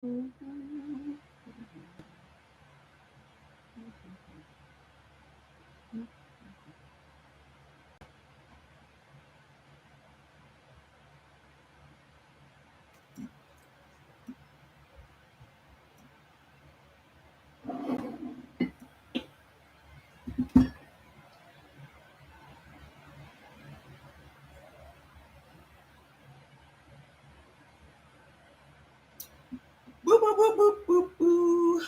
Boo, boo, boo, boo, boo, boo.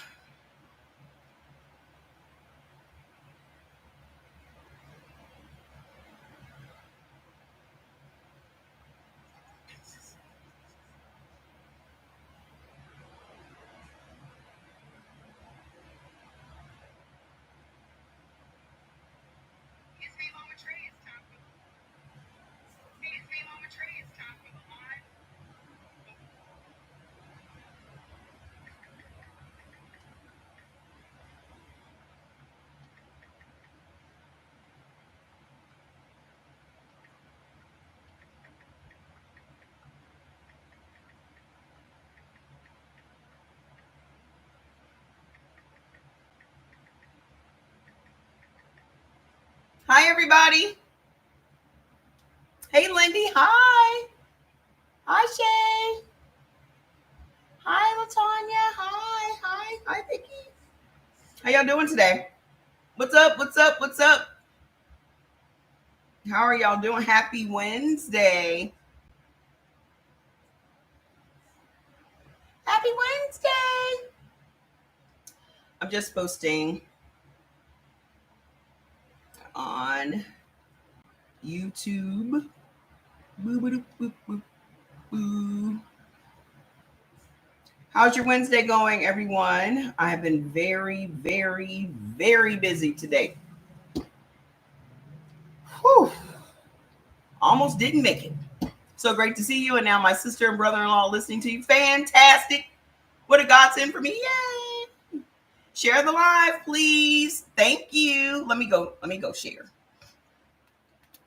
Hi, everybody. Hey, Lindy. Hi. Hi, Shay. Hi, Latanya. Hi. Hi. Hi, Vicky. How y'all doing today? What's up? What's up? What's up? How are y'all doing? Happy Wednesday. Happy Wednesday. I'm just posting on YouTube. Boo, boo, boo, boo, boo. How's your Wednesday going, everyone? I have been very, very, very busy today. Whew. Almost didn't make it. So great to see you. And now my sister and brother-in-law listening to you. Fantastic. What a godsend for me. Yay. Share the live, please. Thank you. Let me go share.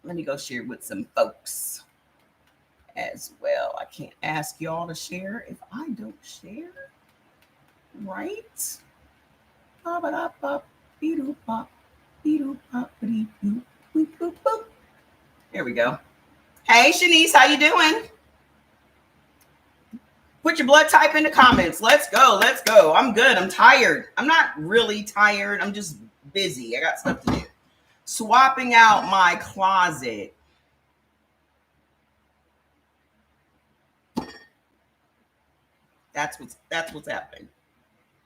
Let me go share with some folks as well. I can't ask y'all to share if I don't share. Right? There we go. Hey, Shanice, how you doing? Put your blood type in the comments. Let's go. Let's go. I'm good. I'm tired. I'm not really tired. I'm just busy. I got stuff to do. Swapping out my closet. That's what's happening.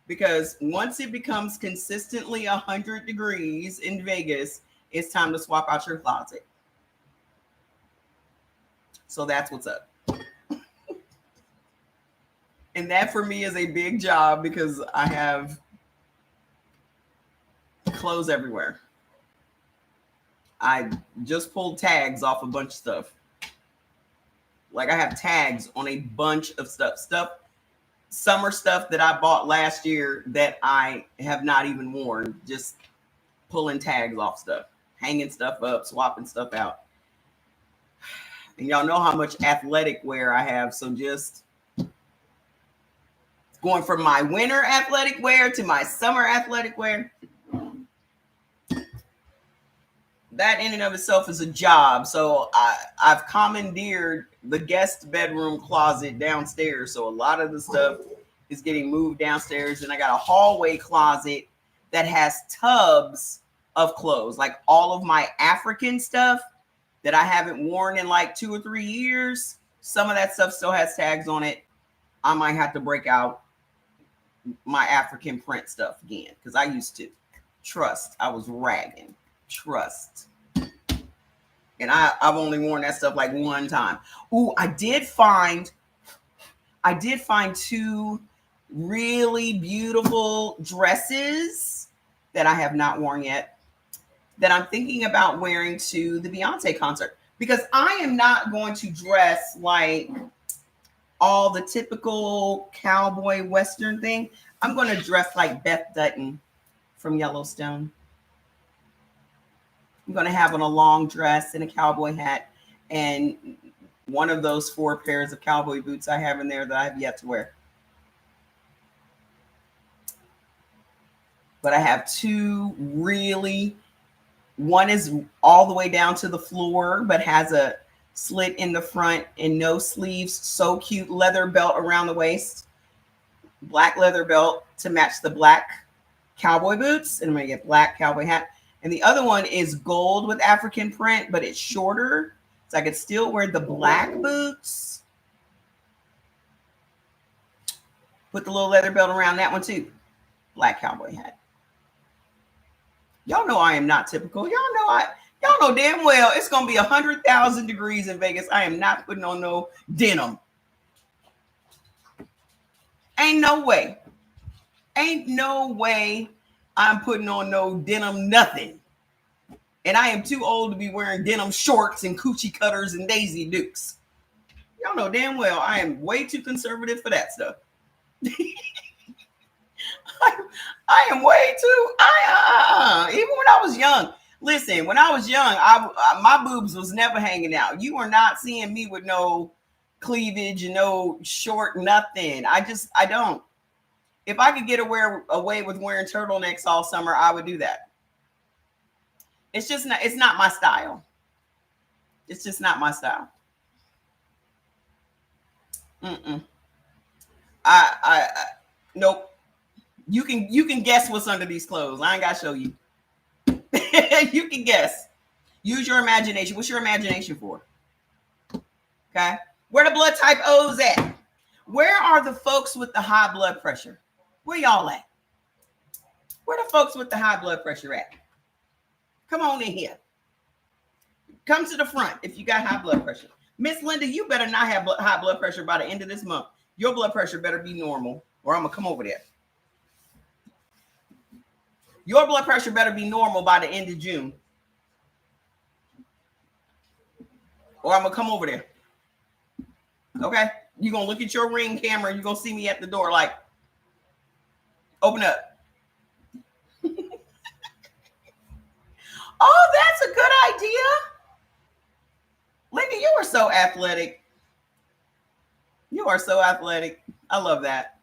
Because once it becomes consistently 100 degrees in Vegas, it's time to swap out your closet. So that's what's up. And that for me is a big job because I have clothes everywhere. I just pulled tags off a bunch of stuff. Like I have tags on a bunch of stuff, summer stuff that I bought last year that I have not even worn, just pulling tags off stuff, hanging stuff up, swapping stuff out. And y'all know how much athletic wear I have. So just going from my winter athletic wear to my summer athletic wear. That in and of itself is a job. So I've commandeered the guest bedroom closet downstairs. So a lot of the stuff is getting moved downstairs. And I got a hallway closet that has tubs of clothes, like all of my African stuff that I haven't worn in like 2 or 3 years. Some of that stuff still has tags on it. I might have to break out my African print stuff again because I used to. Trust, I was ragging. Trust. And I've only worn that stuff like one time. Ooh, I did find 2 really beautiful dresses that I have not worn yet that I'm thinking about wearing to the Beyonce concert because I am not going to dress like all the typical cowboy Western thing. I'm going to dress like Beth Dutton from Yellowstone. I'm going to have on a long dress and a cowboy hat and one of those 4 pairs of cowboy boots I have in there that I have yet to wear. But I have two really, one is all the way down to the floor, but has a slit in the front and no sleeves. So cute. Leather belt around the waist, black leather belt to match the black cowboy boots. And I'm going to get black cowboy hat. And the other one is gold with African print, but it's shorter. So I could still wear the black boots. Put the little leather belt around that one too. Black cowboy hat. Y'all know I am not typical. Y'all know damn well it's gonna be 100,000 degrees in Vegas. I am not putting on no denim. Ain't no way. Ain't no way I'm putting on no denim nothing. And I am too old to be wearing denim shorts and coochie cutters and Daisy Dukes. Y'all know damn well I am way too conservative for that stuff. I am way too. Even when I was young. Listen, when I was young, my boobs was never hanging out. You are not seeing me with no cleavage and no short nothing. I don't. If I could get away with wearing turtlenecks all summer, I would do that. It's not my style. It's just not my style. Nope. You can guess what's under these clothes. I ain't gotta show you. You can guess. Use your imagination. What's your imagination for? Okay. Where the blood type O's at? Where are the folks with the high blood pressure? Where y'all at? Where the folks with the high blood pressure at? Come on in here. Come to the front if you got high blood pressure. Miss Linda, you better not have high blood pressure by the end of this month. Your blood pressure better be normal or I'm going to come over there. Your blood pressure better be normal by the end of June. Or I'm going to come over there. Okay? You're going to look at your Ring camera and you're going to see me at the door like, open up. Oh, that's a good idea. Linda, you are so athletic. You are so athletic. I love that.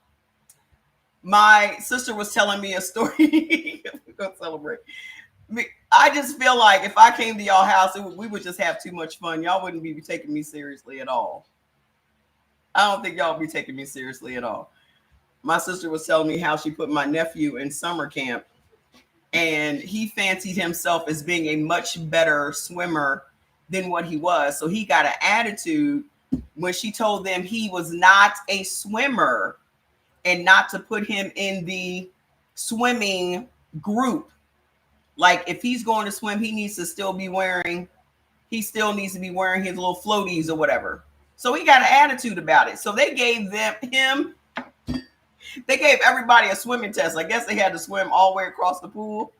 My sister was telling me a story. We're going to celebrate. I just feel like if I came to y'all house, we would just have too much fun. Y'all wouldn't be taking me seriously at all. I don't think y'all would be taking me seriously at all. My sister was telling me how she put my nephew in summer camp and he fancied himself as being a much better swimmer than what he was. So he got an attitude when she told them he was not a swimmer and not to put him in the swimming group. Like if he's going to swim, he still needs to be wearing his little floaties or whatever. So he got an attitude about it. So they gave everybody a swimming test. I guess they had to swim all the way across the pool.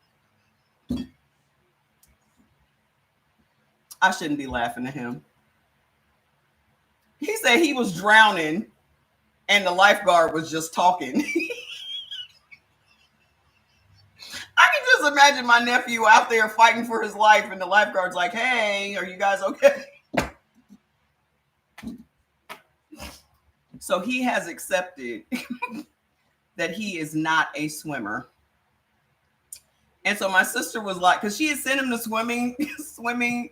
I shouldn't be laughing at him. He said he was drowning and the lifeguard was just talking. I can just imagine my nephew out there fighting for his life and the lifeguard's like, hey, are you guys okay? So he has accepted that he is not a swimmer. And so my sister was like, because she had sent him to swimming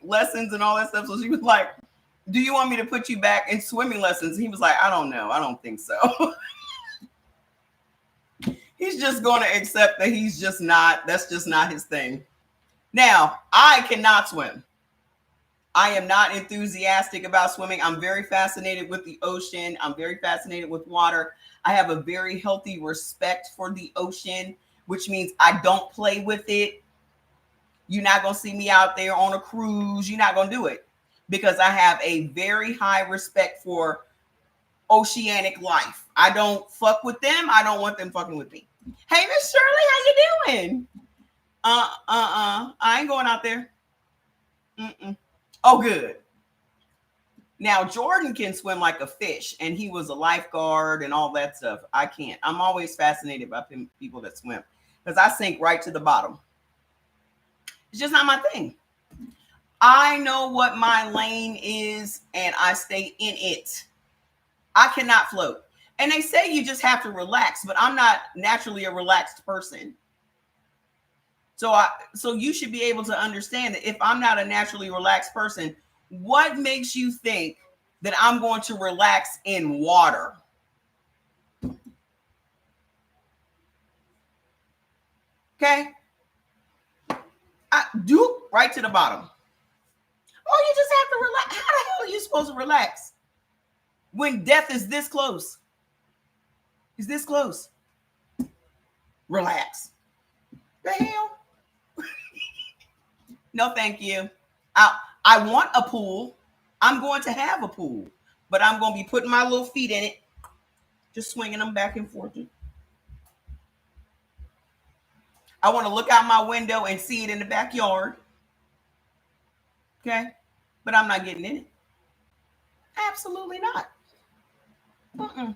lessons and all that stuff. So she was like, do you want me to put you back in swimming lessons? He was like, I don't know. I don't think so. He's just going to accept that that's just not his thing. Now, I cannot swim. I am not enthusiastic about swimming. I'm very fascinated with the ocean. I'm very fascinated with water. I have a very healthy respect for the ocean, which means I don't play with it. You're not going to see me out there on a cruise. You're not going to do it because I have a very high respect for oceanic life. I don't fuck with them. I don't want them fucking with me. Hey, Miss Shirley, how you doing? I ain't going out there. Oh, good. Now, Jordan can swim like a fish, and he was a lifeguard and all that stuff. I can't. I'm always fascinated by people that swim because I sink right to the bottom. It's just not my thing. I know what my lane is, and I stay in it. I cannot float. And they say you just have to relax, but I'm not naturally a relaxed person. So you should be able to understand that if I'm not a naturally relaxed person, what makes you think that I'm going to relax in water? Okay. I do right to the bottom. Oh, you just have to relax. How the hell are you supposed to relax when death is this close? Is this close? Relax. The hell? No, thank you. I want a pool. I'm going to have a pool, but I'm going to be putting my little feet in it, just swinging them back and forth. I want to look out my window and see it in the backyard. Okay. But I'm not getting in it. Absolutely not. Mm-mm.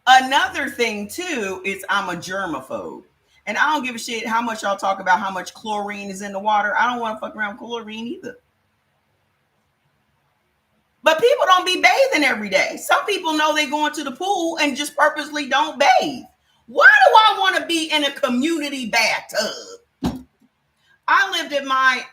Another thing, too, is I'm a germaphobe. And I don't give a shit how much y'all talk about how much chlorine is in the water. I don't want to fuck around with chlorine either. But people don't be bathing every day. Some people know they going to the pool and just purposely don't bathe. Why do I want to be in a community bathtub? I lived in my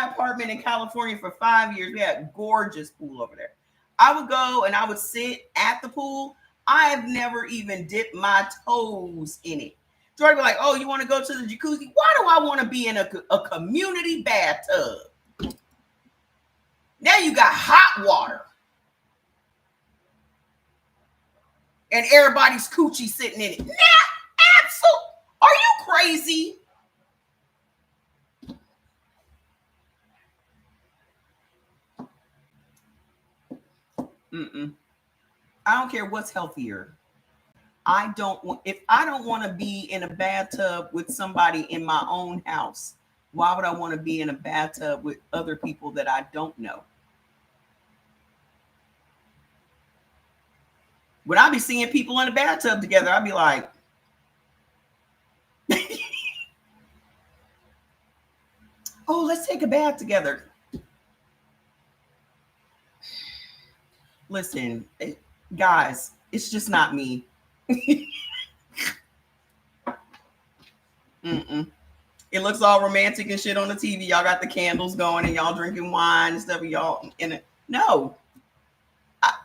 apartment in California for 5 years. We had a gorgeous pool over there. I would go and I would sit at the pool. I have never even dipped my toes in it. Jordan be like, oh, you want to go to the jacuzzi? Why do I want to be in a community bathtub? Now you got hot water. And everybody's coochie sitting in it. Nah, absolutely. Are you crazy? Mm-mm. I don't care what's healthier. If I don't want to be in a bathtub with somebody in my own house, why would I want to be in a bathtub with other people that I don't know? When I be seeing people in a bathtub together, I'd be like, oh, let's take a bath together. Listen, guys, it's just not me. Mm-mm. It looks all romantic and shit on the TV. Y'all got the candles going and y'all drinking wine and stuff. And y'all in it. No,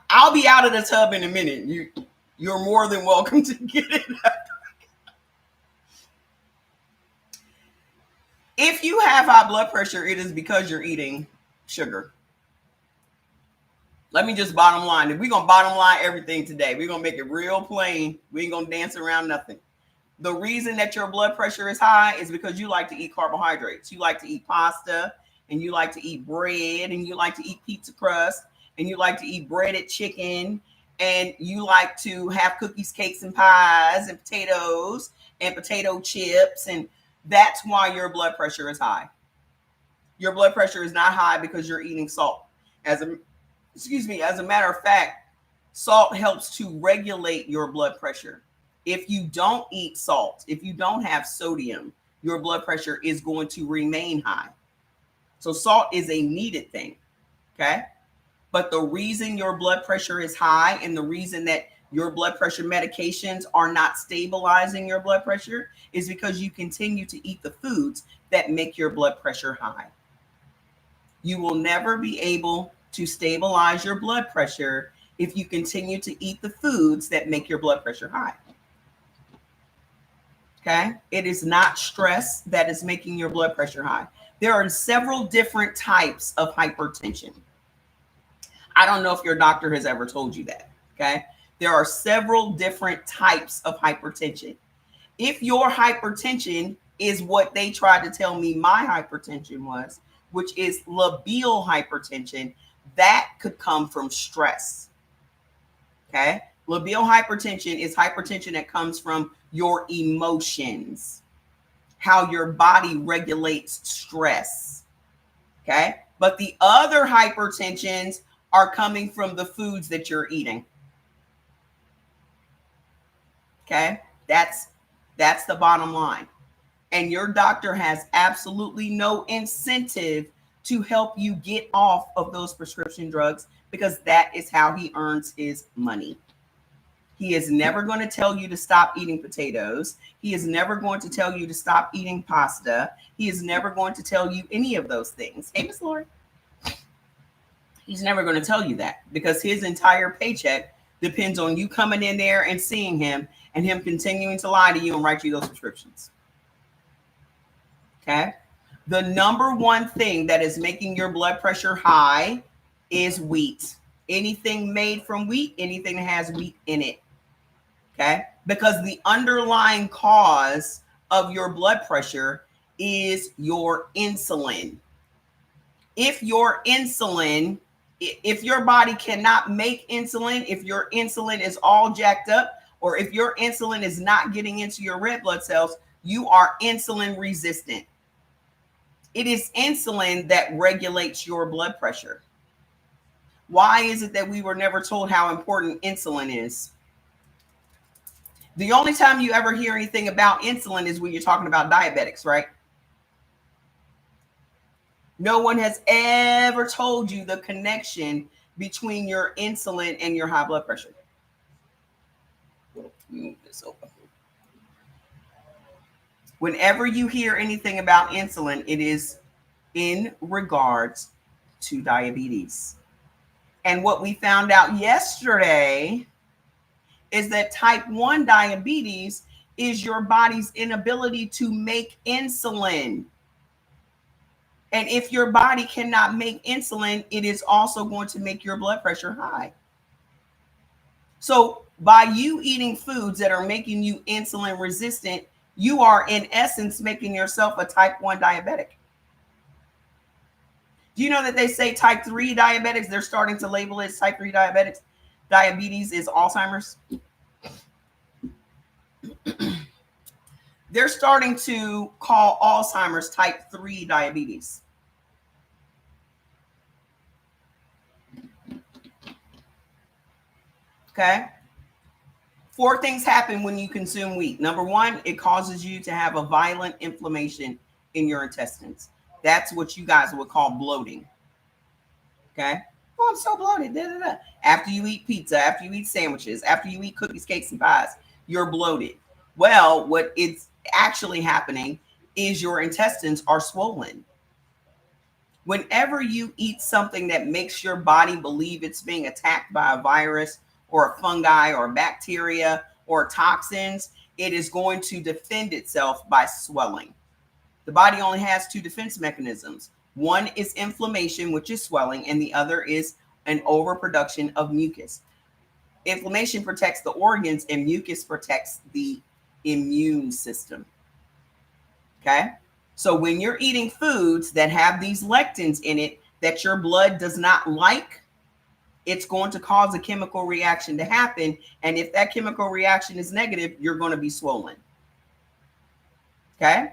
I'll be out of the tub in a minute. You're more than welcome to get it. If you have high blood pressure, it is because you're eating sugar. Let me just bottom line it. We're going to bottom line everything today. We're going to make it real plain. We ain't going to dance around nothing. The reason that your blood pressure is high is because you like to eat carbohydrates. You like to eat pasta, and you like to eat bread, and you like to eat pizza crust, and you like to eat breaded chicken, and you like to have cookies, cakes, and pies, and potatoes, and potato chips, and that's why your blood pressure is high. Your blood pressure is not high because you're eating salt. As a matter of fact, salt helps to regulate your blood pressure. If you don't eat salt, if you don't have sodium, your blood pressure is going to remain high. So salt is a needed thing, okay? But the reason your blood pressure is high and the reason that your blood pressure medications are not stabilizing your blood pressure is because you continue to eat the foods that make your blood pressure high. You will never be able to stabilize your blood pressure if you continue to eat the foods that make your blood pressure high. Okay? It is not stress that is making your blood pressure high. There are several different types of hypertension. I don't know if your doctor has ever told you that. Okay? There are several different types of hypertension. If your hypertension is what they tried to tell me my hypertension was, which is labial hypertension, that could come from stress. Okay? Labial hypertension is hypertension that comes from your emotions, how your body regulates stress. Okay? But the other hypertensions are coming from the foods that you're eating. Okay? That's the bottom line. And your doctor has absolutely no incentive to help you get off of those prescription drugs because that is how he earns his money. He is never going to tell you to stop eating potatoes. He is never going to tell you to stop eating pasta. He is never going to tell you any of those things. Hey, Miss Lori. He's never going to tell you that, because his entire paycheck depends on you coming in there and seeing him and him continuing to lie to you and write you those prescriptions. Okay? The number one thing that is making your blood pressure high is wheat. Anything made from wheat, anything that has wheat in it. Okay? Because the underlying cause of your blood pressure is your insulin. If your body cannot make insulin, if your insulin is all jacked up, or if your insulin is not getting into your red blood cells, you are insulin resistant. It is insulin that regulates your blood pressure. Why is it that we were never told how important insulin is? The only time you ever hear anything about insulin is when you're talking about diabetics, right? No one has ever told you the connection between your insulin and your high blood pressure. Move this over. Whenever you hear anything about insulin, it is in regards to diabetes. And what we found out yesterday is that type 1 diabetes is your body's inability to make insulin. And if your body cannot make insulin, it is also going to make your blood pressure high. So by you eating foods that are making you insulin resistant, you are in essence making yourself a type 1 diabetic. Do you know that they say type 3 diabetics, they're starting to label it as type 3 diabetics? Diabetes is Alzheimer's. They're starting to call Alzheimer's type 3 diabetes. Okay. 4 things happen when you consume wheat. Number 1, it causes you to have a violent inflammation in your intestines. That's what you guys would call bloating. Okay. Oh, I'm so bloated. Da, da, da. After you eat pizza, after you eat sandwiches, after you eat cookies, cakes, and pies, you're bloated. Well, what it's actually happening is your intestines are swollen. Whenever you eat something that makes your body believe it's being attacked by a virus or a fungi or bacteria or toxins, it is going to defend itself by swelling. The body only has 2 defense mechanisms. One is inflammation, which is swelling, and the other is an overproduction of mucus. Inflammation protects the organs, and mucus protects the immune system. Okay? So when you're eating foods that have these lectins in it that your blood does not like, it's going to cause a chemical reaction to happen. And if that chemical reaction is negative, you're going to be swollen. Okay?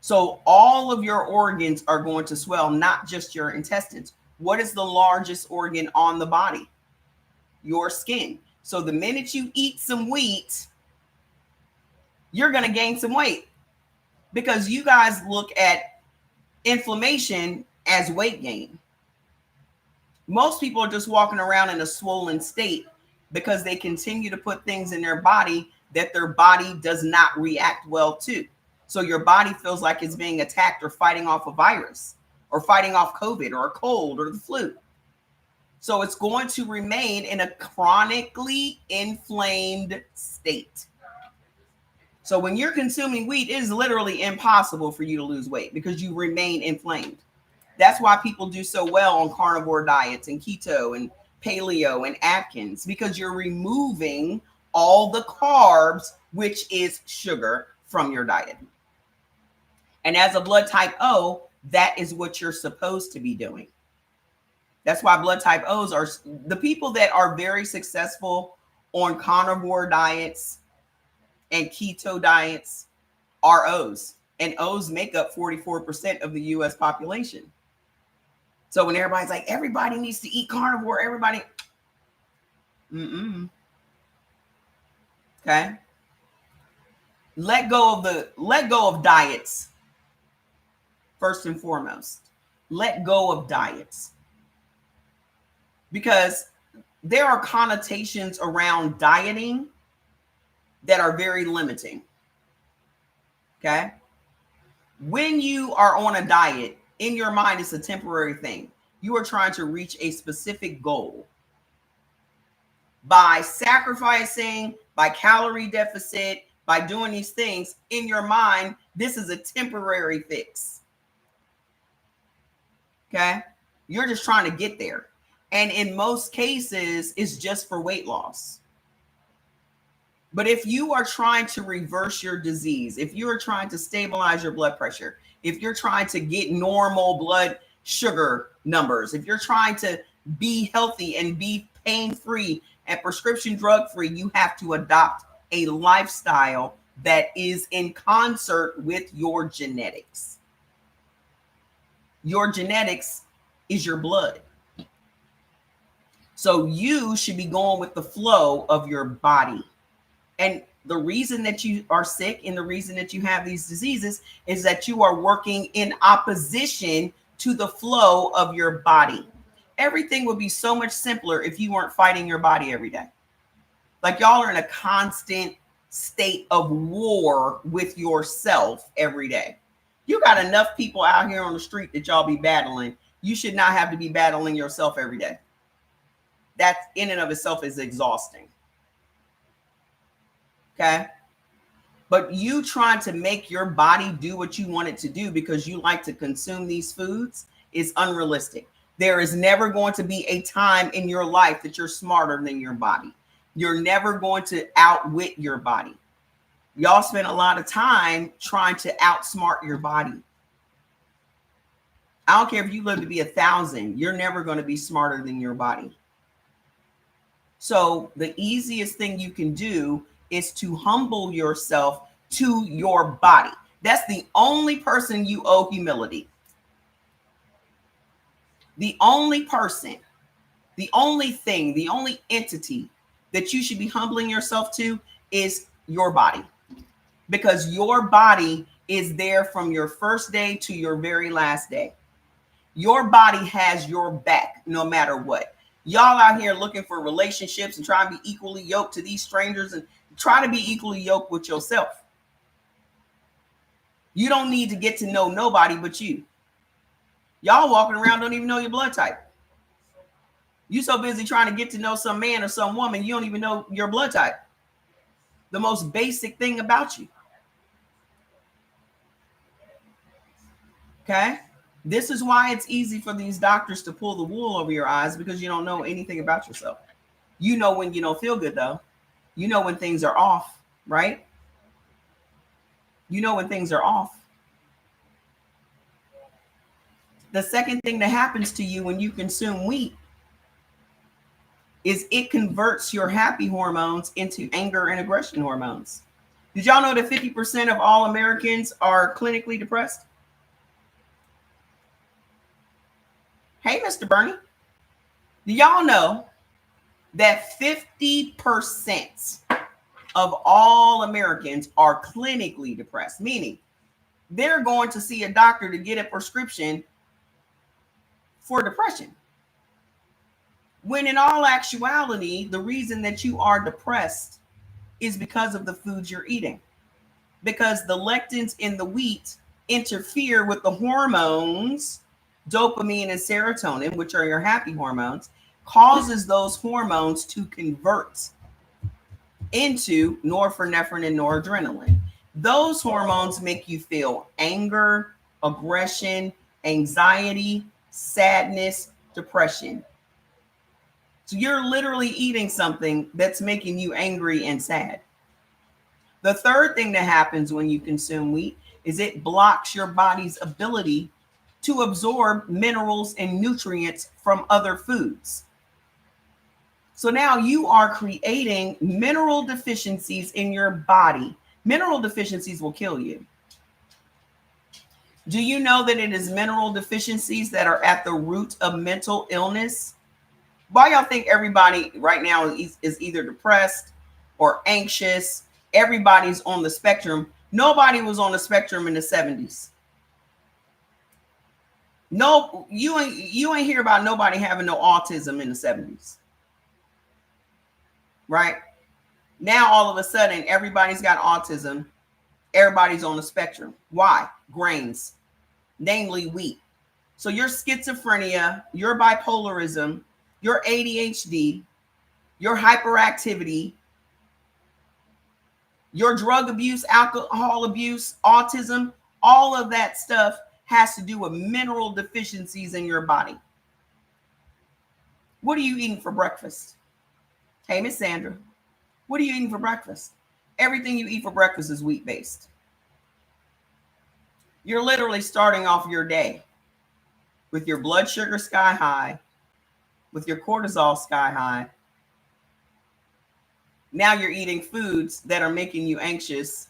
So all of your organs are going to swell, not just your intestines. What is the largest organ on the body? Your skin. So the minute you eat some wheat, you're going to gain some weight, because you guys look at inflammation as weight gain. Most people are just walking around in a swollen state because they continue to put things in their body that their body does not react well to. So your body feels like it's being attacked or fighting off a virus or fighting off COVID or a cold or the flu. So it's going to remain in a chronically inflamed state. So when you're consuming wheat, it is literally impossible for you to lose weight because you remain inflamed. That's why people do so well on carnivore diets and keto and paleo and Atkins, because you're removing all the carbs, which is sugar, from your diet. And as a blood type O, that is what you're supposed to be doing. That's why blood type O's are the people that are very successful on carnivore diets and keto diets are O's. And O's make up 44% of the US population. So when everybody's like, everybody needs to eat carnivore, everybody. Okay. Let go of diets. First and foremost, let go of diets. Because there are connotations around dieting that are very limiting. Okay. When you are on a diet, in your mind, it's a temporary thing. You are trying to reach a specific goal. By sacrificing, by calorie deficit, by doing these things, in your mind, this is a temporary fix. Okay. You're just trying to get there. And in most cases, it's just for weight loss. But if you are trying to reverse your disease, if you are trying to stabilize your blood pressure, if you're trying to get normal blood sugar numbers, if you're trying to be healthy and be pain-free and prescription drug-free, you have to adopt a lifestyle that is in concert with your genetics. Your genetics is your blood. So you should be going with the flow of your body. And the reason that you are sick and the reason that you have these diseases is that you are working in opposition to the flow of your body. Everything would be so much simpler if you weren't fighting your body every day. Like y'all are in a constant state of war with yourself every day. You got enough people out here on the street that y'all be battling. You should not have to be battling yourself every day. That in and of itself is exhausting. Okay. But you trying to make your body do what you want it to do because you like to consume these foods is unrealistic. There is never going to be a time in your life that you're smarter than your body. You're never going to outwit your body. Y'all spend a lot of time trying to outsmart your body. I don't care if you live to be 1,000, you're never going to be smarter than your body. So the easiest thing you can do is to humble yourself to your body. That's the only person you owe humility. The only person, the only thing, the only entity that you should be humbling yourself to is your body. Because your body is there from your first day to your very last day. Your body has your back no matter what. Y'all out here looking for relationships and trying to be equally yoked to these strangers and try to be equally yoked with yourself. You don't need to get to know nobody but you. Y'all walking around don't even know your blood type. You so busy trying to get to know some man or some woman, you don't even know your blood type. The most basic thing about you. Okay? This is why it's easy for these doctors to pull the wool over your eyes because you don't know anything about yourself. You know when you don't feel good though. You know when things are off, right? You know when things are off. The second thing that happens to you when you consume wheat is it converts your happy hormones into anger and aggression hormones. Did y'all know that 50% of all Americans are clinically depressed? Hey, Mr. Bernie, do y'all know that 50% of all Americans are clinically depressed, meaning they're going to see a doctor to get a prescription for depression. When in all actuality, the reason that you are depressed is because of the foods you're eating. Because the lectins in the wheat interfere with the hormones, dopamine and serotonin, which are your happy hormones, causes those hormones to convert into norepinephrine and noradrenaline. Those hormones make you feel anger, aggression, anxiety, sadness, depression. So you're literally eating something that's making you angry and sad. The third thing that happens when you consume wheat is it blocks your body's ability to absorb minerals and nutrients from other foods. So now you are creating mineral deficiencies in your body. Mineral deficiencies will kill you. Do you know that it is mineral deficiencies that are at the root of mental illness? Why y'all think everybody right now is either depressed or anxious? Everybody's on the spectrum. Nobody was on the spectrum in the 70s. No, you ain't hear about nobody having no autism in the 70s. right? Now, all of a sudden, everybody's got autism. Everybody's on the spectrum. Why? Grains, namely wheat. So your schizophrenia, your bipolarism, your ADHD, your hyperactivity, your drug abuse, alcohol abuse, autism, all of that stuff has to do with mineral deficiencies in your body. What are you eating for breakfast? Hey, Miss Sandra, what are you eating for breakfast? Everything you eat for breakfast is wheat based. You're literally starting off your day with your blood sugar sky high, with your cortisol sky high. Now you're eating foods that are making you anxious.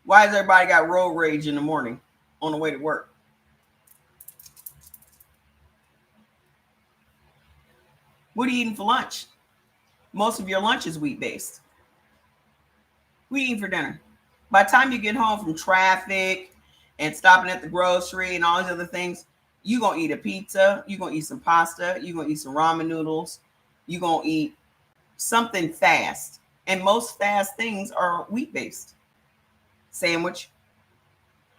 Why has everybody got road rage in the morning on the way to work? What are you eating for lunch? Most of your lunch is wheat based. What are you eating for dinner? By the time you get home from traffic and stopping at the grocery and all these other things, you're going to eat a pizza. You're going to eat some pasta. You're going to eat some ramen noodles. You're going to eat something fast. And most fast things are wheat based. Sandwich,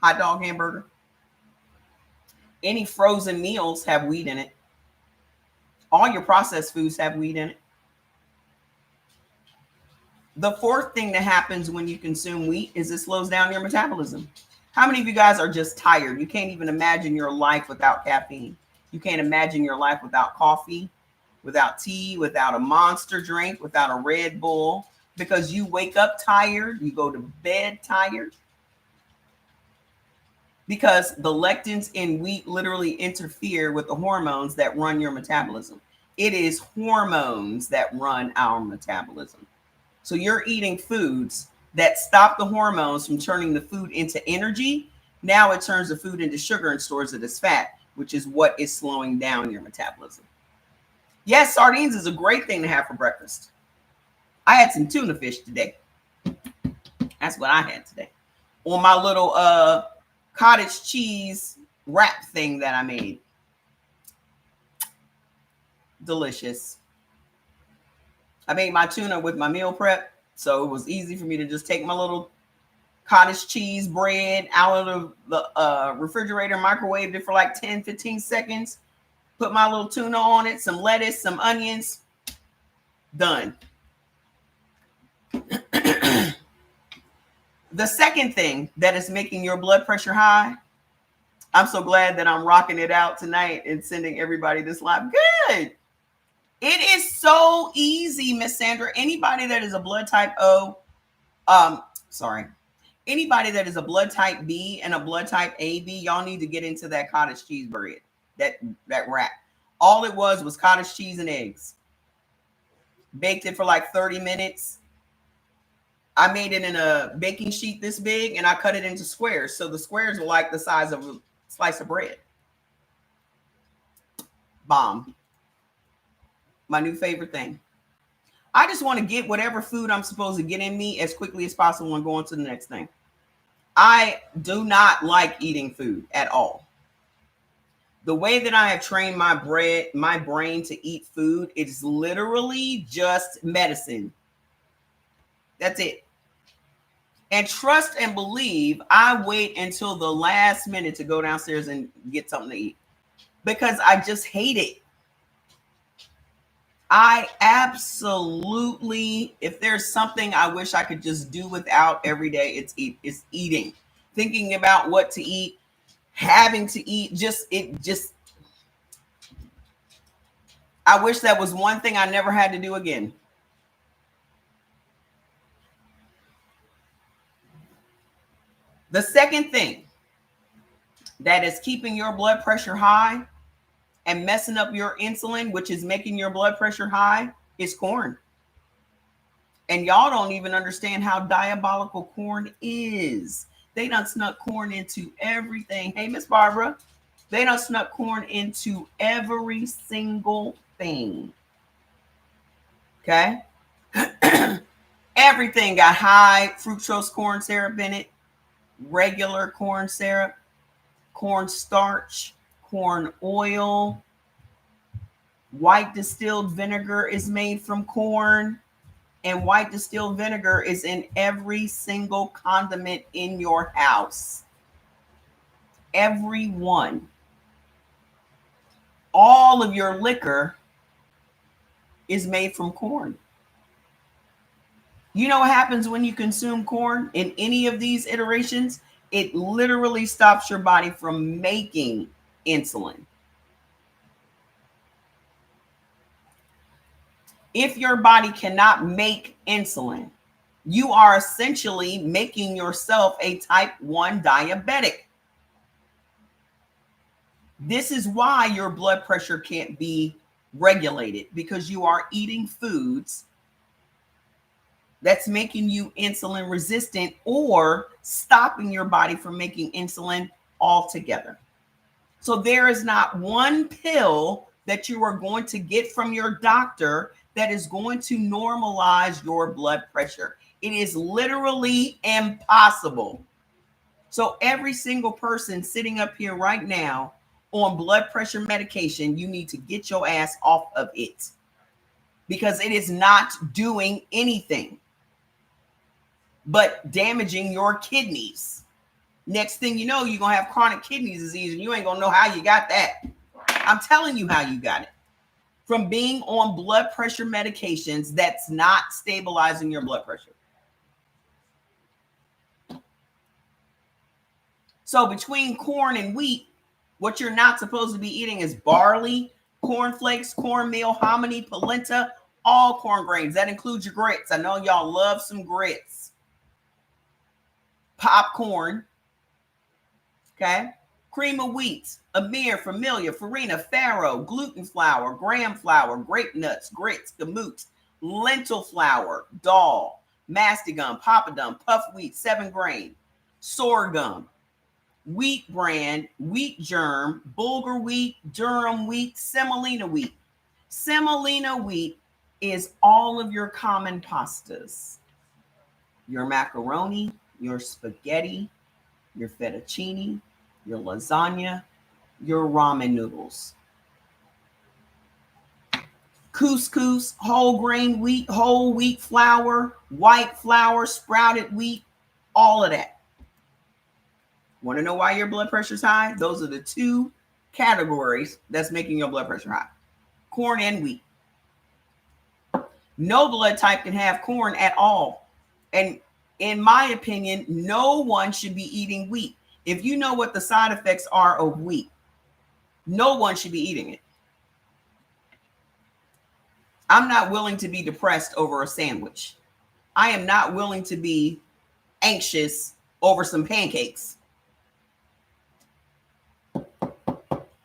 hot dog, hamburger. Any frozen meals have wheat in it. All your processed foods have wheat in it. The fourth thing that happens when you consume wheat is it slows down your metabolism. How many of you guys are just tired? You can't even imagine your life without caffeine. You can't imagine your life without coffee, without tea, without a Monster drink, without a Red Bull, because you wake up tired, you go to bed tired. Because the lectins in wheat literally interfere with the hormones that run your metabolism. It is hormones that run our metabolism. So you're eating foods that stop the hormones from turning the food into energy. Now it turns the food into sugar and stores it as fat, which is what is slowing down your metabolism. Yes, sardines is a great thing to have for breakfast. I had some tuna fish today. That's what I had today. On my little cottage cheese wrap thing that I made. Delicious. I made my tuna with my meal prep, so it was easy for me to just take my little cottage cheese bread out of the refrigerator, microwaved it for like 10, 15 seconds, put my little tuna on it, some lettuce, some onions, done. The second thing that is making your blood pressure high, I'm so glad that I'm rocking it out tonight and sending everybody this live. Good. It is so easy, Miss Sandra. Anybody that is a blood type O, anybody that is a blood type B and a blood type AB, y'all need to get into that cottage cheese bread, that wrap. All it was cottage cheese and eggs. Baked it for like 30 minutes. I made it in a baking sheet this big and I cut it into squares. So the squares were like the size of a slice of bread. Bomb. My new favorite thing. I just want to get whatever food I'm supposed to get in me as quickly as possible and go on to the next thing. I do not like eating food at all. The way that I have trained my brain to eat food, it's literally just medicine. That's it. And trust and believe, I wait until the last minute to go downstairs and get something to eat because I just hate it. I absolutely, if there's something I wish I could just do without every day, it's eating. Thinking about what to eat, having to eat, I wish that was one thing I never had to do again. The second thing that is keeping your blood pressure high and messing up your insulin, which is making your blood pressure high, is corn. And y'all don't even understand how diabolical corn is. They done snuck corn into everything. Hey, Miss Barbara, they done snuck corn into every single thing. Okay? Everything got high fructose corn syrup in it, regular corn syrup, corn starch, corn oil. White distilled vinegar is made from corn. And white distilled vinegar is in every single condiment in your house. Every one. All of your liquor is made from corn. You know what happens when you consume corn in any of these iterations? It literally stops your body from making insulin. If your body cannot make insulin, you are essentially making yourself a type 1 diabetic. This is why your blood pressure can't be regulated, because you are eating foods that's making you insulin resistant or stopping your body from making insulin altogether. So there is not one pill that you are going to get from your doctor that is going to normalize your blood pressure. It is literally impossible. So every single person sitting up here right now on blood pressure medication, you need to get your ass off of it, because it is not doing anything but damaging your kidneys. Next thing you know, you're going to have chronic kidney disease, and you ain't going to know how you got that. I'm telling you how you got it. From being on blood pressure medications that's not stabilizing your blood pressure. So between corn and wheat, what you're not supposed to be eating is barley, cornflakes, cornmeal, hominy, polenta, all corn grains. That includes your grits. I know y'all love some grits. Popcorn. Okay. Cream of wheat, Amir, Familia, Farina, farro, gluten flour, graham flour, grape nuts, grits, gamut, lentil flour, dal, mastigum, papadum, puff wheat, 7 grain, sorghum, wheat bran, wheat germ, bulgur wheat, durum wheat, semolina wheat. Semolina wheat is all of your common pastas, your macaroni, your spaghetti, your fettuccine, your lasagna, your ramen noodles. Couscous, whole grain wheat, whole wheat flour, white flour, sprouted wheat, all of that. Want to know why your blood pressure is high? Those are the 2 categories that's making your blood pressure high. Corn and wheat. No blood type can have corn at all. And in my opinion, no one should be eating wheat. If you know what the side effects are of wheat, no one should be eating it. I'm not willing to be depressed over a sandwich. I am not willing to be anxious over some pancakes.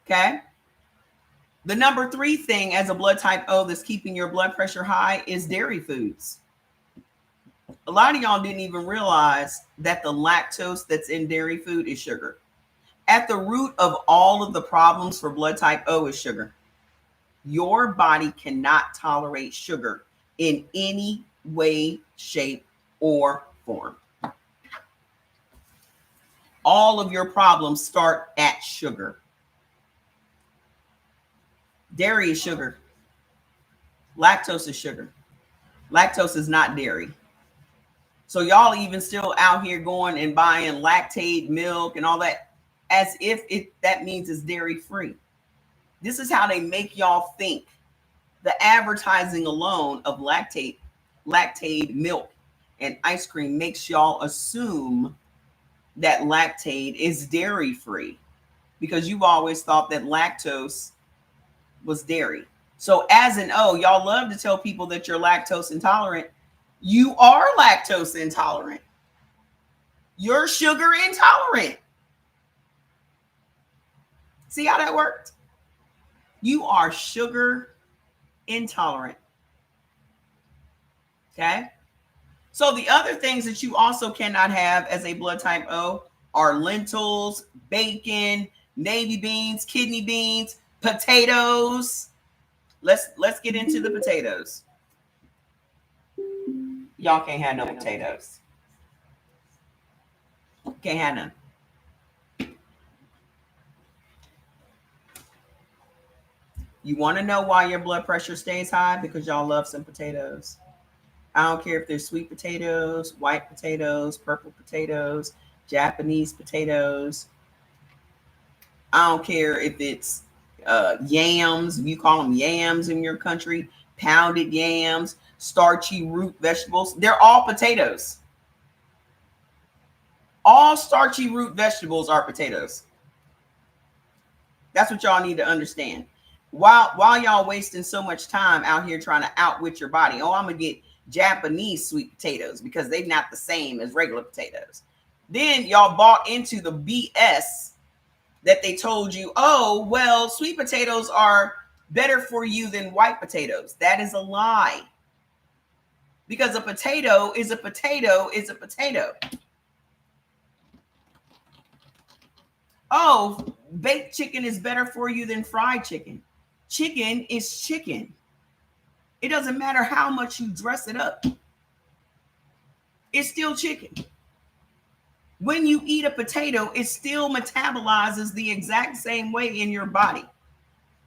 Okay. The number 3 thing as a blood type O that's keeping your blood pressure high is dairy foods. A lot of y'all didn't even realize that the lactose that's in dairy food is sugar. At the root of all of the problems for blood type O is sugar. Your body cannot tolerate sugar in any way, shape, or form. All of your problems start at sugar. Dairy is sugar. Lactose is sugar. Lactose is not dairy. So y'all even still out here going and buying lactate milk and all that as if that means it's dairy free. This is how they make y'all think. The advertising alone of lactate milk and ice cream makes y'all assume that lactate is dairy free, because you've always thought that lactose was dairy. So as an O, y'all love to tell people that you're lactose intolerant. You are lactose intolerant. You're sugar intolerant. See how that worked? You are sugar intolerant. Okay. So the other things that you also cannot have as a blood type O are lentils, bacon, navy beans, kidney beans, potatoes. Let's get into the potatoes. Y'all can't have no potatoes. Can't have none. You want to know why your blood pressure stays high? Because y'all love some potatoes. I don't care if they're sweet potatoes, white potatoes, purple potatoes, Japanese potatoes. I don't care if it's yams, you call them yams in your country, pounded yams, starchy root vegetables. They're all potatoes. All starchy root vegetables are potatoes. That's what y'all need to understand. While y'all wasting so much time out here trying to outwit your body, oh, I'm gonna get Japanese sweet potatoes because they're not the same as regular potatoes. Then y'all bought into the BS that they told you, oh, well, sweet potatoes are better for you than white potatoes. That is a lie. Because a potato is a potato is a potato. Oh, baked chicken is better for you than fried chicken. Chicken is chicken. It doesn't matter how much you dress it up. It's still chicken. When you eat a potato, it still metabolizes the exact same way in your body.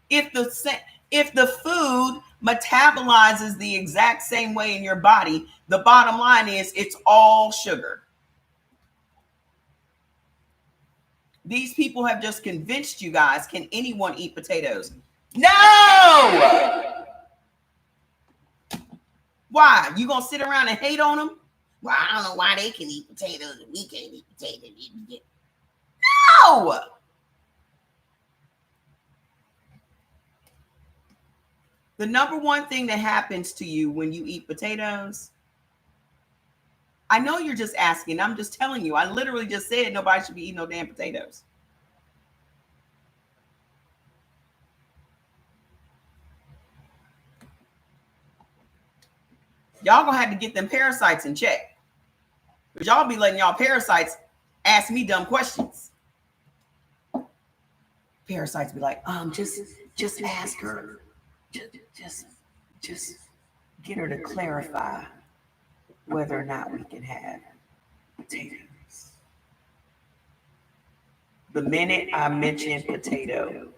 If the food metabolizes the exact same way in your body, the bottom line is it's all sugar. These people have just convinced you guys, can anyone eat potatoes? No! Why? You gonna sit around and hate on them? Well, I don't know why they can eat potatoes and we can't eat potatoes. No! The number one thing that happens to you when you eat potatoes, I know you're just asking. I'm just telling you. I literally just said nobody should be eating no damn potatoes. Y'all gonna have to get them parasites in check. But y'all be letting y'all parasites ask me dumb questions. Parasites be like, just ask her. Just get her to clarify whether or not we can have potatoes. The minute I mention potato,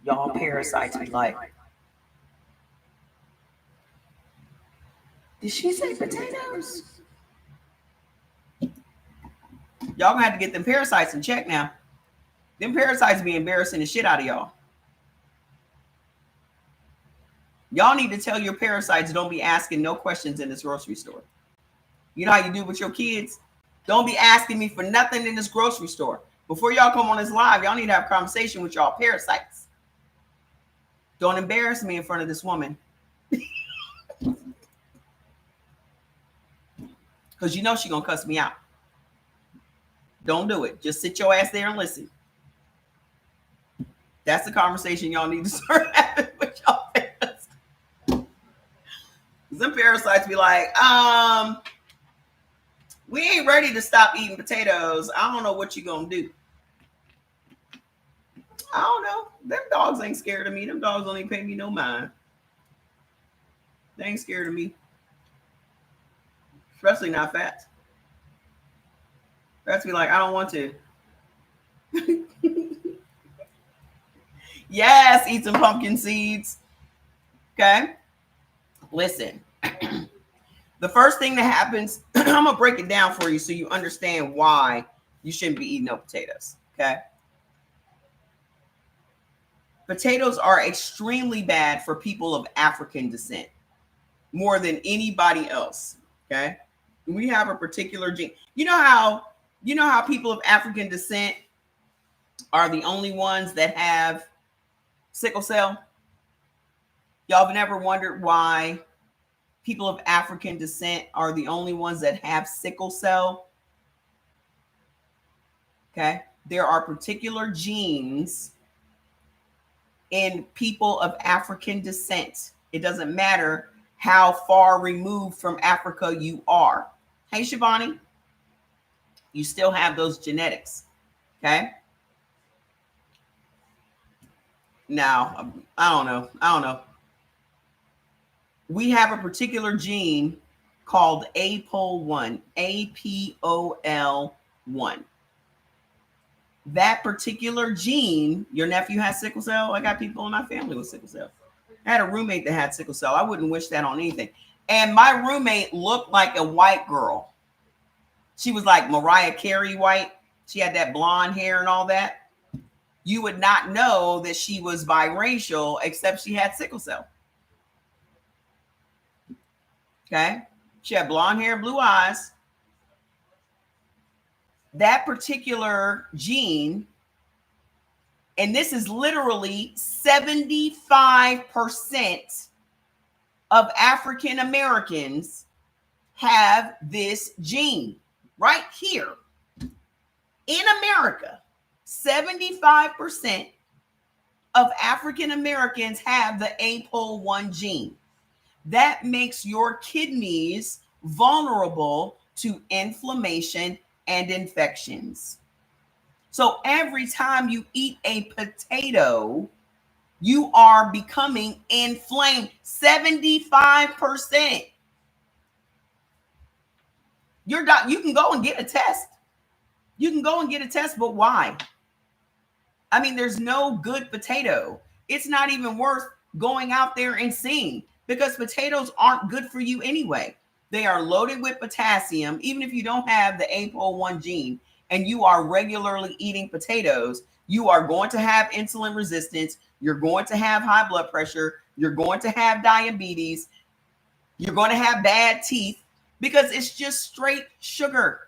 y'all parasites be like, did she say potatoes? Y'all gonna have to get them parasites in check now. Them parasites be embarrassing the shit out of y'all. Y'all need to tell your parasites don't be asking no questions in this grocery store. You know how you do with your kids? Don't be asking me for nothing in this grocery store. Before y'all come on this live, y'all need to have a conversation with y'all parasites. Don't embarrass me in front of this woman. Because you know she's going to cuss me out. Don't do it. Just sit your ass there and listen. That's the conversation y'all need to start having with y'all parents. Some parasites be like, we ain't ready to stop eating potatoes. I don't know what you gonna do. I don't know. Them dogs ain't scared of me. Them dogs don't even pay me no mind. They ain't scared of me. Especially not fat. Fats be like, I don't want to. Yes, eat some pumpkin seeds. Okay. Listen. The first thing that happens, I'm going to break it down for you so you understand why you shouldn't be eating no potatoes. Okay. Potatoes are extremely bad for people of African descent, more than anybody else. Okay. We have a particular gene. You know how people of African descent are the only ones that have sickle cell? Y'all have never wondered why people of African descent are the only ones that have sickle cell? Okay. There are particular genes in people of African descent. It doesn't matter how far removed from Africa you are. Hey, Shivani, you still have those genetics. Okay. Now, I don't know. We have a particular gene called APOL1, APOL1. That particular gene, your nephew has sickle cell. I got people in my family with sickle cell. I had a roommate that had sickle cell. I wouldn't wish that on anything. And my roommate looked like a white girl. She was like Mariah Carey white. She had that blonde hair and all that. You would not know that she was biracial, except she had sickle cell. Okay. She had blonde hair, blue eyes. That particular gene, and this is literally 75% of African Americans have this gene right here in America. 75% of African Americans have the APOL1 gene. That makes your kidneys vulnerable to inflammation and infections. So every time you eat a potato, you are becoming inflamed. 75%. You can go and get a test. You can go and get a test, but why? I mean, there's no good potato. It's not even worth going out there and seeing, because potatoes aren't good for you anyway. They are loaded with potassium. Even if you don't have the APOL1 gene and you are regularly eating potatoes, you are going to have insulin resistance. You're going to have high blood pressure. You're going to have diabetes. You're going to have bad teeth, because it's just straight sugar.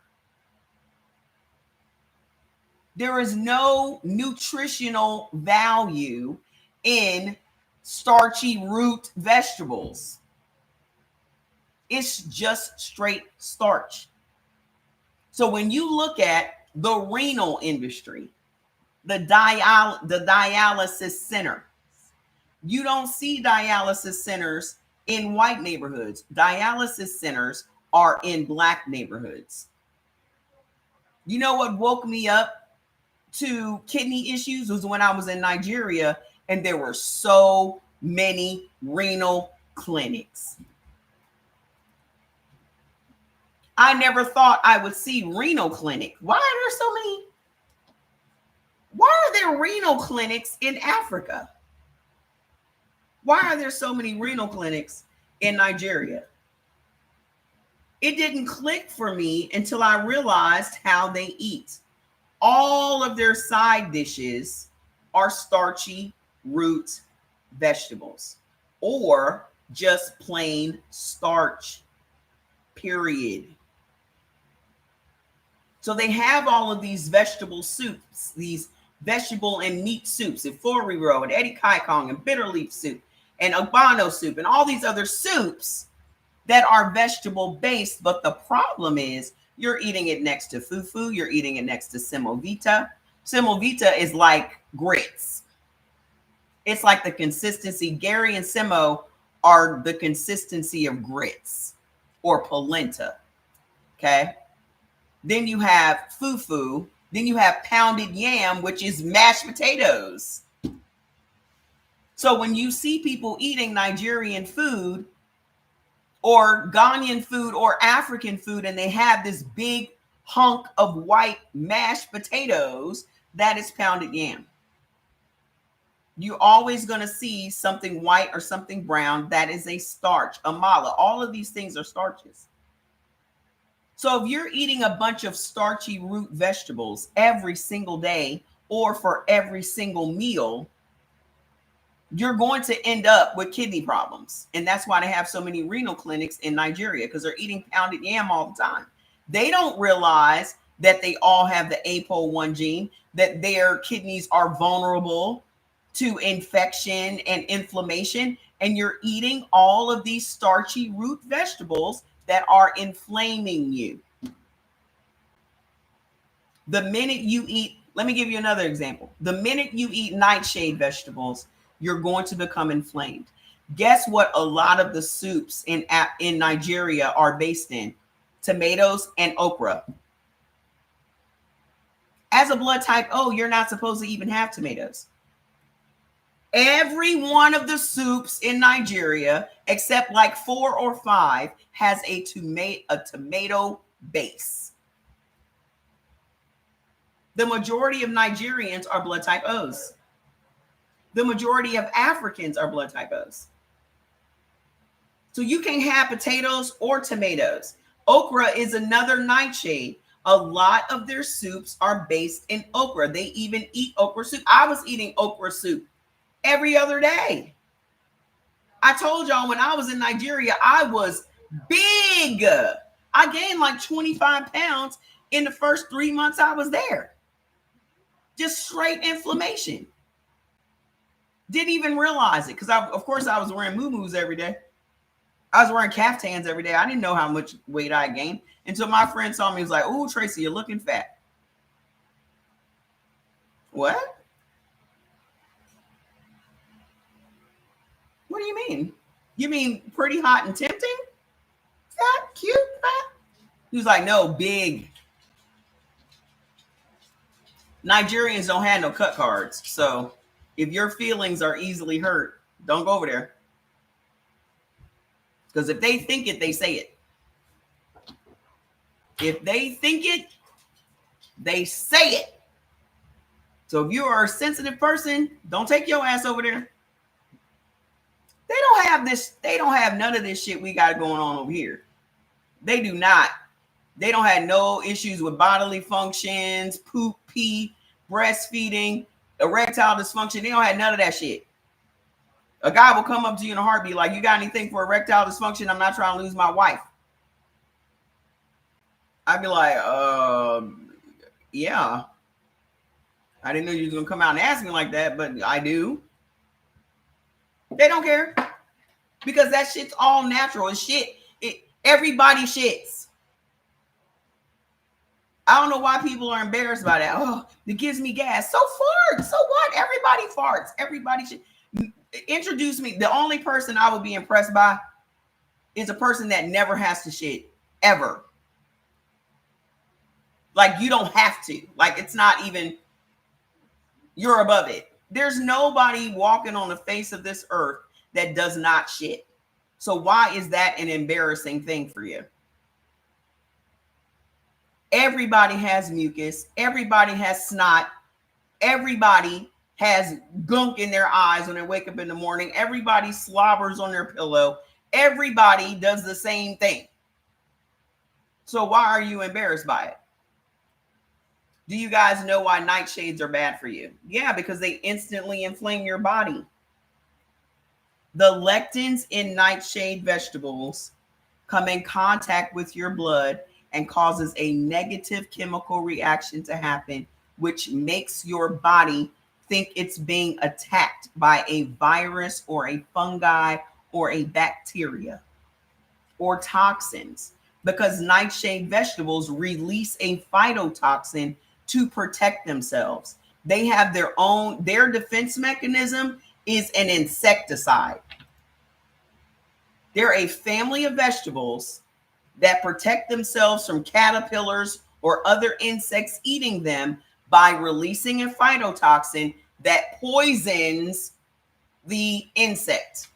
There is no nutritional value in starchy root vegetables. It's just straight starch. So when you look at the renal industry, the dialysis center, you don't see dialysis centers in white neighborhoods. Dialysis centers are in Black neighborhoods. You know what woke me up to kidney issues was when I was in Nigeria and there were so many renal clinics. I never thought I would see renal clinic. Why are there so many? Why are there renal clinics in Africa? Why are there so many renal clinics in Nigeria? It didn't click for me until I realized how they eat. All of their side dishes are starchy root vegetables or just plain starch, period. So they have all of these vegetable soups, these vegetable and meat soups, and foriro and Eddie Kai Kong and bitter leaf soup and Ogbano soup and all these other soups that are vegetable based. But the problem is you're eating it next to fufu. You're eating it next to semovita. Semovita is like grits. It's like the consistency. Gary and Semo are the consistency of grits or polenta. Okay. Then you have fufu. Then you have pounded yam, which is mashed potatoes. So when you see people eating Nigerian food or Ghanaian food or African food, and they have this big hunk of white mashed potatoes, that is pounded yam. You're always going to see something white or something brown. That is a starch, amala. All of these things are starches. So if you're eating a bunch of starchy root vegetables every single day or for every single meal, you're going to end up with kidney problems. And that's why they have so many renal clinics in Nigeria, because they're eating pounded yam all the time. They don't realize that they all have the APOL1 gene, that their kidneys are vulnerable to infection and inflammation. And you're eating all of these starchy root vegetables that are inflaming you. The minute you eat, let me give you another example. The minute you eat nightshade vegetables, you're going to become inflamed. Guess what a lot of the soups in Nigeria are based in? Tomatoes and okra. As a blood type O, you're not supposed to even have tomatoes. Every one of the soups in Nigeria, except like 4 or 5, has a tomato base. The majority of Nigerians are blood type O's. The majority of Africans are blood type O's. So you can have potatoes or tomatoes. Okra is another nightshade. A lot of their soups are based in okra. They even eat okra soup. I was eating okra soup every other day. I told y'all when I was in Nigeria, I was big. I gained like 25 pounds in the first 3 months I was there. Just straight inflammation. Didn't even realize it because, of course, I was wearing muumuus every day. I was wearing caftans every day. I didn't know how much weight I gained until my friend saw me. He was like, "Oh, Tracy, you're looking fat." What? What do you mean? You mean pretty hot and tempting? Fat, cute, fat? He was like, "No, big." Nigerians don't have no cut cards. So if your feelings are easily hurt, don't go over there. Because if they think it, they say it. If they think it, they say it. So if you are a sensitive person, don't take your ass over there. They don't have this. They don't have none of this shit we got going on over here. They do not. They don't have no issues with bodily functions, poop, pee, breastfeeding, erectile dysfunction. They don't have none of that shit. A guy will come up to you in a heartbeat like, "You got anything for erectile dysfunction? I'm not trying to lose my wife." I'd be like, yeah. I didn't know you was going to come out and ask me like that, but I do. They don't care because that shit's all natural. It's shit. Everybody shits. I don't know why people are embarrassed by that. Oh, it gives me gas. So fart. So what? Everybody farts. Everybody shit. Introduce me. The only person I would be impressed by is a person that never has to shit ever. Like, you don't have to. Like, it's not even, you're above it. There's nobody walking on the face of this earth that does not shit. So why is that an embarrassing thing for you? Everybody has mucus. Everybody has snot. Everybody has gunk in their eyes when they wake up in the morning. Everybody slobbers on their pillow. Everybody does the same thing. So why are you embarrassed by it? Do you guys know why nightshades are bad for you? Yeah, because they instantly inflame your body. The lectins in nightshade vegetables come in contact with your blood and causes a negative chemical reaction to happen, which makes your body think it's being attacked by a virus or a fungi or a bacteria or toxins, because nightshade vegetables release a phytotoxin to protect themselves. They have their defense mechanism is an insecticide. They're a family of vegetables that protect themselves from caterpillars or other insects eating them by releasing a phytotoxin that poisons the insect.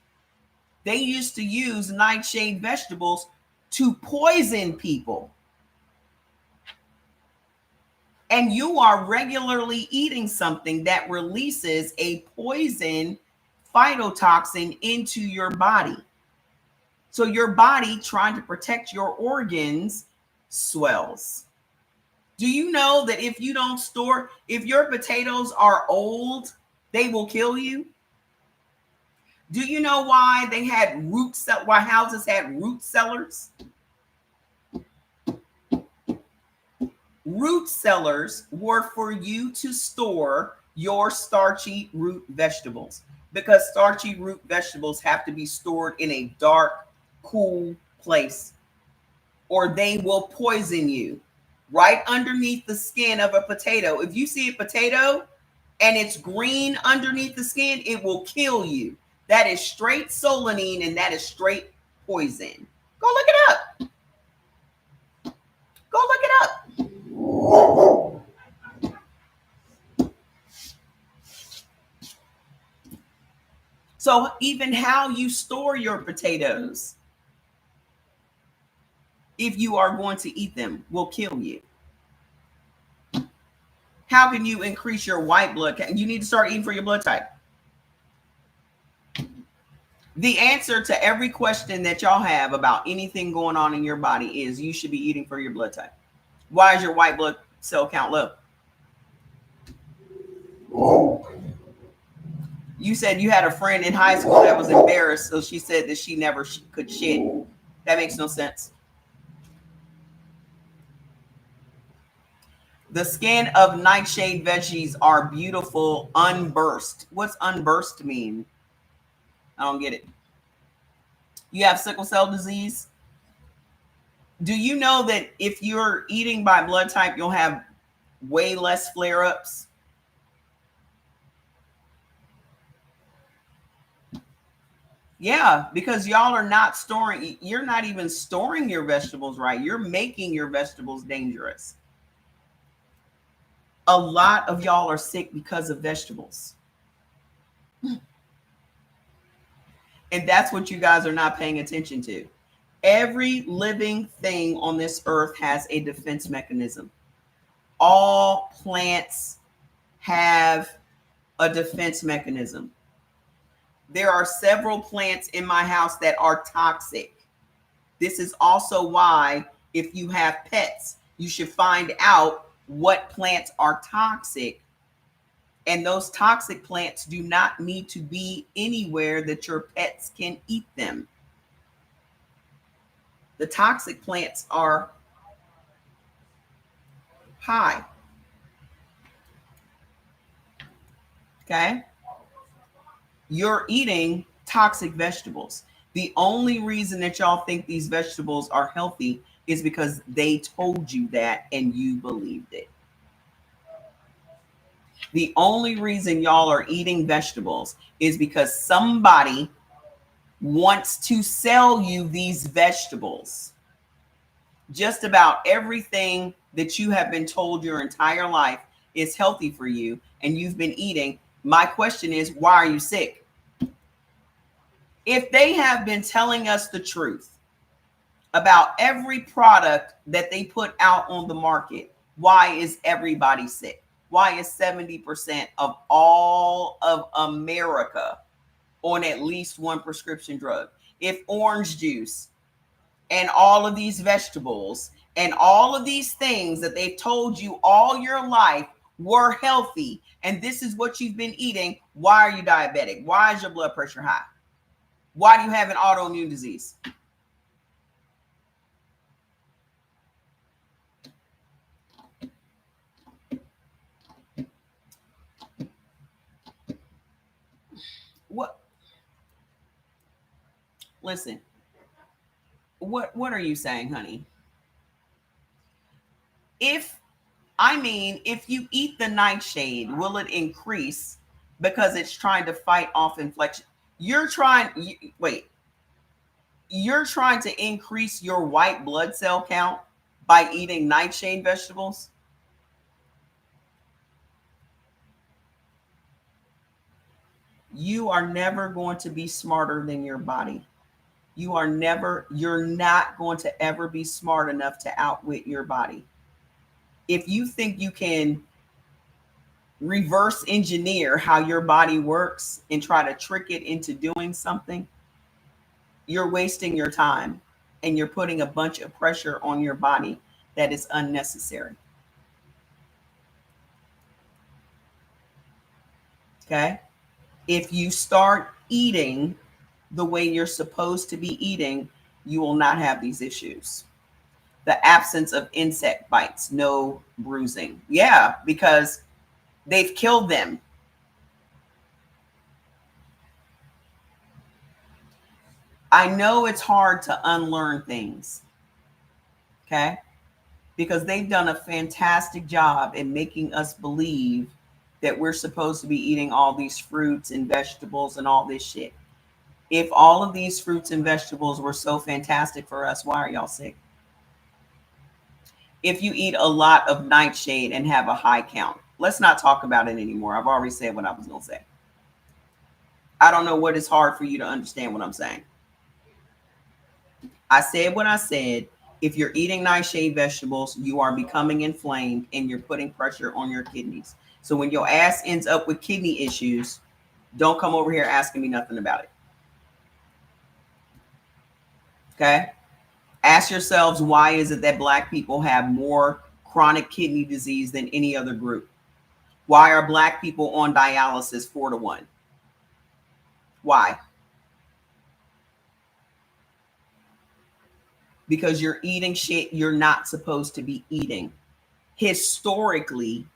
They used to use nightshade vegetables to poison people. And you are regularly eating something that releases a poison phytotoxin into your body. So your body, trying to protect your organs, swells. Do you know that if you don't store, if your potatoes are old, they will kill you? Do you know why they had why houses had root cellars? Root cellars were for you to store your starchy root vegetables, because starchy root vegetables have to be stored in a dark, cool place, or they will poison you. Right underneath the skin of a potato, if you see a potato and it's green underneath the skin, it will kill you. That is straight solanine, and that is straight poison. Go look it up. Go look it up. So even how you store your potatoes, if you are going to eat them, will kill you. How can you increase your white blood? You need to start eating for your blood type. The answer to every question that y'all have about anything going on in your body is you should be eating for your blood type. Why is your white blood cell count low? You said you had a friend in high school that was embarrassed, so she said that she never could shit. That makes no sense. The skin of nightshade veggies are beautiful, unburst. What's unburst mean? I don't get it. You have sickle cell disease? Do you know that if you're eating by blood type, you'll have way less flare ups? Yeah, because y'all are not storing, you're not even storing your vegetables right. You're making your vegetables dangerous. A lot of y'all are sick because of vegetables. And that's what you guys are not paying attention to. Every living thing on this earth has a defense mechanism. All plants have a defense mechanism. There are several plants in my house that are toxic. This is also why, if you have pets, you should find out what plants are toxic. And those toxic plants do not need to be anywhere that your pets can eat them. The toxic plants are high. Okay? You're eating toxic vegetables. The only reason that y'all think these vegetables are healthy is because they told you that and you believed it. The only reason y'all are eating vegetables is because somebody wants to sell you these vegetables. Just about everything that you have been told your entire life is healthy for you and you've been eating. My question is, why are you sick? If they have been telling us the truth about every product that they put out on the market, why is everybody sick? Why is 70% of all of America on at least one prescription drug? If orange juice and all of these vegetables and all of these things that they've told you all your life were healthy, and this is what you've been eating, why are you diabetic? Why is your blood pressure high? Why do you have an autoimmune disease? What? Listen, what are you saying, honey? If if you eat the nightshade, will it increase because it's trying to fight off infection? Wait, you're trying to increase your white blood cell count by eating nightshade vegetables? You are never going to be smarter than your body. You're not going to ever be smart enough to outwit your body. If you think you can reverse engineer how your body works and try to trick it into doing something, you're wasting your time and you're putting a bunch of pressure on your body that is unnecessary. Okay? If you start eating the way you're supposed to be eating, you will not have these issues. The absence of insect bites, no bruising. Yeah, because they've killed them. I know it's hard to unlearn things, okay? Because they've done a fantastic job in making us believe that we're supposed to be eating all these fruits and vegetables and all this shit. If all of these fruits and vegetables were so fantastic for us, why are y'all sick? If you eat a lot of nightshade and have a high count, let's not talk about it anymore. I've already said what I was going to say. I don't know what is hard for you to understand what I'm saying. I said what I said. If you're eating nightshade vegetables, you are becoming inflamed and you're putting pressure on your kidneys. So when your ass ends up with kidney issues, don't come over here asking me nothing about it. Okay. Ask yourselves, why is it that Black people have more chronic kidney disease than any other group? Why are Black people on dialysis 4-1? Why? Because you're eating shit you're not supposed to be eating. Historically,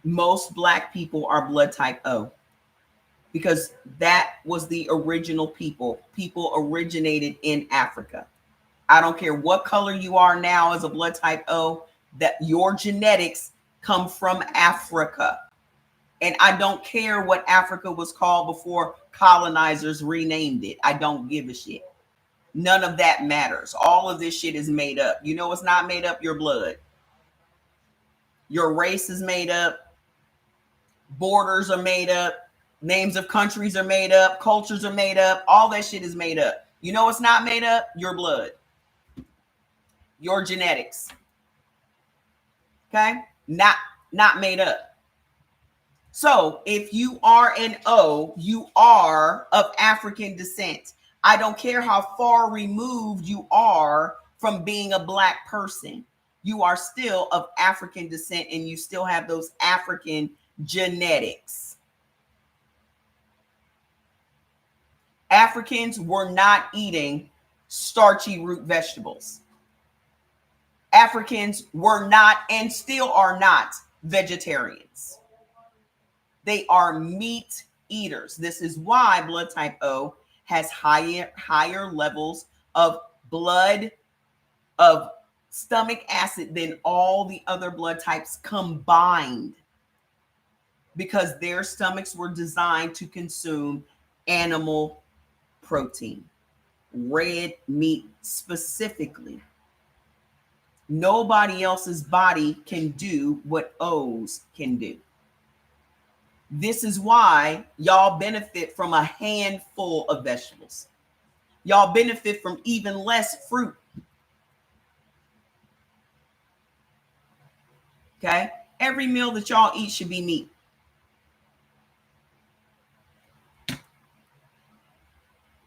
most Black people are blood type O because that was the original people. People originated in Africa. I don't care what color you are now as a blood type O, that your genetics come from Africa. And I don't care what Africa was called before colonizers renamed it. I don't give a shit. None of that matters. All of this shit is made up. You know what's not made up? Your blood. Your race is made up. Borders are made up. Names of countries are made up. Cultures are made up. All that shit is made up. You know what's not made up? Your blood. Your genetics. Okay? Not made up. So if you are an O, you are of African descent. I don't care how far removed you are from being a Black person. You are still of African descent and you still have those African genetics. Africans were not eating starchy root vegetables. Africans were not and still are not vegetarians. They are meat eaters. This is why blood type O has higher levels of blood, of stomach acid than all the other blood types combined, because their stomachs were designed to consume animal protein, red meat specifically. Nobody else's body can do what O's can do. This is why y'all benefit from a handful of vegetables. Y'all benefit from even less fruit. Okay? Every meal that y'all eat should be meat.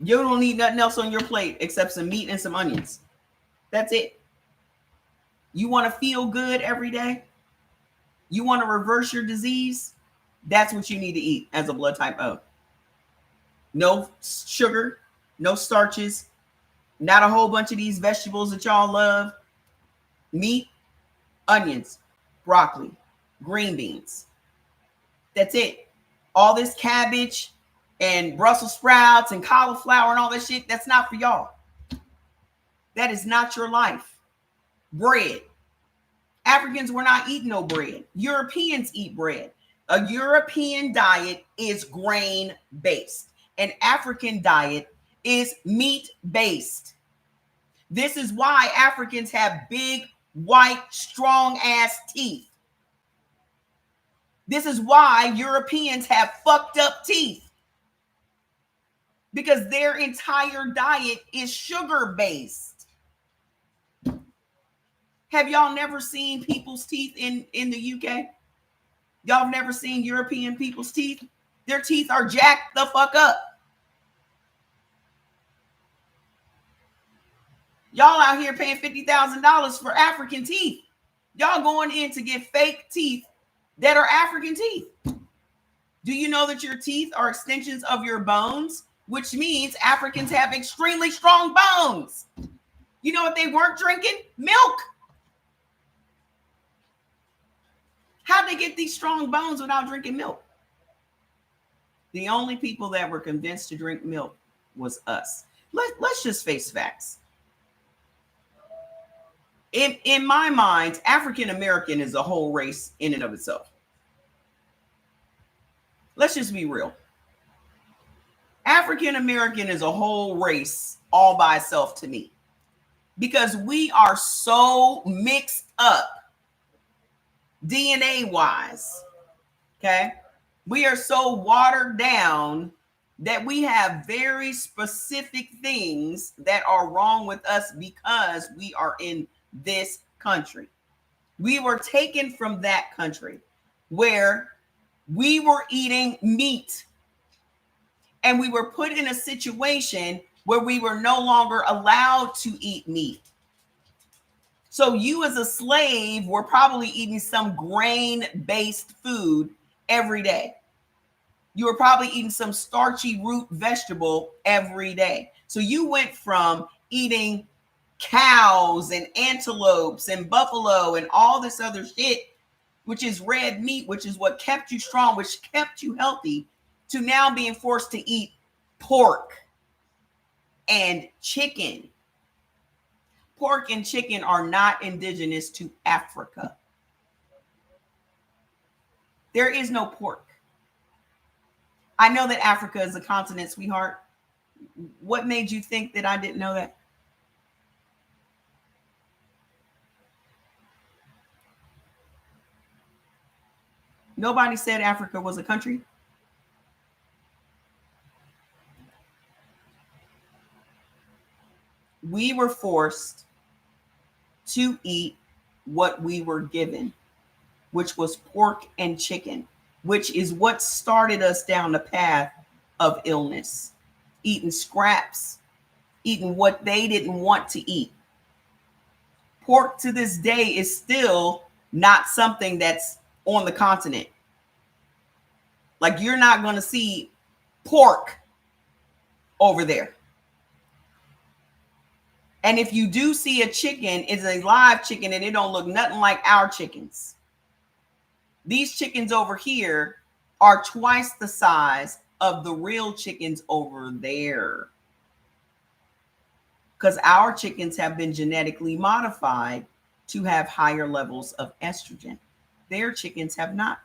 You don't need nothing else on your plate except some meat and some onions. That's it. You want to feel good every day? You want to reverse your disease? That's what you need to eat as a blood type O. No sugar, no starches, not a whole bunch of these vegetables that y'all love. Meat, onions, broccoli, green beans. That's it. All this cabbage and Brussels sprouts and cauliflower and all that shit, that's not for y'all. That is not your life. Bread. Africans were not eating no bread. Europeans eat bread. A European diet is grain-based. An African diet is meat-based. This is why Africans have big, white, strong-ass teeth. This is why Europeans have fucked up teeth. Because their entire diet is sugar-based. Have y'all never seen people's teeth in the UK? Y'all have never seen European people's teeth? Their teeth are jacked the fuck up. Y'all out here paying $50,000 for African teeth. Y'all going in to get fake teeth that are African teeth. Do you know that your teeth are extensions of your bones? Which means Africans have extremely strong bones. You know what they weren't drinking? Milk. How'd they get these strong bones without drinking milk? The only people that were convinced to drink milk was us. Let's just face facts. In my mind, African American is a whole race in and of itself. Let's just be real. African American is a whole race all by itself to me, because we are so mixed up DNA wise. Okay. We are so watered down that we have very specific things that are wrong with us because we are in this country. We were taken from that country where we were eating meat, and we were put in a situation where we were no longer allowed to eat meat. So you as a slave were probably eating some grain-based food every day. You were probably eating some starchy root vegetable every day. So you went from eating cows and antelopes and buffalo and all this other shit, which is red meat, which is what kept you strong, which kept you healthy, to now being forced to eat pork and chicken. Pork and chicken are not indigenous to Africa. There is no pork. I know that Africa is a continent, sweetheart. What made you think that I didn't know that? Nobody said Africa was a country. We were forced to eat what we were given, which was pork and chicken, which is what started us down the path of illness, eating scraps, eating what they didn't want to eat. Pork to this day is still not something that's on the continent. Like, you're not going to see pork over there. And if you do see a chicken, it's a live chicken and it don't look nothing like our chickens. These chickens over here are twice the size of the real chickens over there. Because our chickens have been genetically modified to have higher levels of estrogen. Their chickens have not.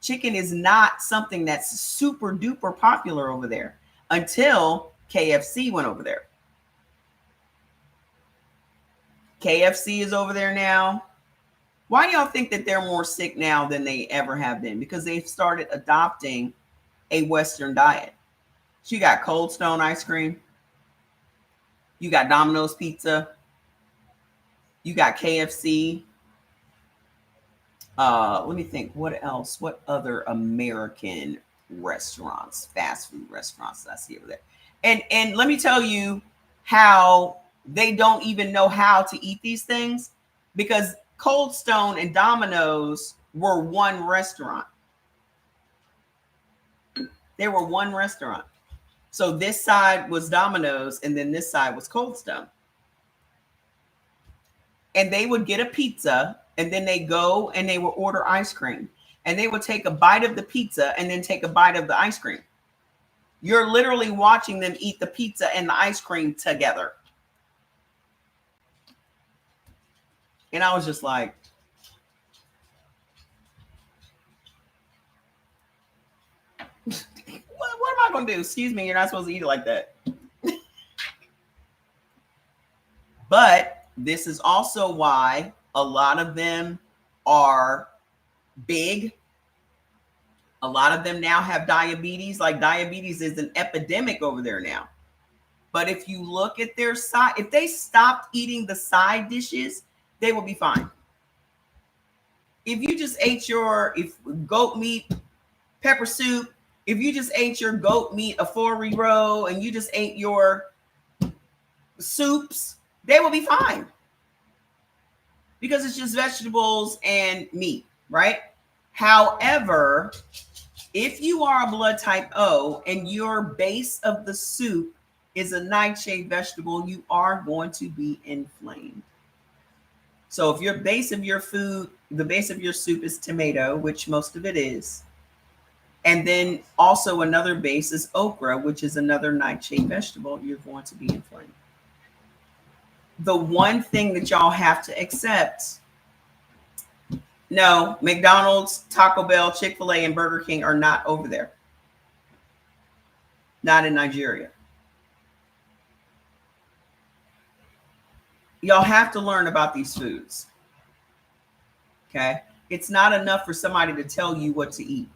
Chicken is not something that's super duper popular over there until KFC went over there. KFC is over there now. Why do y'all think that they're more sick now than they ever have been? Because they've started adopting a Western diet. So you got Cold Stone ice cream. You got Domino's pizza. You got KFC. Let me think. What else? What other American restaurants, fast food restaurants I see over there? And let me tell you how they don't even know how to eat these things, because Cold Stone and Domino's were one restaurant. They were one restaurant. So this side was Domino's and then this side was Cold Stone. And they would get a pizza and then they go and they would order ice cream. And they would take a bite of the pizza and then take a bite of the ice cream. You're literally watching them eat the pizza and the ice cream together. And I was just like, what am I going to do? Excuse me, you're not supposed to eat it like that. But this is also why a lot of them are big. A lot of them now have diabetes. Like, diabetes is an epidemic over there now. But if you look at their side, if they stopped eating the side dishes, they will be fine. If you just ate your goat meat, pepper soup, if you just ate your goat meat, afori roll, and you just ate your soups, they will be fine. Because it's just vegetables and meat, right? However, if you are a blood type O and your base of the soup is a nightshade vegetable, you are going to be inflamed. So if your base of your food, the base of your soup is tomato, which most of it is, and then also another base is okra, which is another nightshade vegetable, you're going to be inflamed. The one thing that y'all have to accept, no, McDonald's, Taco Bell, Chick-fil-A, and Burger King are not over there. Not in Nigeria. Y'all have to learn about these foods. Okay? It's not enough for somebody to tell you what to eat.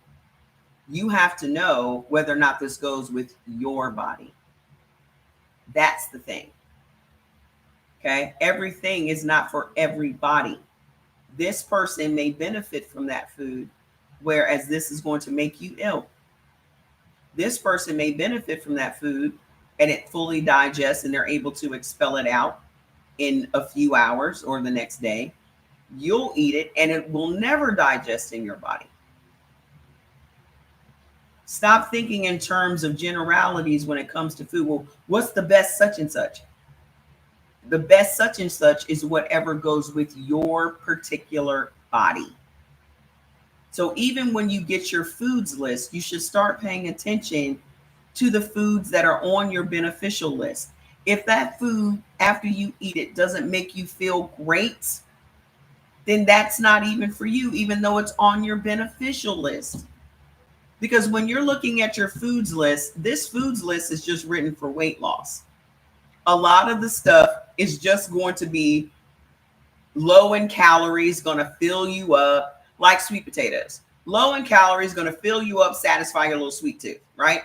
You have to know whether or not this goes with your body. That's the thing. Okay? Everything is not for everybody. This person may benefit from that food, whereas this is going to make you ill. This person may benefit from that food, and it fully digests and they're able to expel it out in a few hours or the next day, you'll eat it and it will never digest in your body. Stop thinking in terms of generalities when it comes to food. Well, what's the best such and such? The best such and such is whatever goes with your particular body. So even when you get your foods list, you should start paying attention to the foods that are on your beneficial list. If that food, after you eat it, doesn't make you feel great, then that's not even for you, even though it's on your beneficial list. Because when you're looking at your foods list, this foods list is just written for weight loss. A lot of the stuff is just going to be low in calories, going to fill you up, like sweet potatoes. Low in calories, going to fill you up, satisfy your little sweet tooth, right?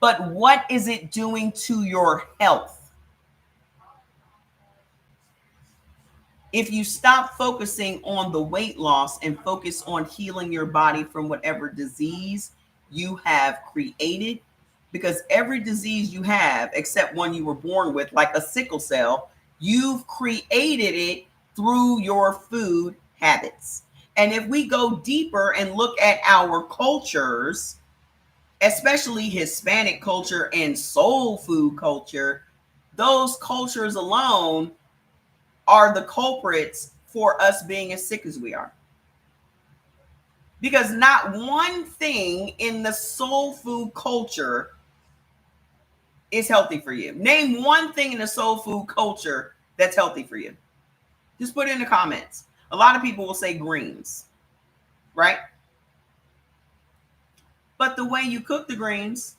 But what is it doing to your health? If you stop focusing on the weight loss and focus on healing your body from whatever disease you have created, because every disease you have, except one you were born with, like a sickle cell, you've created it through your food habits. And if we go deeper and look at our cultures, especially Hispanic culture and soul food culture, those cultures alone are the culprits for us being as sick as we are. Because not one thing in the soul food culture is healthy for you. Name one thing in the soul food culture that's healthy for you. Just put it in the comments. A lot of people will say greens, right? But the way you cook the greens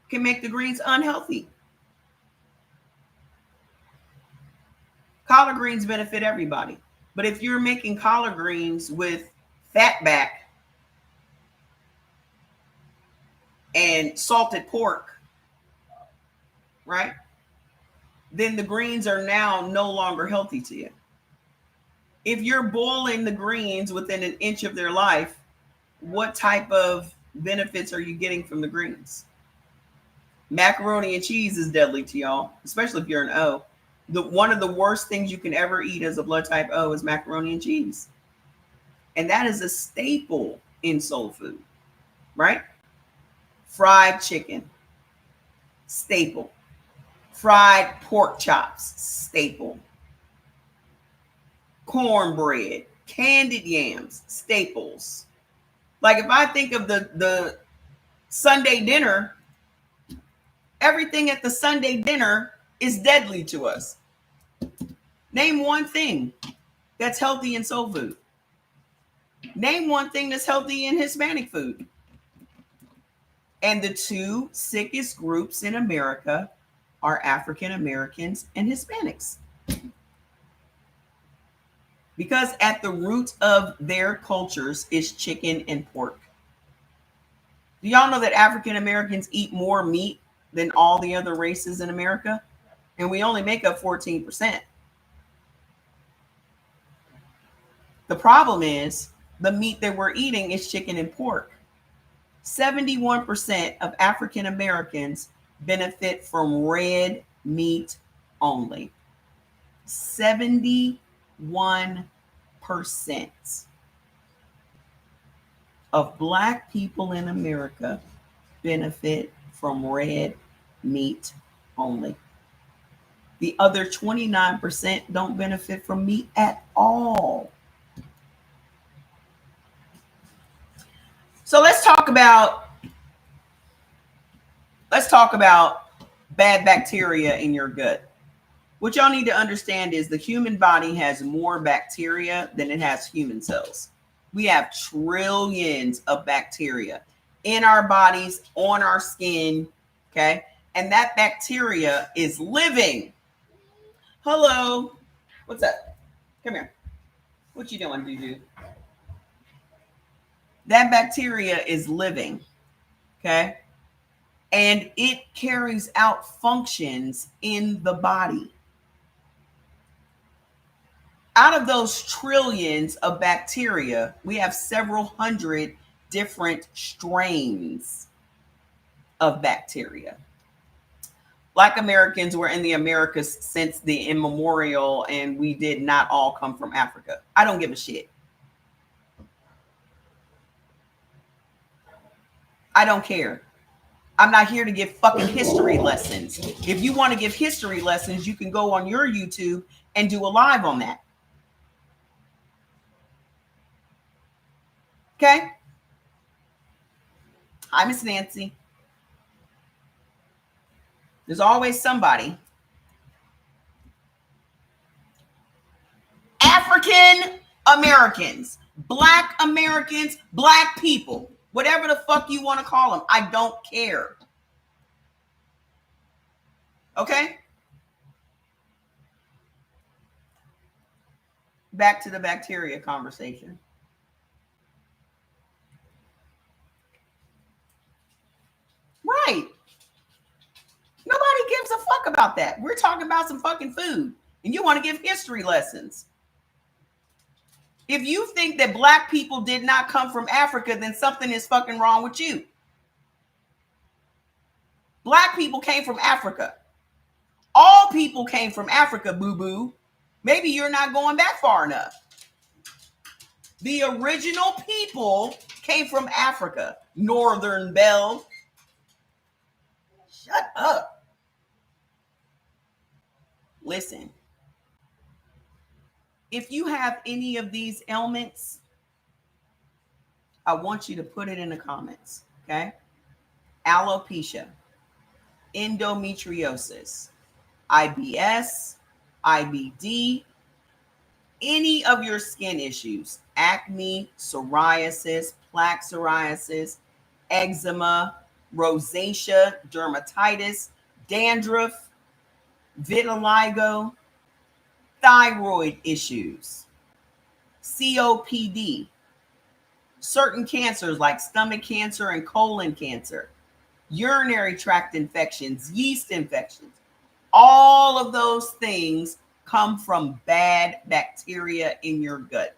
can make the greens unhealthy. Collard greens benefit everybody. But if you're making collard greens with fat back and salted pork, right? Then the greens are now no longer healthy to you. If you're boiling the greens within an inch of their life, what type of benefits are you getting from the greens? Macaroni and cheese is deadly to y'all, especially if you're an O. One of the worst things you can ever eat as a blood type O is macaroni and cheese. And that is a staple in soul food, right? Fried chicken, staple. Fried pork chops, staple. Cornbread, candied yams, staples. Like if I think of the Sunday dinner, everything at the Sunday dinner is deadly to us. Name one thing that's healthy in soul food. Name one thing that's healthy in Hispanic food. And the two sickest groups in America are African Americans and Hispanics. Because at the root of their cultures is chicken and pork. Do y'all know that African Americans eat more meat than all the other races in America? And we only make up 14%. The problem is the meat that we're eating is chicken and pork. 71% of African Americans benefit from red meat only. 71% of Black people in America benefit from red meat only. The other 29% don't benefit from meat at all. So let's talk about bad bacteria in your gut. What y'all need to understand is the human body has more bacteria than it has human cells. We have trillions of bacteria in our bodies, on our skin, okay? And that bacteria is living. Hello. What's up? Come here. What you doing, Juju? That bacteria is living, okay? And it carries out functions in the body. Out of those trillions of bacteria, we have several hundred different strains. of bacteria. Black Americans were in the Americas since the immemorial, and we did not all come from Africa. I don't give a shit. I don't care. I'm not here to give fucking history lessons. If you want to give history lessons, you can go on your YouTube and do a live on that. Okay? Hi, Miss Nancy. There's always somebody. African Americans, Black Americans, Black people, whatever the fuck you want to call them. I don't care. Okay? Back to the bacteria conversation. Right. Nobody gives a fuck about that. We're talking about some fucking food, and you want to give history lessons. If you think that Black people did not come from Africa, then something is fucking wrong with you. Black people came from Africa. All people came from Africa, boo-boo. Maybe you're not going back far enough. The original people came from Africa. Northern Belle. Shut up. Listen. If you have any of these ailments, I want you to put it in the comments, okay? Alopecia, endometriosis, IBS, IBD, any of your skin issues, acne, psoriasis, plaque psoriasis, eczema, rosacea, dermatitis, dandruff, vitiligo, thyroid issues, COPD, certain cancers like stomach cancer and colon cancer, urinary tract infections, yeast infections. All of those things come from bad bacteria in your gut.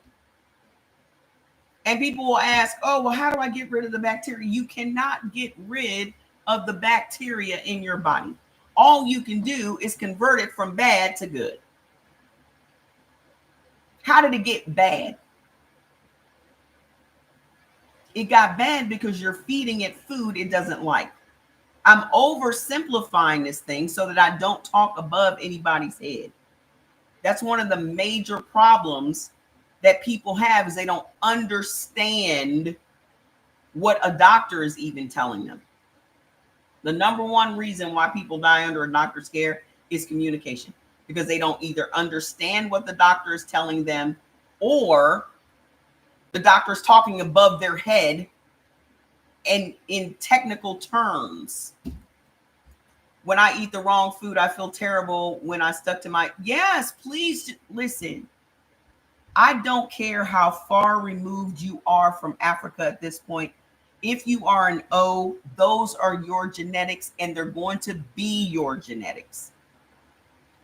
And people will ask, oh, well, how do I get rid of the bacteria? You cannot get rid of the bacteria in your body. All you can do is convert it from bad to good. How did it get bad? It got bad because you're feeding it food it doesn't like. I'm oversimplifying this thing so that I don't talk above anybody's head. That's one of the major problems that people have, is they don't understand what a doctor is even telling them. The number one reason why people die under a doctor's care is communication, because they don't either understand what the doctor is telling them, or the doctor's talking above their head and in technical terms. When I eat the wrong food, I feel terrible. When I stuck to my, yes, please listen. I don't care how far removed you are from Africa at this point. If you are an O, those are your genetics, and they're going to be your genetics.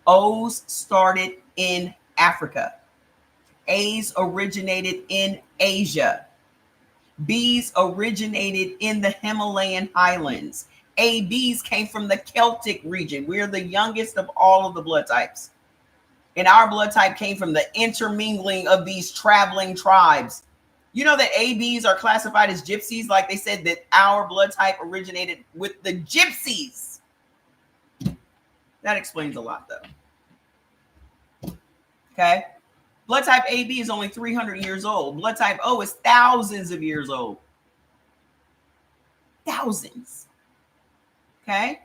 O's started in Africa. A's originated in Asia. B's originated in the Himalayan highlands. ABs came from the Celtic region. We're the youngest of all of the blood types. And our blood type came from the intermingling of these traveling tribes. You know that ABs are classified as gypsies, like they said that our blood type originated with the gypsies. That explains a lot, though. Okay? Blood type AB is only 300 years old. Blood type O is thousands of years old. Thousands. Okay?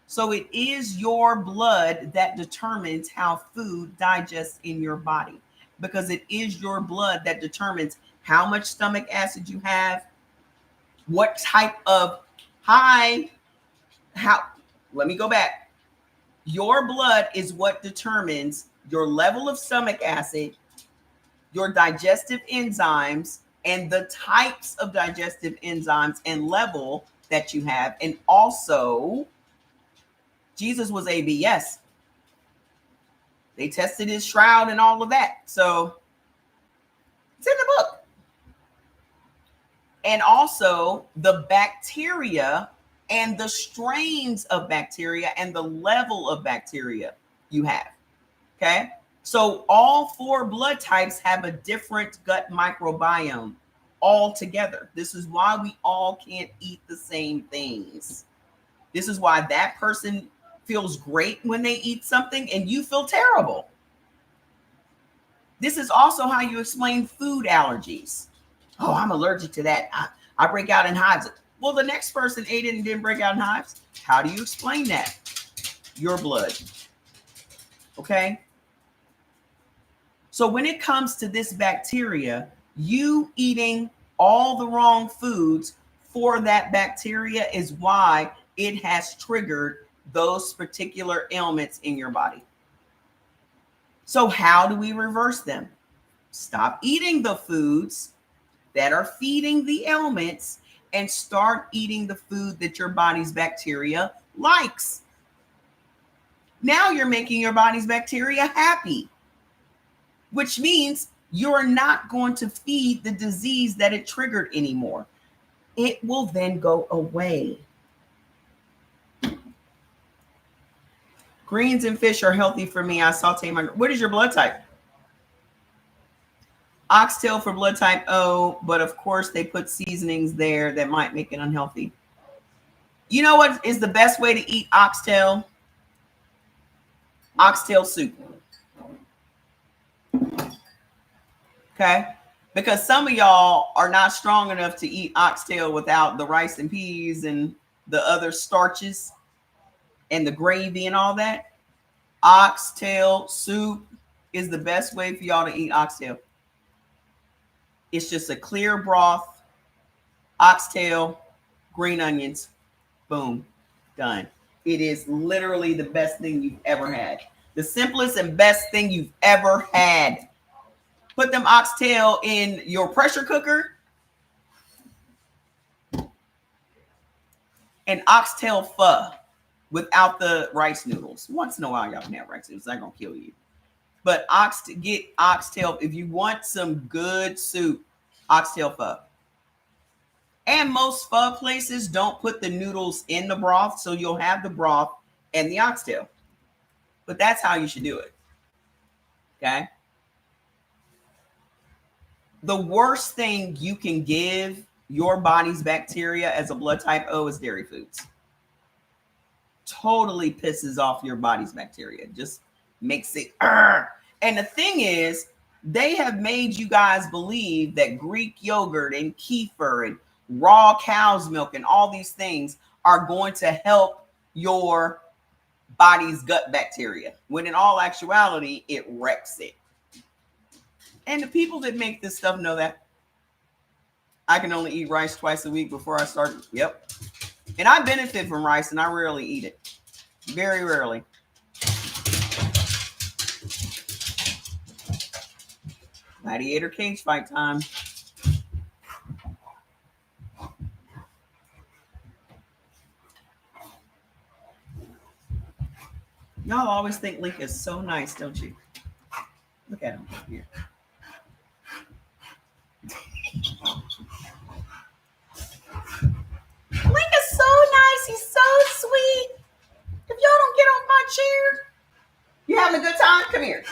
So it is your blood that determines how food digests in your body, because it is your blood that determines how much stomach acid you have, what type of let me go back. Your blood is what determines your level of stomach acid, your digestive enzymes, and the types of digestive enzymes and level that you have. And also, Jesus was AB, yes. They tested his shroud and all of that. So it's in the book. And also, the bacteria and the strains of bacteria and the level of bacteria you have. Okay. So all 4 blood types have a different gut microbiome altogether. This is why we all can't eat the same things. This is why that person feels great when they eat something and you feel terrible. This is also how you explain food allergies. Oh, I'm allergic to that. I break out in hives. Well, the next person ate it and didn't break out in hives. How do you explain that? Your blood. Okay. So when it comes to this bacteria, you eating all the wrong foods for that bacteria is why it has triggered those particular ailments in your body. So how do we reverse them? Stop eating the foods that are feeding the ailments and start eating the food that your body's bacteria likes. Now you're making your body's bacteria happy, which means you're not going to feed the disease that it triggered anymore. It will then go away. Greens and fish are healthy for me. I saute my. What is your blood type? Oxtail for blood type O, but of course they put seasonings there that might make it unhealthy. You know what is the best way to eat oxtail? Oxtail soup. Okay? Because some of y'all are not strong enough to eat oxtail without the rice and peas and the other starches and the gravy and all that. Oxtail soup is the best way for y'all to eat oxtail. It's just a clear broth, oxtail, green onions, boom, done. It is literally the best thing you've ever had. The simplest and best thing you've ever had. Put them oxtail in your pressure cooker and oxtail pho without the rice noodles. Once in a while, y'all can have rice noodles. It's not going to kill you. But get oxtail. If you want some good soup, oxtail pho. And most pho places don't put the noodles in the broth, so you'll have the broth and the oxtail. But that's how you should do it. Okay? The worst thing you can give your body's bacteria as a blood type O is dairy foods. Totally pisses off your body's bacteria. Just makes it. And the thing is, they have made you guys believe that Greek yogurt and kefir and raw cow's milk and all these things are going to help your body's gut bacteria, when in all actuality, it wrecks it. And the people that make this stuff know that. I can only eat rice twice a week before I start. Yep. And I benefit from rice, and I rarely eat it. Very rarely. Gladiator cage fight time. Y'all always think Link is so nice, don't you? Look at him here. Link is so nice. He's so sweet. If y'all don't get off my chair, you having a good time? Come here.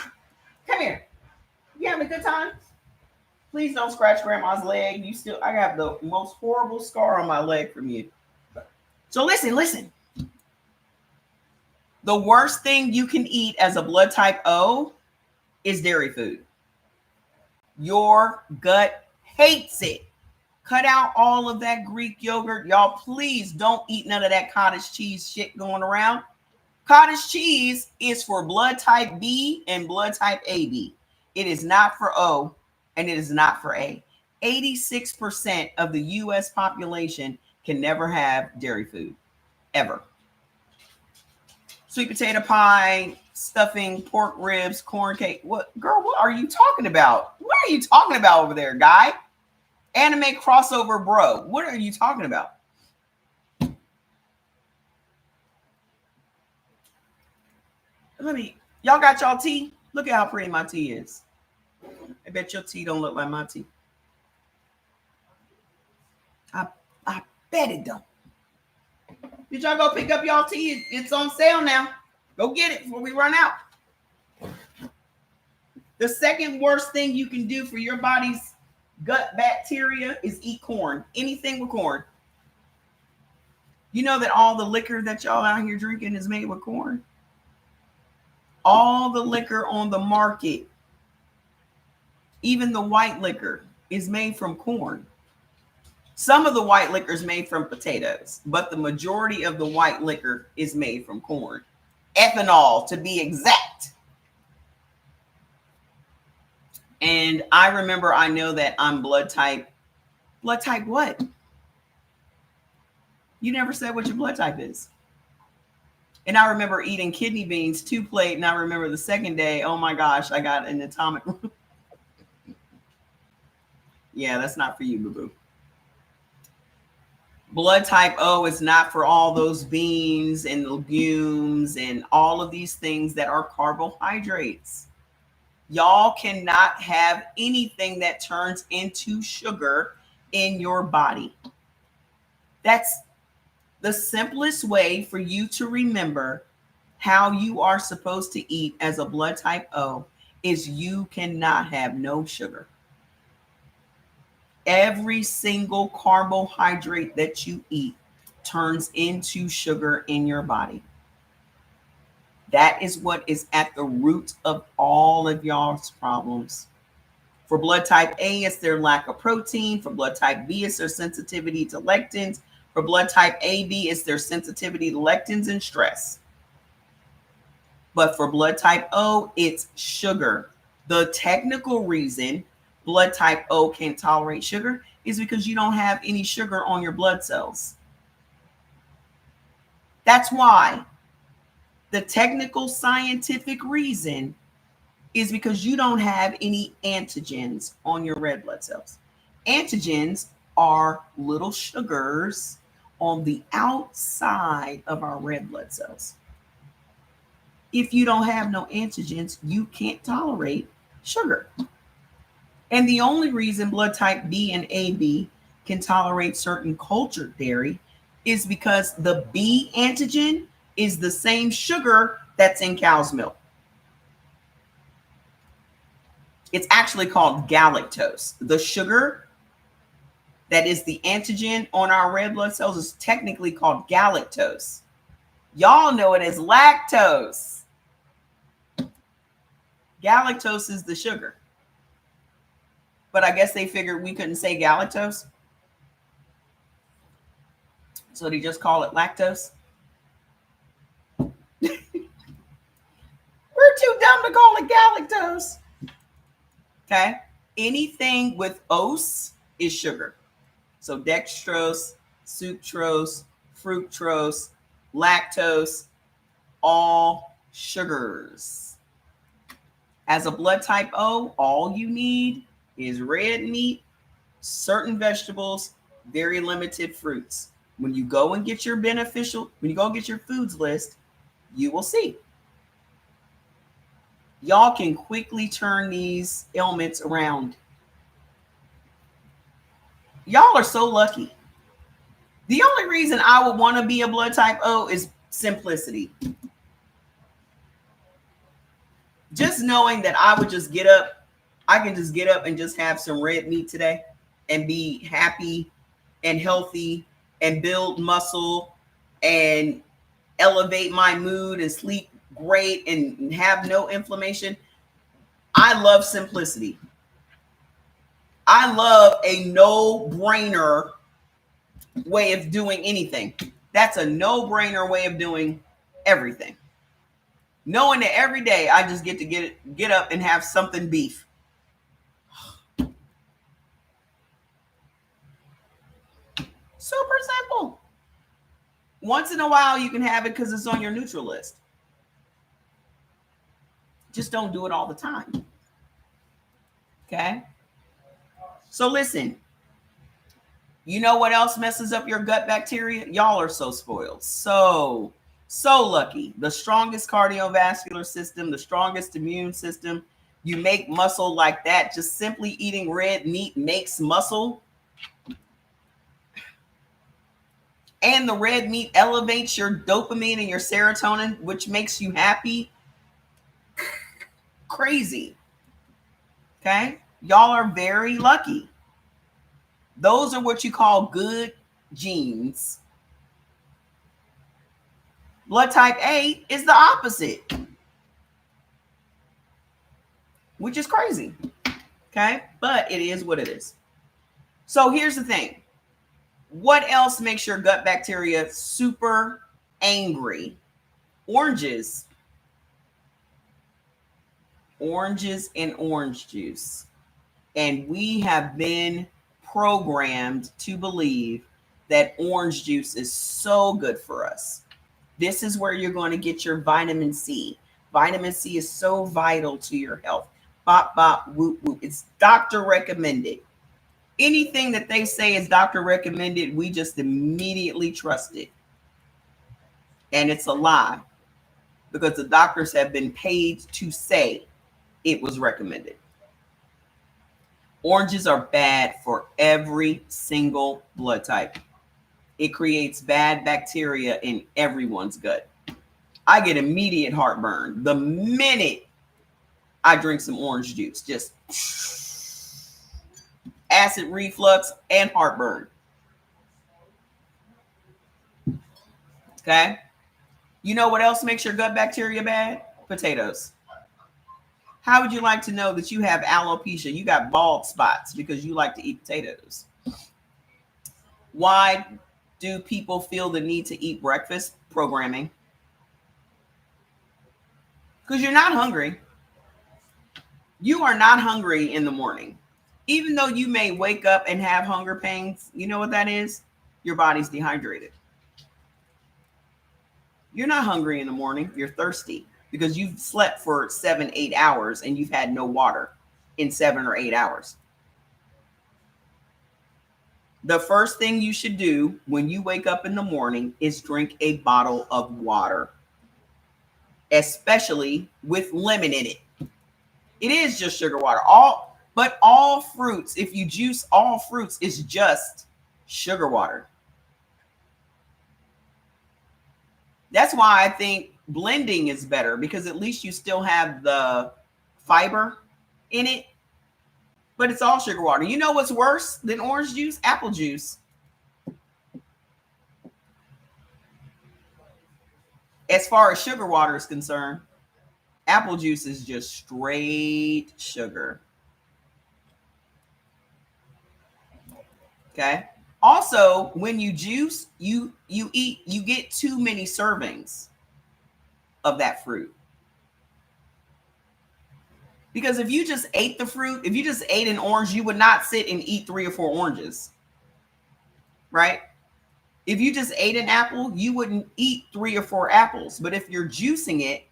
Come here. You having a good time? Please don't scratch Grandma's leg. I have the most horrible scar on my leg from you. So listen. The worst thing you can eat as a blood type O is dairy food. Your gut hates it. Cut out all of that Greek yogurt. Y'all, please don't eat none of that cottage cheese shit going around. Cottage cheese is for blood type B and blood type AB. It is not for O and it is not for A. 86% of the U.S. population can never have dairy food, ever. Sweet potato pie, stuffing, pork ribs, corn cake. What, girl, what are you talking about? What are you talking about over there, guy? Anime crossover bro. What are you talking about? Y'all got y'all tea? Look at how pretty my tea is. I bet your tea don't look like my tea. I bet it don't. Did y'all go pick up y'all tea? It's on sale now. Go get it before we run out. The second worst thing you can do for your body's gut bacteria is eat corn. Anything with corn. You know that all the liquor that y'all out here drinking is made with corn? All the liquor on the market, even the white liquor, is made from corn. Some of the white liquor is made from potatoes, but the majority of the white liquor is made from corn. Ethanol, to be exact. And I remember, I know that I'm blood type. Blood type what? You never said what your blood type is. And I remember eating kidney beans, 2 plate, and I remember the second day, oh my gosh, I got an atomic. Yeah, that's not for you, boo-boo. Blood type O is not for all those beans and legumes and all of these things that are carbohydrates. Y'all cannot have anything that turns into sugar in your body. That's the simplest way for you to remember how you are supposed to eat as a blood type O is you cannot have no sugar. Every single carbohydrate that you eat turns into sugar in your body. That is what is at the root of all of y'all's problems. For blood type A, it's their lack of protein. For blood type B, it's their sensitivity to lectins. For blood type AB, it's their sensitivity to lectins and stress. But for blood type O, it's sugar. The technical reason blood type O can't tolerate sugar is because you don't have any sugar on your blood cells. That's why. The technical scientific reason is because you don't have any antigens on your red blood cells. Antigens are little sugars on the outside of our red blood cells. If you don't have no antigens, you can't tolerate sugar. And the only reason blood type B and AB can tolerate certain cultured dairy is because the B antigen is the same sugar that's in cow's milk. It's actually called galactose. The sugar that is the antigen on our red blood cells is technically called galactose. Y'all know it as lactose. Galactose is the sugar. But I guess they figured we couldn't say galactose. So they just call it lactose. We're too dumb to call it galactose. Okay. Anything with ose is sugar. So dextrose, sucrose, fructose, lactose, all sugars. As a blood type O, all you need is red meat, certain vegetables, very limited fruits. When you go and get your when you go get your foods list, you will see. Y'all can quickly turn these ailments around. Y'all are so lucky. The only reason I would want to be a blood type O is simplicity. Just knowing that I would just get up, I can just get up and just have some red meat today and be happy and healthy and build muscle and elevate my mood and sleep great and have no inflammation. I love simplicity. I love a no-brainer way of doing anything. That's a no-brainer way of doing everything. Knowing that every day I just get to get up and have something beef. Super simple. Once in a while you can have it because it's on your neutral list. Just don't do it all the time. Okay? So listen. You know what else messes up your gut bacteria? Y'all are so spoiled. So lucky. The strongest cardiovascular system, the strongest immune system. You make muscle like that. Just simply eating red meat makes muscle. and the red meat elevates your dopamine and your serotonin, which makes you happy. Crazy. Okay? Y'all are very lucky. Those are what you call good genes. Blood type A is the opposite, which is crazy. Okay? But it is what it is. So here's the thing. What else makes your gut bacteria super angry? Oranges. Oranges and orange juice. And we have been programmed to believe that orange juice is so good for us. This is where you're going to get your vitamin C. Vitamin C is so vital to your health. Bop, bop, whoop, whoop. It's doctor recommended. Anything that they say is doctor recommended, we just immediately trust it. And it's a lie because the doctors have been paid to say it was recommended. Oranges are bad for every single blood type. It creates bad bacteria in everyone's gut. I get immediate heartburn the minute I drink some orange juice. Just acid reflux and heartburn. Okay? You know what else makes your gut bacteria bad? Potatoes. How would you like to know that you have alopecia? You got bald spots because you like to eat potatoes. Why do people feel the need to eat breakfast? Programming. Because you're not hungry. You are not hungry in the morning. Even though you may wake up and have hunger pains, you know what that is? Your body's dehydrated. You're not hungry in the morning. You're thirsty because you've slept for 7-8 hours and you've had no water in 7 or 8 hours. The first thing you should do when you wake up in the morning is drink a bottle of water, especially with lemon in it. It is just sugar water. But all fruits, if you juice all fruits, is just sugar water. That's why I think blending is better because at least you still have the fiber in it, but it's all sugar water. You know what's worse than orange juice? Apple juice. As far as sugar water is concerned, apple juice is just straight sugar. Okay. Also, when you juice, you get too many servings of that fruit. Because if you just ate the fruit, if you just ate an orange, you would not sit and eat 3 or 4 oranges. Right? If you just ate an apple, you wouldn't eat 3 or 4 apples. But if you're juicing it,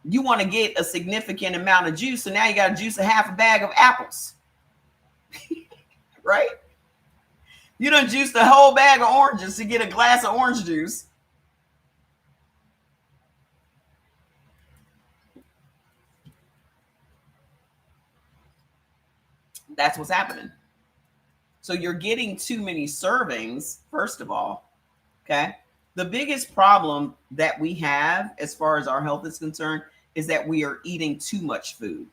you want to get a significant amount of juice. So now you got to juice a half a bag of apples. Right? You done juiced a whole bag of oranges to get a glass of orange juice. That's what's happening. So you're getting too many servings, first of all. Okay. The biggest problem that we have as far as our health is concerned is that we are eating too much food.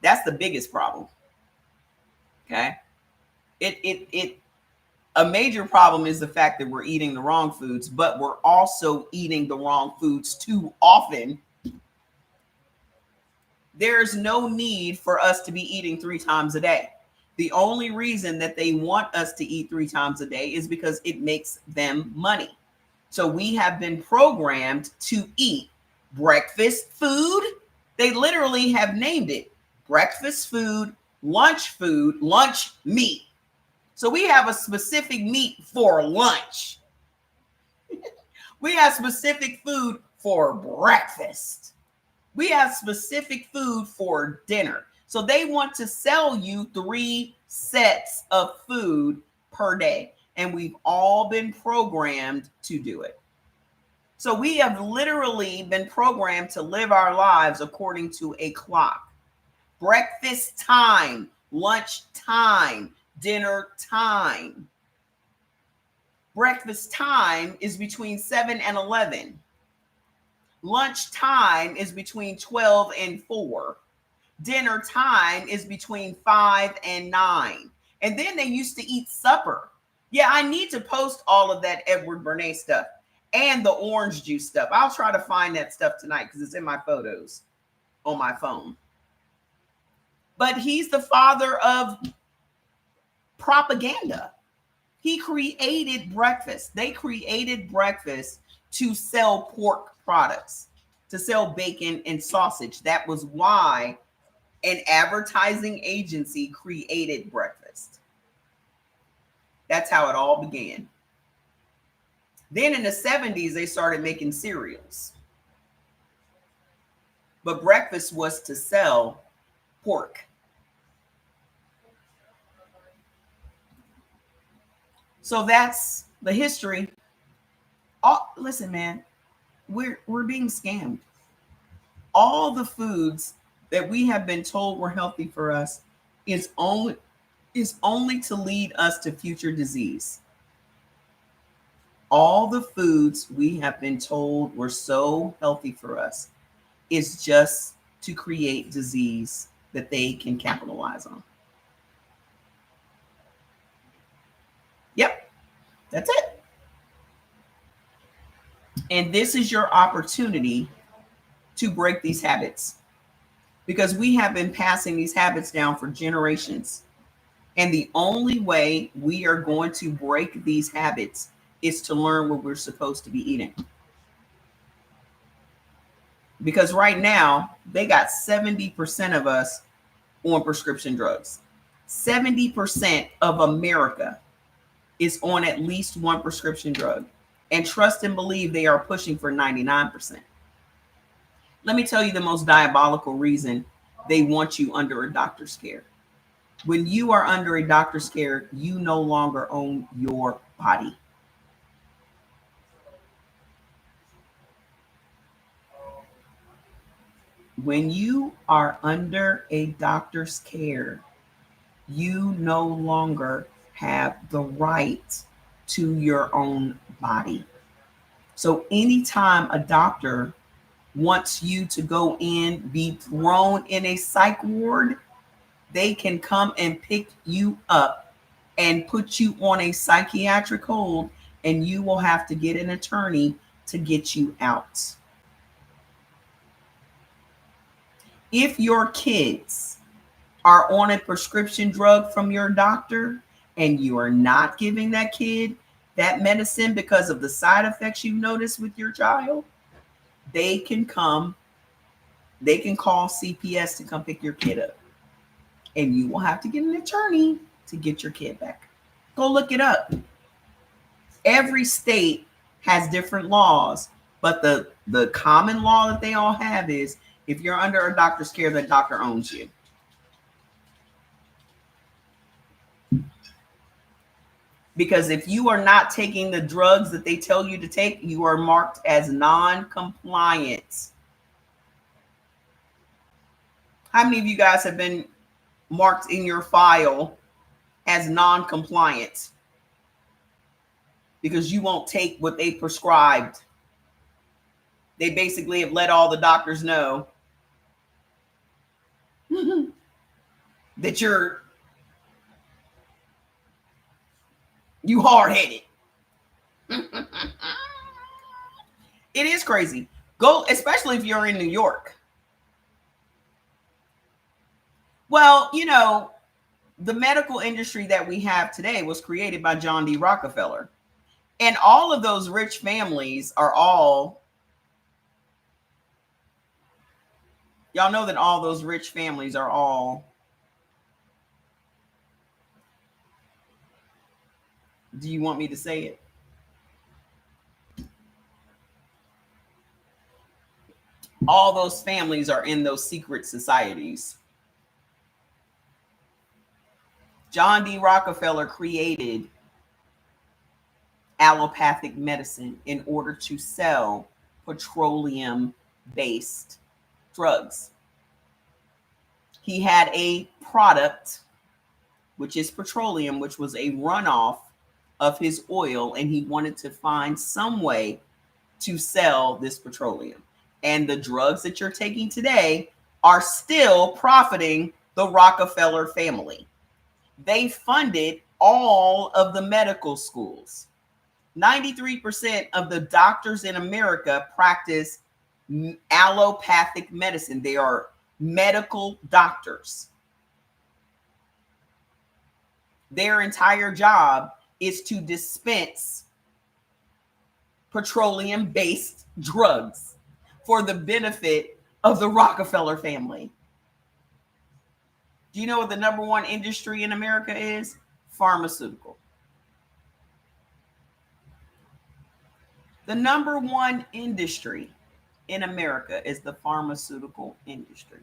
That's the biggest problem. Okay. A major problem is the fact that we're eating the wrong foods, but we're also eating the wrong foods too often. There's no need for us to be eating 3 times a day. The only reason that they want us to eat 3 times a day is because it makes them money. So we have been programmed to eat breakfast food. They literally have named it breakfast food, lunch meat. So we have a specific meat for lunch. We have specific food for breakfast. We have specific food for dinner. So they want to sell you 3 sets of food per day. And we've all been programmed to do it. So we have literally been programmed to live our lives according to a clock. Breakfast time, lunch time, dinner time. Breakfast time is between 7 and 11. Lunch time is between 12 and 4. Dinner time is between 5 and 9. And then they used to eat supper. Yeah, I need to post all of that Edward Bernays stuff and the orange juice stuff. I'll try to find that stuff tonight because it's in my photos on my phone. But he's the father of propaganda. He created breakfast. They created breakfast to sell pork products, to sell bacon and sausage. That was why an advertising agency created breakfast. That's how it all began. Then in the 70s, they started making cereals. But breakfast was to sell pork. So that's the history. Listen, man, we're being scammed. All the foods that we have been told were healthy for us is only to lead us to future disease. All the foods we have been told were so healthy for us is just to create disease that they can capitalize on. Yep, that's it. And this is your opportunity to break these habits, because we have been passing these habits down for generations. And the only way we are going to break these habits is to learn what we're supposed to be eating. Because right now, they got 70% of us on prescription drugs. 70% of America is on at least one prescription drug. And trust and believe they are pushing for 99%. Let me tell you the most diabolical reason they want you under a doctor's care. When you are under a doctor's care, you no longer own your body. When you are under a doctor's care, you no longer have the right to your own body. So anytime a doctor wants you to go in, be thrown in a psych ward, they can come and pick you up and put you on a psychiatric hold, and you will have to get an attorney to get you out. If your kids are on a prescription drug from your doctor and you are not giving that kid that medicine because of the side effects you notice with your child, they can call CPS to come pick your kid up. And you will have to get an attorney to get your kid back. Go look it up. Every state has different laws, but the common law that they all have is if you're under a doctor's care, the doctor owns you. Because if you are not taking the drugs that they tell you to take, you are marked as non-compliant. How many of you guys have been marked in your file as non-compliant because you won't take what they prescribed? They basically have let all the doctors know that you hard-headed. It is crazy. Go, especially if you're in New York. Well, you know, the medical industry that we have today was created by John D. Rockefeller. And all of those rich families are all, y'all know that all those rich families are all, do you want me to say it? All those families are in those secret societies. John D. Rockefeller created allopathic medicine in order to sell petroleum-based drugs. He had a product, which is petroleum, which was a runoff of his oil, and he wanted to find some way to sell this petroleum. And the drugs that you're taking today are still profiting the Rockefeller family. They funded all of the medical schools. 93% of the doctors in America practice allopathic medicine. They are medical doctors. Their entire job is to dispense petroleum-based drugs for the benefit of the Rockefeller family. Do you know what the number one industry in America is? Pharmaceutical. The number one industry in America is the pharmaceutical industry.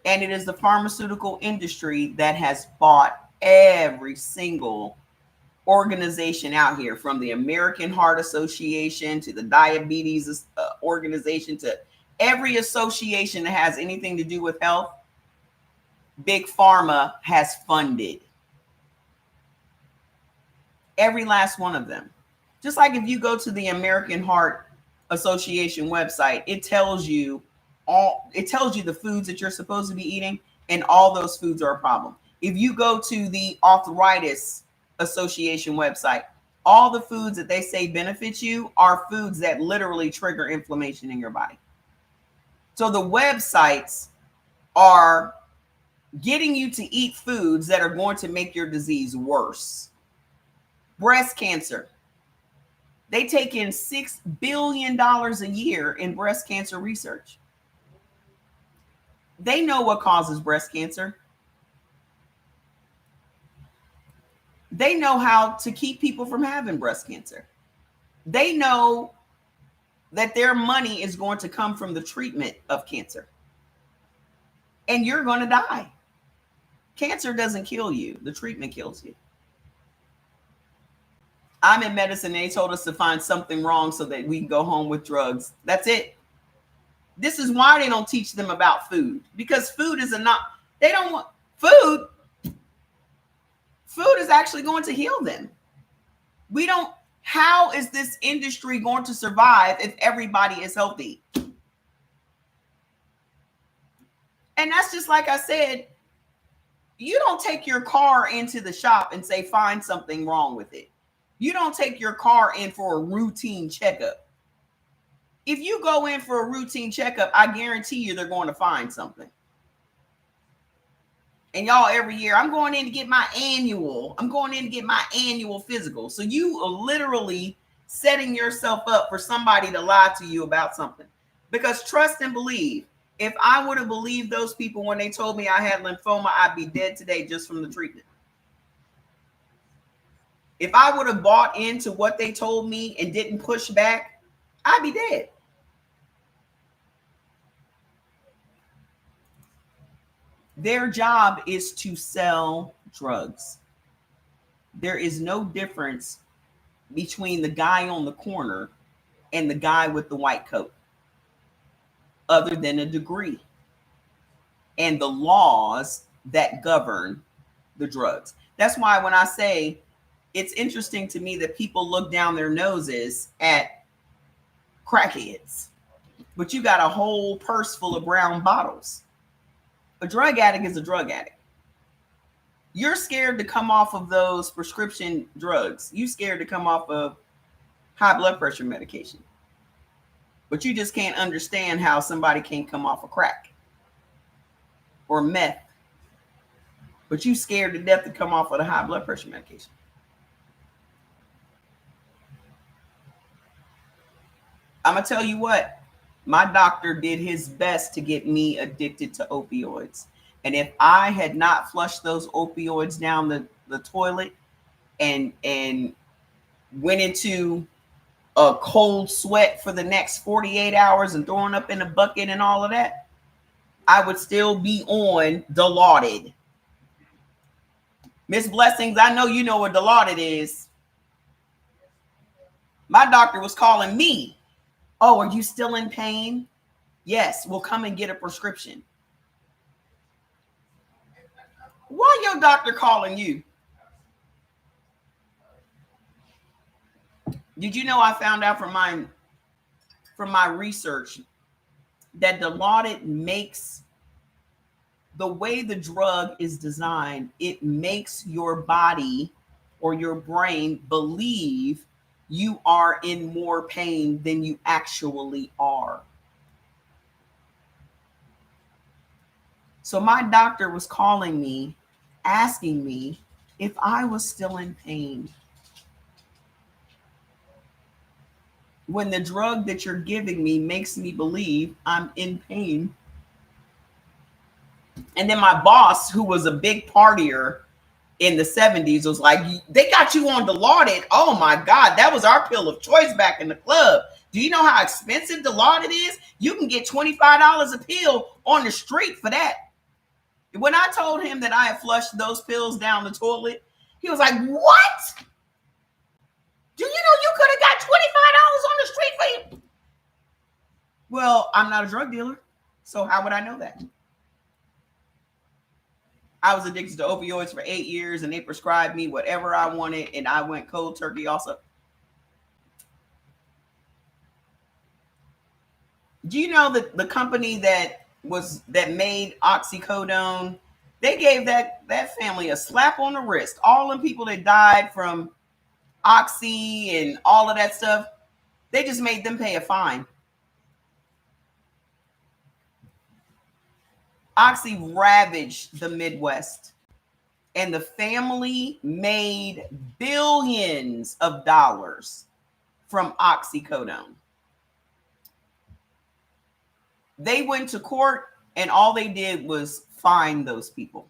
And it is the pharmaceutical industry that has bought every single organization out here, from the American Heart Association to the Diabetes Organization, to every association that has anything to do with health. Big Pharma has funded every last one of them. Just like if you go to the American Heart Association website, it tells you the foods that you're supposed to be eating, and all those foods are a problem. If you go to the Arthritis Association website, all the foods that they say benefit you are foods that literally trigger inflammation in your body. So the websites are getting you to eat foods that are going to make your disease worse. Breast cancer. They take in $6 billion a year in breast cancer research. They know what causes breast cancer. They know how to keep people from having breast cancer. They know that their money is going to come from the treatment of cancer. And you're going to die. Cancer doesn't kill you. The treatment kills you. I'm in medicine, and they told us to find something wrong so that we can go home with drugs. That's it. This is why they don't teach them about food, because food is they don't want food. Food is actually going to heal them. How is this industry going to survive if everybody is healthy? And that's just like I said, you don't take your car into the shop and say, find something wrong with it. You don't take your car in for a routine checkup. If you go in for a routine checkup, I guarantee you they're going to find something. And y'all, every year, I'm going in to get my annual physical. So you are literally setting yourself up for somebody to lie to you about something. Because trust and believe, if I would have believed those people when they told me I had lymphoma, I'd be dead today just from the treatment. If I would have bought into what they told me and didn't push back, I'd be dead. Their job is to sell drugs. There is no difference between the guy on the corner and the guy with the white coat, other than a degree and the laws that govern the drugs. That's why when I say it's interesting to me that people look down their noses at crackheads, but you got a whole purse full of brown bottles. A drug addict is a drug addict. You're scared to come off of those prescription drugs. You're scared to come off of high blood pressure medication. But you just can't understand how somebody can't come off of crack or meth. But you scared to death to come off of the high blood pressure medication. I'm going to tell you what. My doctor did his best to get me addicted to opioids. And if I had not flushed those opioids down the toilet and went into a cold sweat for the next 48 hours and throwing up in a bucket and all of that, I would still be on Dilaudid. Miss Blessings, I know you know what Dilaudid is. My doctor was calling me. Oh, are you still in pain? Yes, we'll come and get a prescription. Why your doctor calling you? Did you know I found out from my research that Dilaudid makes, the way the drug is designed, it makes your body or your brain believe you are in more pain than you actually are. So my doctor was calling me, asking me if I was still in pain, when the drug that you're giving me makes me believe I'm in pain. And then my boss, who was a big partier in the 70s, was like, they got you on Dilaudid. Oh my God, that was our pill of choice back in the club. Do you know how expensive Dilaudid is? You can get $25 a pill on the street for that. When I told him that I had flushed those pills down the toilet, he was like, what? Do you know you could have got $25 on the street for you? Well, I'm not a drug dealer, so how would I know that? I was addicted to opioids for 8 years, and they prescribed me whatever I wanted, and I went cold turkey also. Do you know that the company that made oxycodone, they gave that family a slap on the wrist? All them people that died from oxy and all of that stuff, they just made them pay a fine. Oxy ravaged the Midwest, and the family made billions of dollars from oxycodone. They went to court, and all they did was fine those people.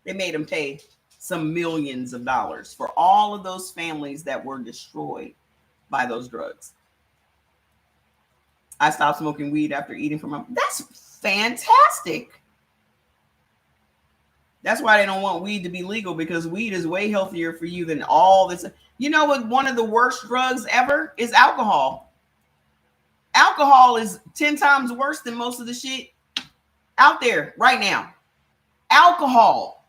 They made them pay some millions of dollars for all of those families that were destroyed by those drugs. I stopped smoking weed after eating from my... That's fantastic. That's why they don't want weed to be legal, because weed is way healthier for you than all this. You know what? One of the worst drugs ever is alcohol. Alcohol is 10 times worse than most of the shit out there right now. Alcohol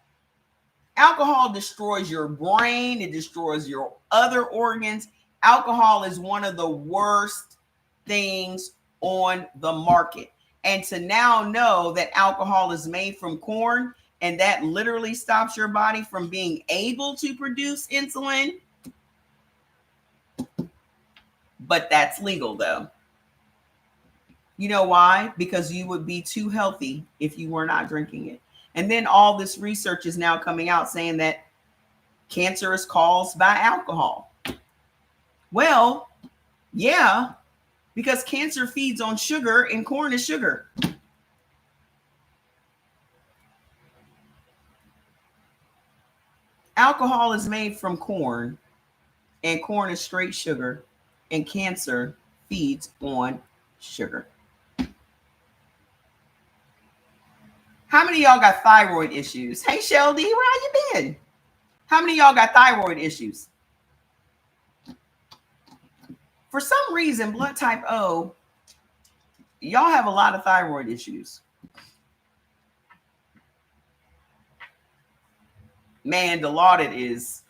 destroys your brain. It destroys your other organs. Alcohol is one of the worst things on the market. And to now know that alcohol is made from corn, and that literally stops your body from being able to produce insulin. But that's legal though. You know why? Because you would be too healthy if you were not drinking it. And then all this research is now coming out saying that cancer is caused by alcohol. Well, yeah, because cancer feeds on sugar, and corn is sugar. Alcohol is made from corn, and corn is straight sugar, and cancer feeds on sugar. How many of y'all got thyroid issues? Hey, Sheldy, where you been? How many of y'all got thyroid issues? For some reason, blood type O, y'all have a lot of thyroid issues. Man, Dilaudid is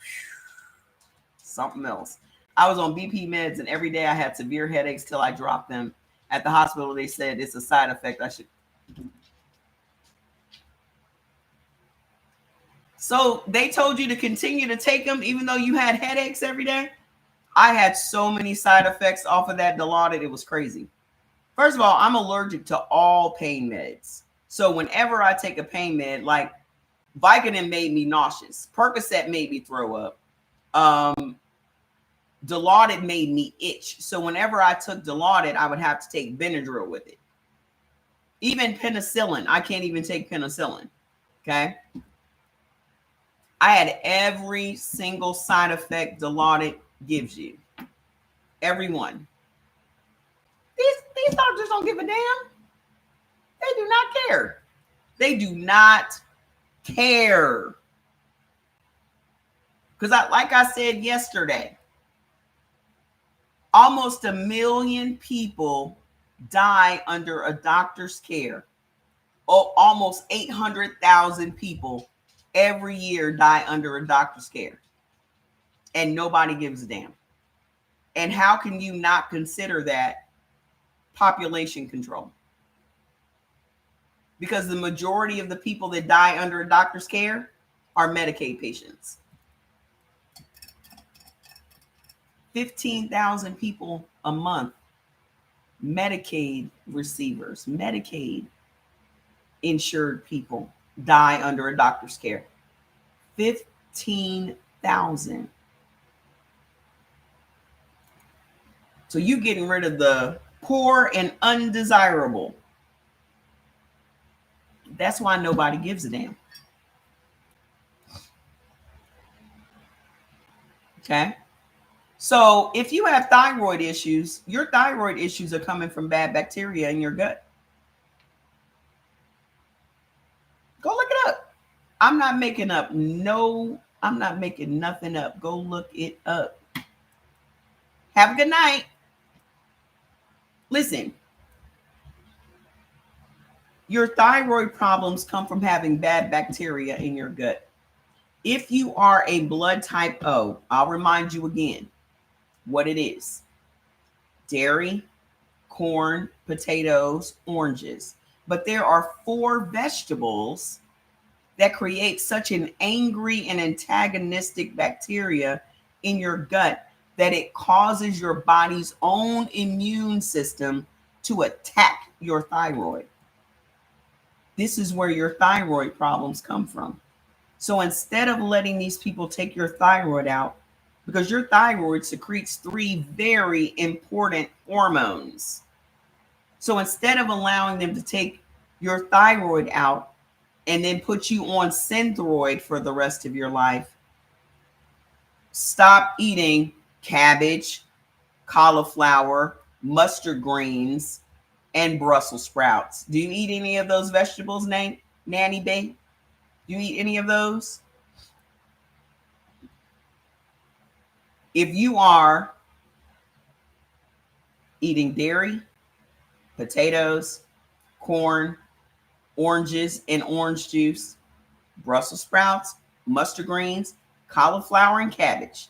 something else. I was on BP meds, and every day I had severe headaches till I dropped them. At the hospital, they said it's a side effect. I should... So they told you to continue to take them even though you had headaches every day? I had so many side effects off of that Dilaudid. It was crazy. First of all, I'm allergic to all pain meds. So whenever I take a pain med, like Vicodin made me nauseous. Percocet made me throw up. Dilaudid made me itch. So whenever I took Dilaudid, I would have to take Benadryl with it. Even penicillin. I can't even take penicillin. Okay. I had every single side effect Dilaudid gives you. Every one. These doctors don't give a damn. They do not care. They do not care. Because like I said yesterday, almost 1 million people die under a doctor's care. Oh, almost 800,000 people every year die under a doctor's care. And nobody gives a damn. And how can you not consider that population control? Because the majority of the people that die under a doctor's care are Medicaid patients. 15,000 people a month, Medicaid receivers, Medicaid insured people die under a doctor's care. 15,000. So you getting rid of the poor and undesirable. That's why nobody gives a damn. Okay. So if you have thyroid issues, your thyroid issues are coming from bad bacteria in your gut. Go look it up. I'm not making nothing up. Go look it up. Have a good night. Listen, your thyroid problems come from having bad bacteria in your gut. If you are a blood type O, I'll remind you again what it is: dairy, corn, potatoes, oranges. But there are 4 vegetables that create such an angry and antagonistic bacteria in your gut that it causes your body's own immune system to attack your thyroid. This is where your thyroid problems come from. So instead of letting these people take your thyroid out, because your thyroid secretes 3 very important hormones. So instead of allowing them to take your thyroid out and then put you on Synthroid for the rest of your life, stop eating cabbage, cauliflower, mustard greens, and Brussels sprouts. Do you eat any of those vegetables, Nanny Bay? Do you eat any of those? If you are eating dairy, potatoes, corn, oranges and orange juice, Brussels sprouts, mustard greens, cauliflower, and cabbage,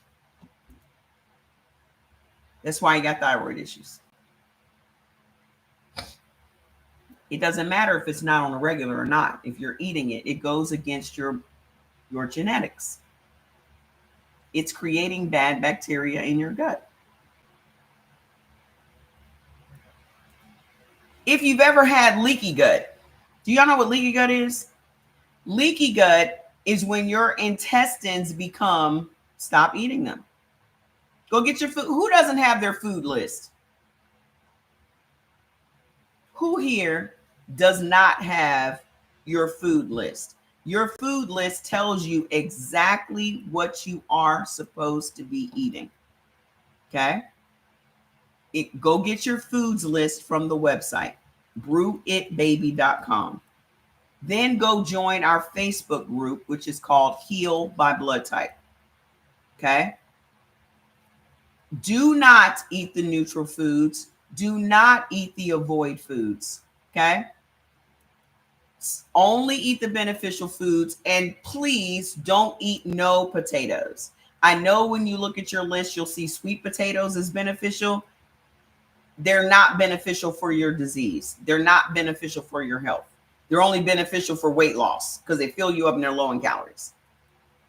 that's why you got thyroid issues. It doesn't matter if it's not on a regular or not. If you're eating it, it goes against your genetics. It's creating bad bacteria in your gut. If you've ever had leaky gut, do y'all know what leaky gut is? Leaky gut is when your intestines become, stop eating them. Go get your food. Who doesn't have their food list? Who here does not have your food list? Your food list tells you exactly what you are supposed to be eating. Okay? Go get your foods list from the website, brewitbaby.com. Then go join our Facebook group, which is called Heal by Blood Type. Okay? Do not eat the neutral foods. Do not eat the avoid foods. Okay? Only eat the beneficial foods, and please don't eat no potatoes. I know when you look at your list, you'll see sweet potatoes as beneficial. They're not beneficial for your disease. They're not beneficial for your health. They're only beneficial for weight loss because they fill you up and they're low in calories.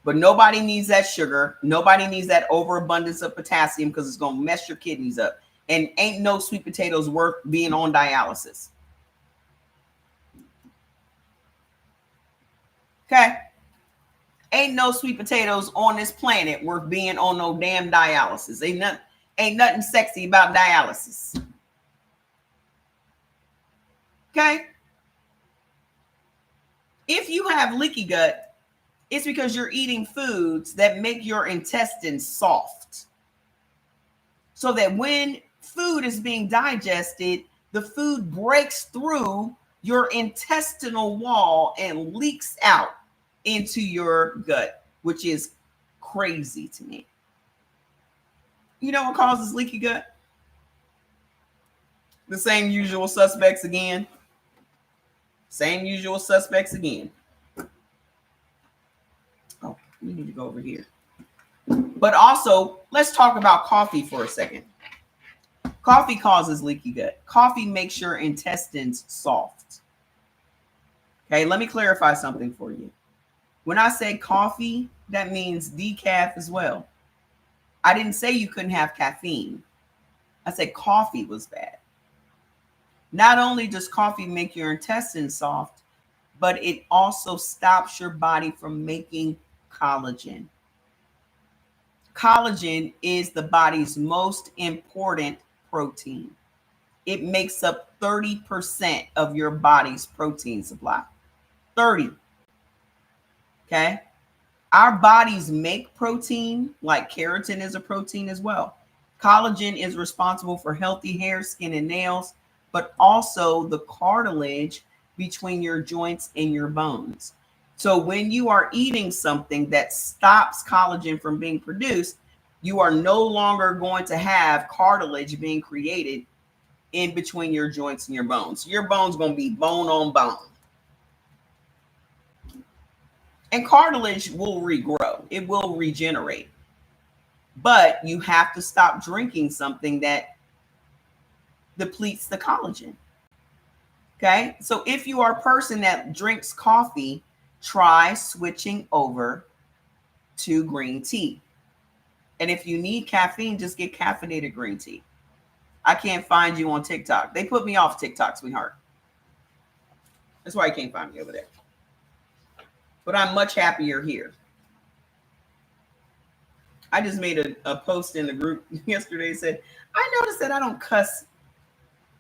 But nobody needs that sugar. Nobody needs that overabundance of potassium because it's going to mess your kidneys up. And ain't no sweet potatoes worth being on dialysis. Okay? Ain't no sweet potatoes on this planet worth being on no damn dialysis. Ain't nothing sexy about dialysis. Okay? If you have leaky gut, it's because you're eating foods that make your intestines soft. So that when food is being digested, the food breaks through your intestinal wall and leaks out into your gut, which is crazy to me. You know what causes leaky gut? The same usual suspects again. Same usual suspects again. Oh, we need to go over here. But also, let's talk about coffee for a second. Coffee causes leaky gut. Coffee makes your intestines soft. Okay, let me clarify something for you. When I say coffee, that means decaf as well. I didn't say you couldn't have caffeine. I said coffee was bad. Not only does coffee make your intestines soft, but it also stops your body from making collagen. Collagen is the body's most important protein. It makes up 30% of your body's protein supply. 30. Okay. Our bodies make protein, like keratin is a protein as well. Collagen is responsible for healthy hair, skin, and nails, but also the cartilage between your joints and your bones. So when you are eating something that stops collagen from being produced, you are no longer going to have cartilage being created in between your joints and your bones. Your bone's going to be bone on bone. And cartilage will regrow. It will regenerate. But you have to stop drinking something that depletes the collagen. Okay? So if you are a person that drinks coffee, try switching over to green tea. And if you need caffeine, just get caffeinated green tea. I can't find you on TikTok. They put me off TikTok, sweetheart. That's why you can't find me over there. But I'm much happier here. I just made a post in the group yesterday. Said, I noticed that I don't cuss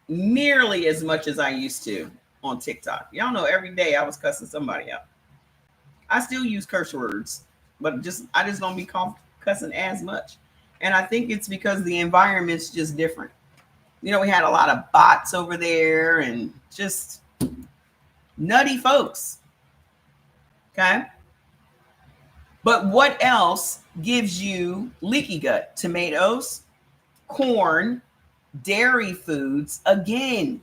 nearly as much as I used to on TikTok. Y'all know every day I was cussing somebody out. I still use curse words, but I just don't be cussing as much. And I think it's because the environment's just different. You know, we had a lot of bots over there and just nutty folks. Okay. But what else gives you leaky gut? Tomatoes, corn, dairy foods, again,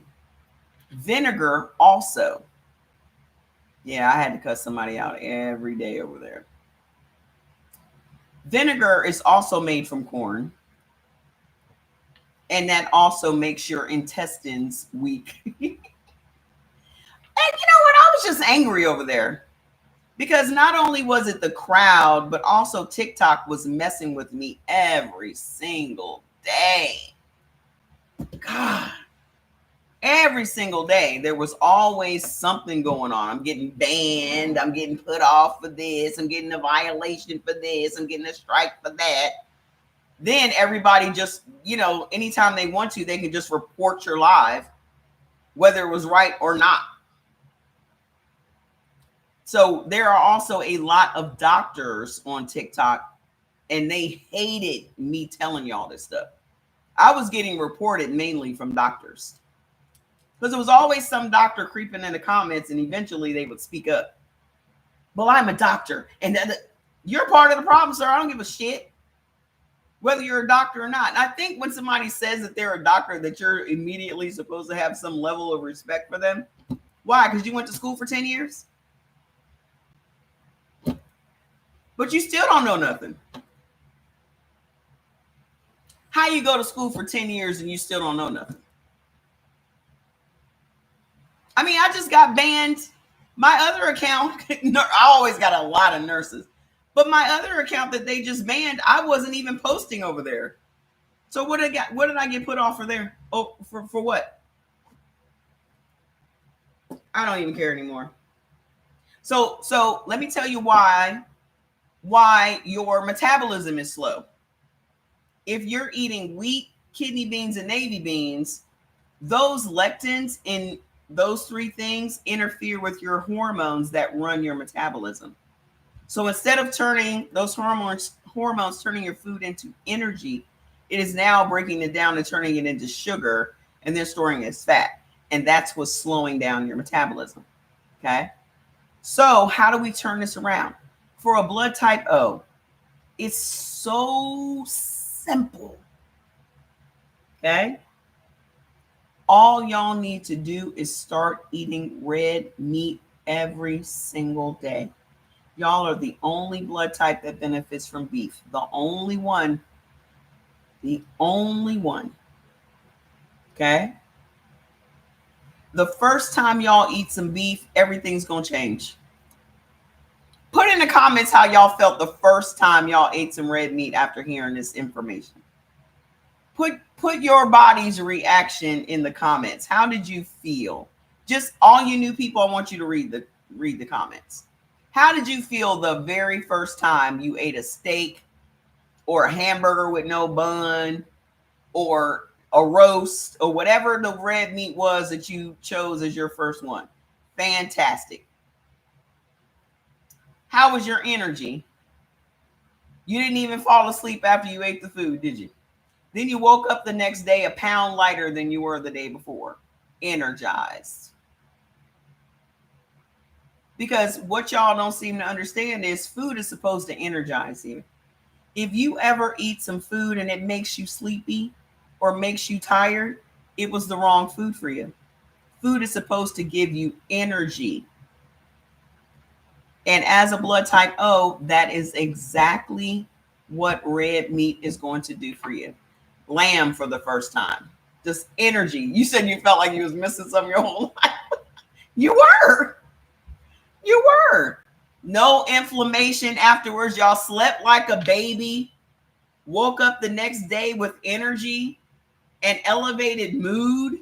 vinegar also. Yeah, I had to cut somebody out every day over there. Vinegar is also made from corn. And that also makes your intestines weak. And you know what? I was just angry over there. Because not only was it the crowd, but also TikTok was messing with me every single day. God. Every single day, there was always something going on. I'm getting banned. I'm getting put off for this. I'm getting a violation for this. I'm getting a strike for that. Then everybody just, you know, anytime they want to, they can just report your live, whether it was right or not. So there are also a lot of doctors on TikTok, and they hated me telling y'all this stuff. I was getting reported mainly from doctors. Because there was always some doctor creeping in the comments, and eventually they would speak up. Well, I'm a doctor, and you're part of the problem, sir. I don't give a shit whether you're a doctor or not. And I think when somebody says that they're a doctor, that you're immediately supposed to have some level of respect for them. Why? Because you went to school for 10 years? But you still don't know nothing. How you go to school for 10 years and you still don't know nothing? I mean, I just got banned. My other account, I always got a lot of nurses, but my other account that they just banned, I wasn't even posting over there. So what did I get put off for there? Oh, for what? I don't even care anymore. So let me tell you why your metabolism is slow. If you're eating wheat, kidney beans, and navy beans, those lectins in those three things interfere with your hormones that run your metabolism. So instead of turning those hormones turning your food into energy, it is now breaking it down and turning it into sugar and then storing it as fat. And that's what's slowing down your metabolism. Okay. So how do we turn this around? For a blood type O, it's so simple. Okay. All y'all need to do is start eating red meat every single day. Y'all are the only blood type that benefits from beef. The only one. The only one. Okay? The first time y'all eat some beef, everything's going to change. Put in the comments how y'all felt the first time y'all ate some red meat after hearing this information. Put your body's reaction in the comments. How did you feel? Just all you new people, I want you to read the comments. How did you feel the very first time you ate a steak or a hamburger with no bun or a roast or whatever the red meat was that you chose as your first one? Fantastic. How was your energy? You didn't even fall asleep after you ate the food, did you? Then you woke up the next day a pound lighter than you were the day before, energized. Because what y'all don't seem to understand is food is supposed to energize you. If you ever eat some food and it makes you sleepy or makes you tired, it was the wrong food for you. Food is supposed to give you energy. And as a blood type O, that is exactly what red meat is going to do for you. Lamb for the first time. Just energy. You said you felt like you was missing some of your whole life. You were. You were. No inflammation afterwards. Y'all slept like a baby. Woke up the next day with energy and elevated mood.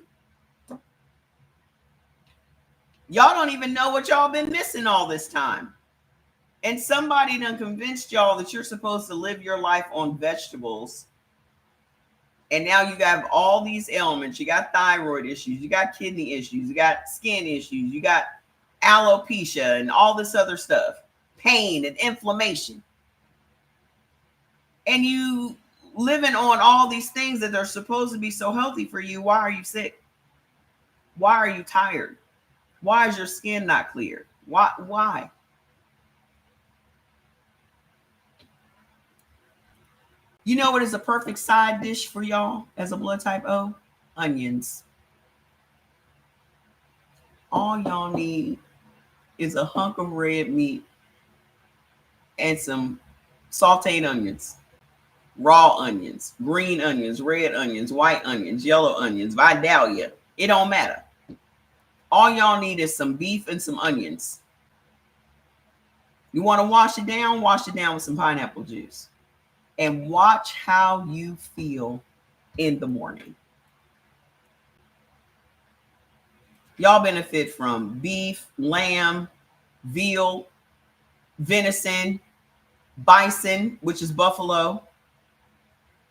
Y'all don't even know what y'all been missing all this time. And somebody done convinced y'all that you're supposed to live your life on vegetables. And now you got all these ailments. You got thyroid issues. You got kidney issues. You got skin issues. You got alopecia and all this other stuff. Pain and inflammation. And you living on all these things that are supposed to be so healthy for you. Why are you sick? Why are you tired? Why is your skin not clear? Why? You know what is a perfect side dish for y'all as a blood type O? Onions. All y'all need is a hunk of red meat and some sauteed onions, raw onions, green onions, red onions, white onions, yellow onions, Vidalia. It don't matter. All y'all need is some beef and some onions. You want to wash it down? Wash it down with some pineapple juice. And watch how you feel in the morning. Y'all benefit from beef, lamb, veal, venison, bison, which is buffalo.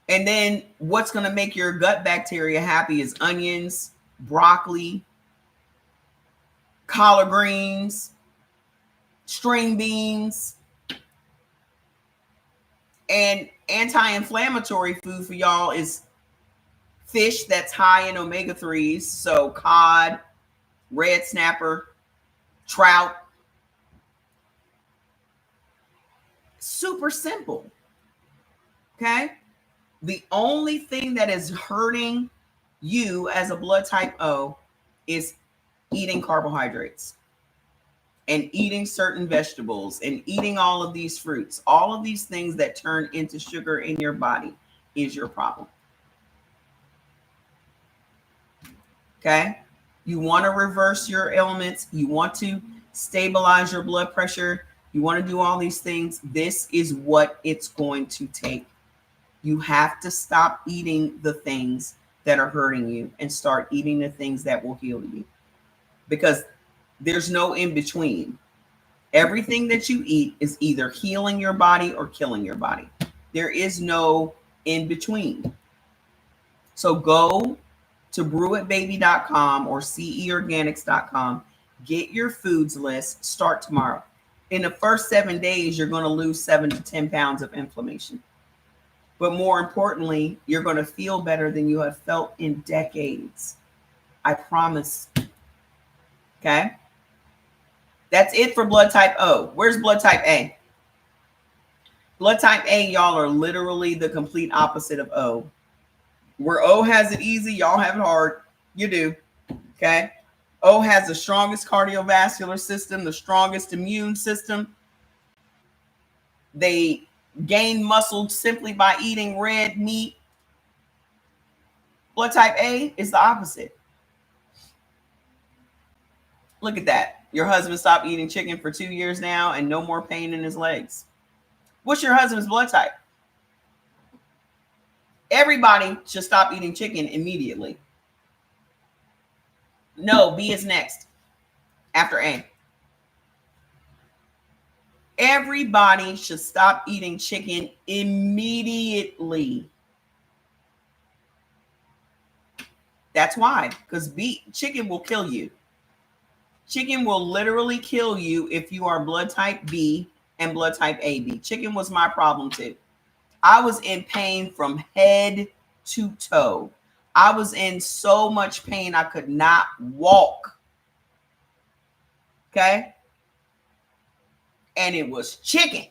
And then what's going to make your gut bacteria happy is onions, broccoli, collard greens, string beans. And anti-inflammatory food for y'all is fish that's high in omega-3s. So cod, red snapper, trout. Super simple. Okay? The only thing that is hurting you as a blood type O is eating carbohydrates and eating certain vegetables and eating all of these fruits. All of these things that turn into sugar in your body is your problem. Okay? You want to reverse your ailments. You want to stabilize your blood pressure. You want to do all these things. This is what it's going to take. You have to stop eating the things that are hurting you and start eating the things that will heal you. Because there's no in between. Everything that you eat is either healing your body or killing your body. There is no in between. So go to brewitbaby.com or ceorganics.com. Get your foods list. Start tomorrow. In the first 7 days, you're going to lose 7 to 10 pounds of inflammation. But more importantly, you're going to feel better than you have felt in decades. I promise. Okay? That's it for blood type O. Where's blood type A? Blood type A, y'all are literally the complete opposite of O. Where O has it easy, y'all have it hard. You do. Okay? O has the strongest cardiovascular system, the strongest immune system. They gain muscle simply by eating red meat. Blood type A is the opposite. Look at that. Your husband stopped eating chicken for 2 years now and no more pain in his legs. What's your husband's blood type? Everybody should stop eating chicken immediately. No, B is next after A. Everybody should stop eating chicken immediately. That's why, because chicken will kill you. Chicken will literally kill you if you are blood type B and blood type AB. Chicken was my problem too. I was in pain from head to toe. I was in so much pain I could not walk. Okay? And it was chicken.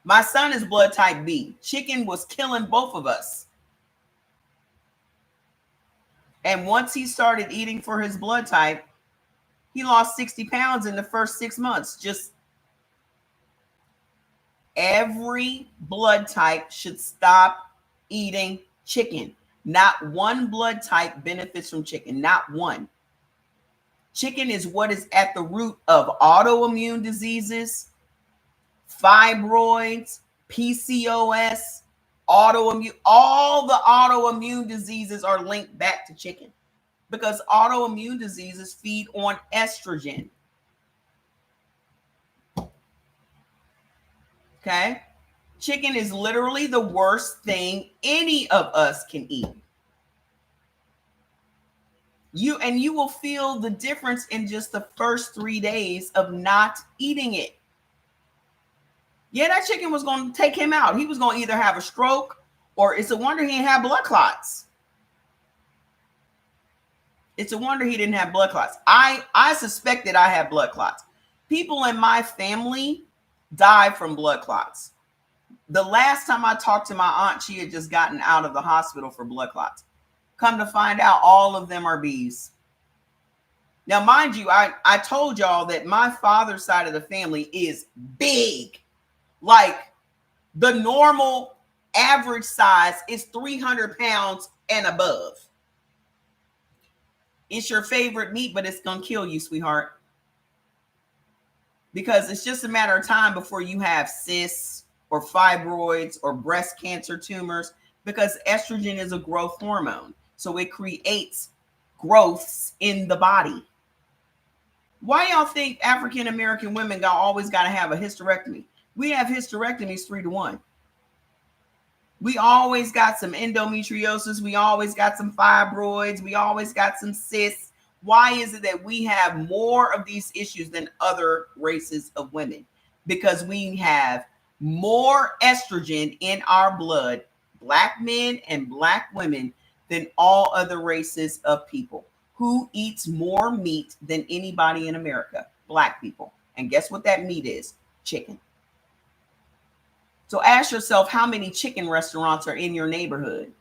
My son is blood type B. Chicken was killing both of us. And once he started eating for his blood type, he lost 60 pounds in the first 6 months. Just every blood type should stop eating chicken. Not one blood type benefits from chicken. Not one. Chicken is what is at the root of autoimmune diseases, fibroids, PCOS, autoimmune. All the autoimmune diseases are linked back to chicken because autoimmune diseases feed on estrogen. Okay? Chicken is literally the worst thing any of us can eat. You will feel the difference in just the first 3 days of not eating it. Yeah, that chicken was going to take him out. He was going to either have a stroke or it's a wonder he didn't have blood clots. It's a wonder he didn't have blood clots. I suspected I had blood clots. People in my family died from blood clots. The last time I talked to my aunt, she had just gotten out of the hospital for blood clots. Come to find out, all of them are B's. Now, mind you, I told y'all that my father's side of the family is big. Like the normal average size is 300 pounds and above. It's your favorite meat, but it's going to kill you, sweetheart. Because it's just a matter of time before you have cysts or fibroids or breast cancer tumors, because estrogen is a growth hormone. So it creates growths in the body. Why y'all think African American women always got to have a hysterectomy? We have hysterectomies 3-to-1. We always got some endometriosis. We always got some fibroids. We always got some cysts. Why is it that we have more of these issues than other races of women? Because we have more estrogen in our blood, Black men and Black women, than all other races of people. Who eats more meat than anybody in America? Black people. And guess what that meat is? Chicken. So ask yourself, how many chicken restaurants are in your neighborhood?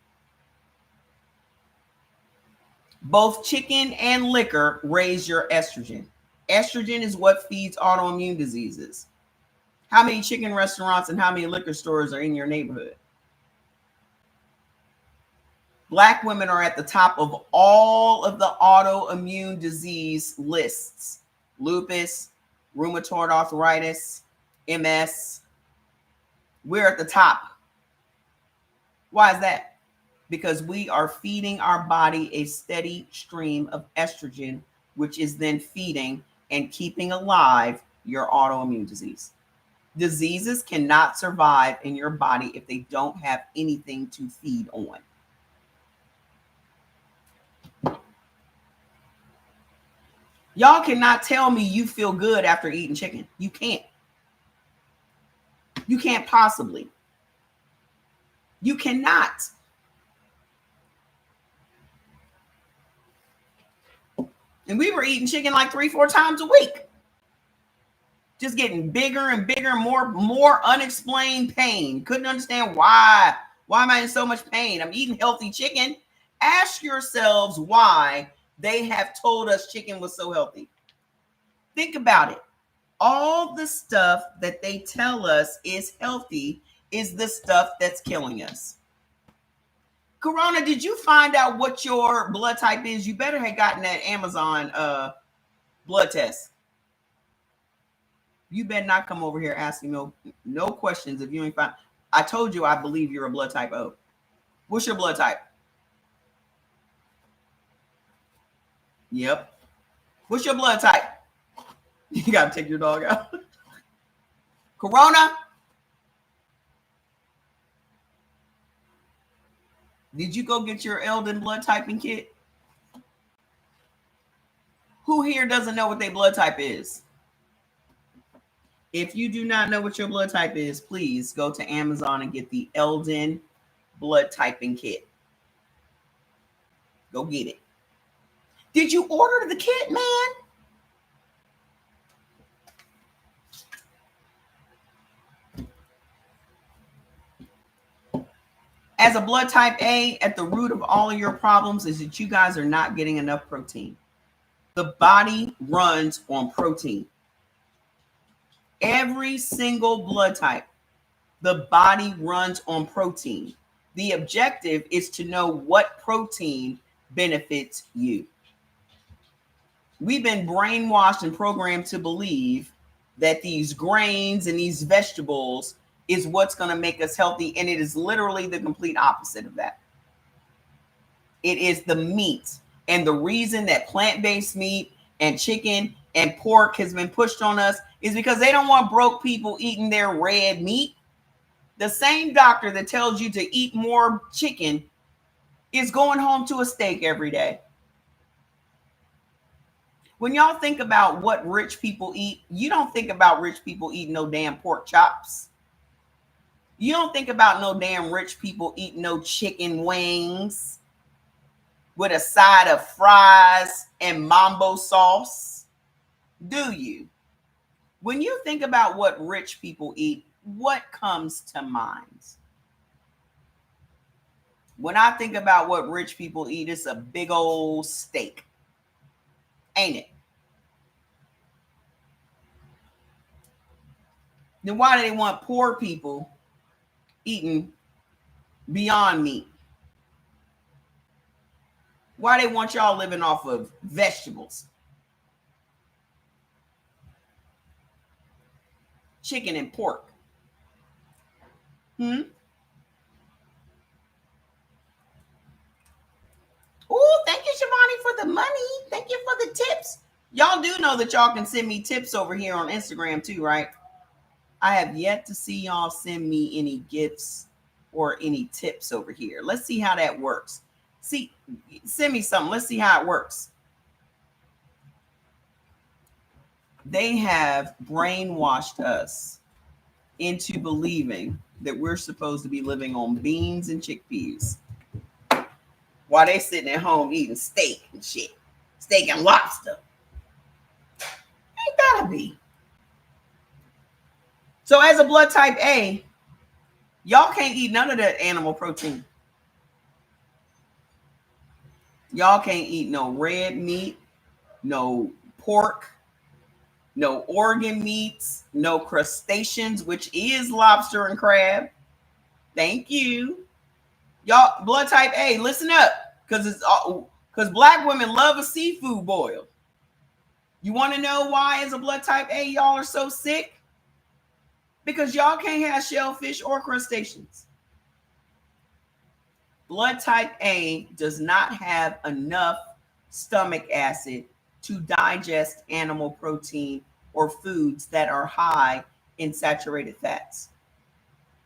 Both chicken and liquor raise your estrogen. Estrogen is what feeds autoimmune diseases. How many chicken restaurants and how many liquor stores are in your neighborhood? Black women are at the top of all of the autoimmune disease lists. Lupus, rheumatoid arthritis, MS. We're at the top. Why is that? Because we are feeding our body a steady stream of estrogen, which is then feeding and keeping alive your autoimmune disease. Diseases cannot survive in your body if they don't have anything to feed on. Y'all cannot tell me you feel good after eating chicken. You can't. You can't possibly. You cannot. And we were eating chicken like 3-4 times a week. Just getting bigger and bigger, more unexplained pain. Couldn't understand why. Why am I in so much pain? I'm eating healthy chicken. Ask yourselves why they have told us chicken was so healthy. Think about it. All the stuff that they tell us is healthy is the stuff that's killing us. Corona, did you find out what your blood type is? You better have gotten that Amazon blood test. You better not come over here asking no questions if you ain't find. I told you I believe you're a blood type O. What's your blood type? Yep. What's your blood type? You gotta take your dog out. Corona. Did you go get your Eldon blood typing kit? Who here doesn't know what their blood type is? If you do not know what your blood type is, please go to Amazon and get the Eldon blood typing kit. Go get it. Did you order the kit, man? As a blood type A, at the root of all of your problems is that you guys are not getting enough protein. The body runs on protein. Every single blood type, the body runs on protein. The objective is to know what protein benefits you. We've been brainwashed and programmed to believe that these grains and these vegetables is what's going to make us healthy, and it is literally the complete opposite of that. It is the meat, and the reason that plant-based meat and chicken and pork has been pushed on us is because they don't want broke people eating their red meat. The same doctor that tells you to eat more chicken is going home to a steak every day. When y'all think about what rich people eat, you don't think about rich people eating no damn pork chops. You don't think about no damn rich people eating no chicken wings with a side of fries and mambo sauce, do you? When you think about what rich people eat, what comes to mind? When I think about what rich people eat, it's a big old steak. Ain't it? Then why do they want poor people eating Beyond Meat? Why they want y'all living off of vegetables? Chicken and pork. Oh, thank you, Shivani, for the money. Thank you for the tips. Y'all do know that y'all can send me tips over here on Instagram too, right? I have yet to see y'all send me any gifts or any tips over here. Let's see how that works. See, send me something. Let's see how it works. They have brainwashed us into believing that we're supposed to be living on beans and chickpeas while they sitting at home eating steak and shit. Steak and lobster. Ain't gotta be. So as a blood type A, y'all can't eat none of that animal protein. Y'all can't eat no red meat, no pork, no organ meats, no crustaceans, which is lobster and crab. Thank you. Y'all, blood type A, listen up, because black women love a seafood boil. You want to know why as a blood type A y'all are so sick? Because y'all can't have shellfish or crustaceans. Blood type A does not have enough stomach acid to digest animal protein or foods that are high in saturated fats.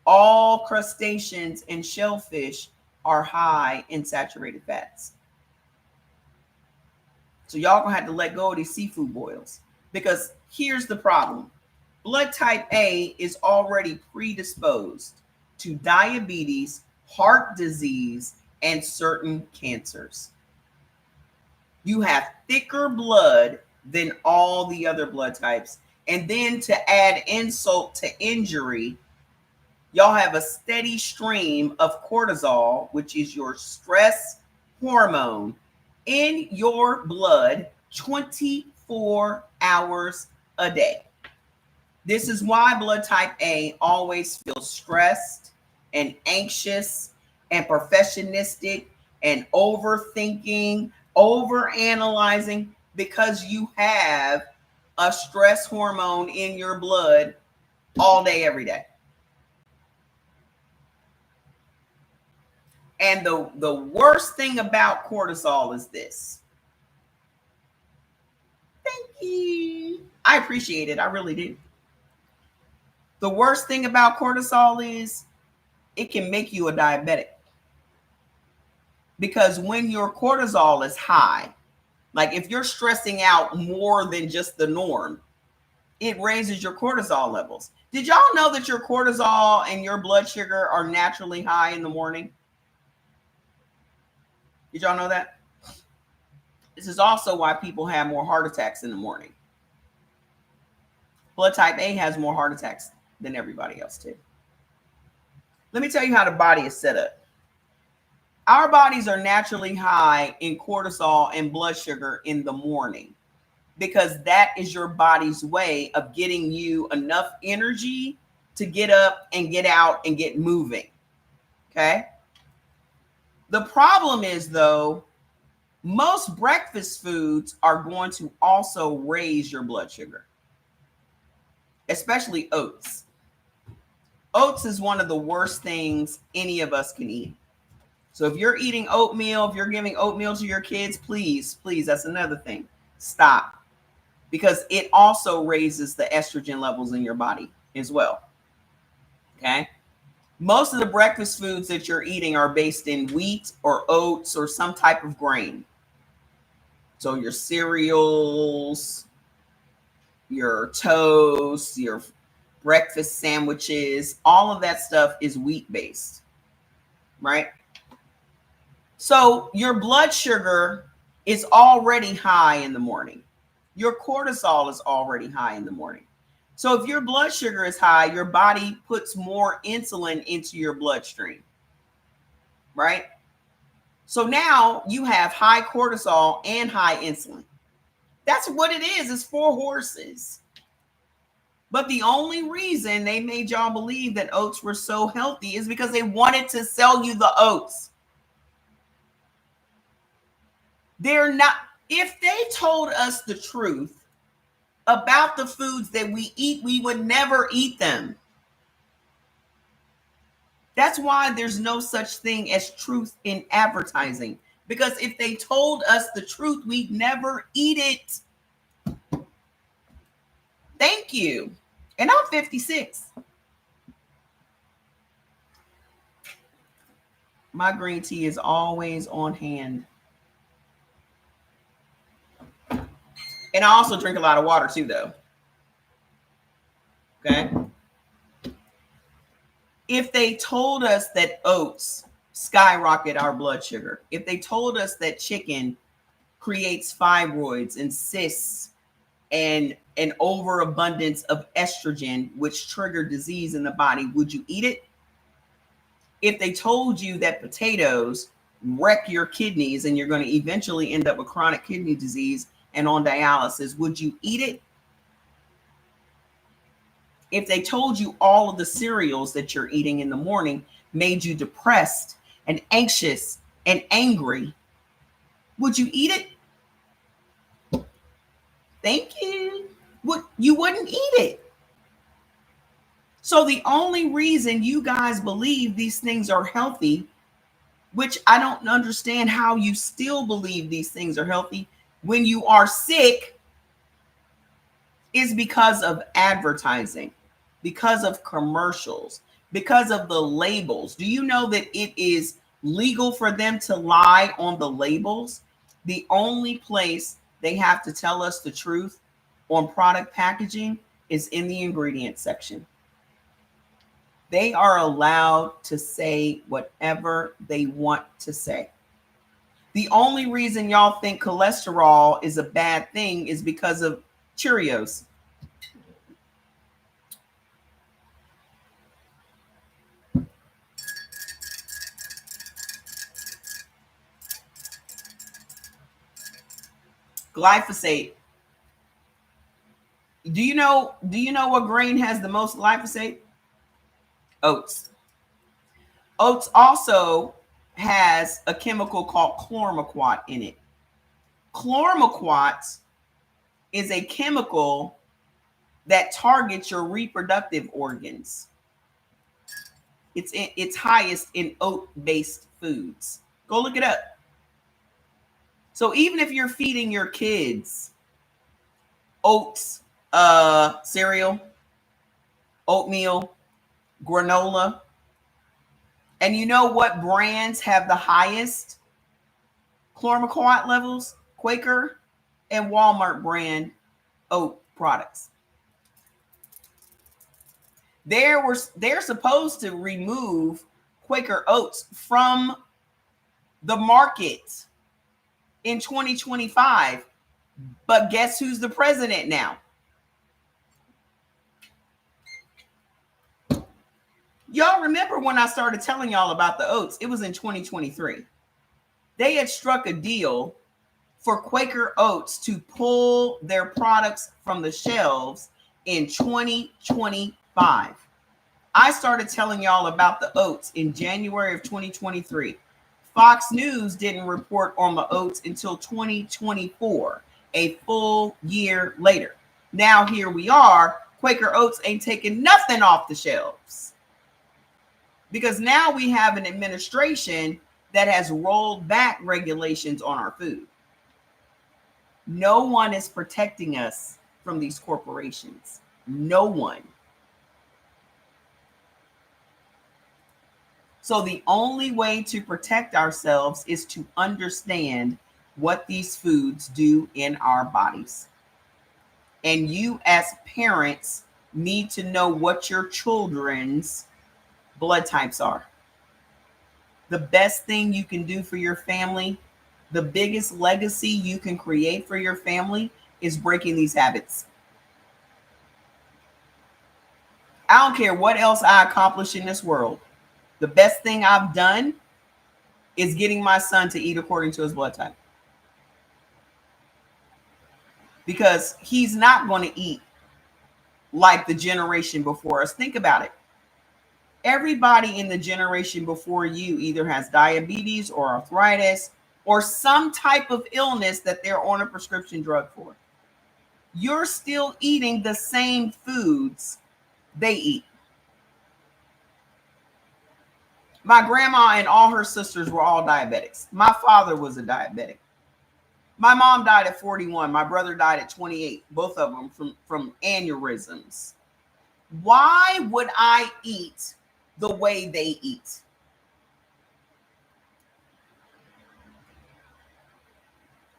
All crustaceans and shellfish are high in saturated fats. So y'all gonna have to let go of these seafood boils, because here's the problem. Blood type A is already predisposed to diabetes, heart disease, and certain cancers. You have thicker blood than all the other blood types. And then to add insult to injury, y'all have a steady stream of cortisol, which is your stress hormone, in your blood 24 hours a day. This is why blood type A always feels stressed and anxious and perfectionistic and overthinking, overanalyzing, because you have a stress hormone in your blood all day, every day. And the worst thing about cortisol is this. Thank you. I appreciate it. I really do. The worst thing about cortisol is it can make you a diabetic. Because when your cortisol is high, like if you're stressing out more than just the norm, it raises your cortisol levels. Did y'all know that your cortisol and your blood sugar are naturally high in the morning? Did y'all know that? This is also why people have more heart attacks in the morning. Blood type A has more heart attacks than everybody else too. Let me tell you how the body is set up. Our bodies are naturally high in cortisol and blood sugar in the morning because that is your body's way of getting you enough energy to get up and get out and get moving. Okay? The problem is, though, most breakfast foods are going to also raise your blood sugar, especially oats. Oats is one of the worst things any of us can eat. So if you're eating oatmeal, if you're giving oatmeal to your kids, please, that's another thing. Stop. Because it also raises the estrogen levels in your body as well. Okay? Most of the breakfast foods that you're eating are based in wheat or oats or some type of grain. So your cereals, your toast, your breakfast sandwiches, all of that stuff is wheat based, right? So your blood sugar is already high in the morning. Your cortisol is already high in the morning. So if your blood sugar is high, your body puts more insulin into your bloodstream, right? So now you have high cortisol and high insulin. That's what it is. It's for horses. But the only reason they made y'all believe that oats were so healthy is because they wanted to sell you the oats. They're not. If they told us the truth about the foods that we eat, we would never eat them. That's why there's no such thing as truth in advertising. Because if they told us the truth, we'd never eat it. Thank you. And I'm 56. My green tea is always on hand. And I also drink a lot of water too, though. Okay. If they told us that oats skyrocket our blood sugar, if they told us that chicken creates fibroids and cysts and an overabundance of estrogen, which trigger disease in the body, would you eat it? If they told you that potatoes wreck your kidneys and you're going to eventually end up with chronic kidney disease and on dialysis, would you eat it? If they told you all of the cereals that you're eating in the morning made you depressed and anxious and angry, would you eat it? Thank you. You wouldn't eat it. So the only reason you guys believe these things are healthy, which I don't understand how you still believe these things are healthy when you are sick, is because of advertising, because of commercials, because of the labels. Do you know that it is legal for them to lie on the labels? The only place they have to tell us the truth on product packaging is in the ingredient section. They are allowed to say whatever they want to say. The only reason y'all think cholesterol is a bad thing is because of Cheerios. Glyphosate. Do you know what grain has the most glyphosate? Oats. Oats also has a chemical called chlormequat in it. Chlormequat is a chemical that targets your reproductive organs. It's highest in oat-based foods. Go look it up. So even if you're feeding your kids oats, cereal, oatmeal, granola, and you know what brands have the highest chlormequat levels? Quaker and Walmart brand oat products. They're supposed to remove Quaker oats from the market in 2025. But guess who's the president now? Y'all remember when I started telling y'all about the oats? It was in 2023. They had struck a deal for Quaker Oats to pull their products from the shelves in 2025. I started telling y'all about the oats in January of 2023. Fox News didn't report on the oats until 2024, a full year later. Now here we are. Quaker Oats ain't taking nothing off the shelves because now we have an administration that has rolled back regulations on our food. No one is protecting us from these corporations. No one. So the only way to protect ourselves is to understand what these foods do in our bodies. And you as parents need to know what your children's blood types are. The best thing you can do for your family, the biggest legacy you can create for your family is breaking these habits. I don't care what else I accomplish in this world. The best thing I've done is getting my son to eat according to his blood type. Because he's not going to eat like the generation before us. Think about it. Everybody in the generation before you either has diabetes or arthritis or some type of illness that they're on a prescription drug for. You're still eating the same foods they eat. My grandma and all her sisters were all diabetics. My father was a diabetic. My mom died at 41. My brother died at 28. Both of them from aneurysms. Why would I eat the way they eat?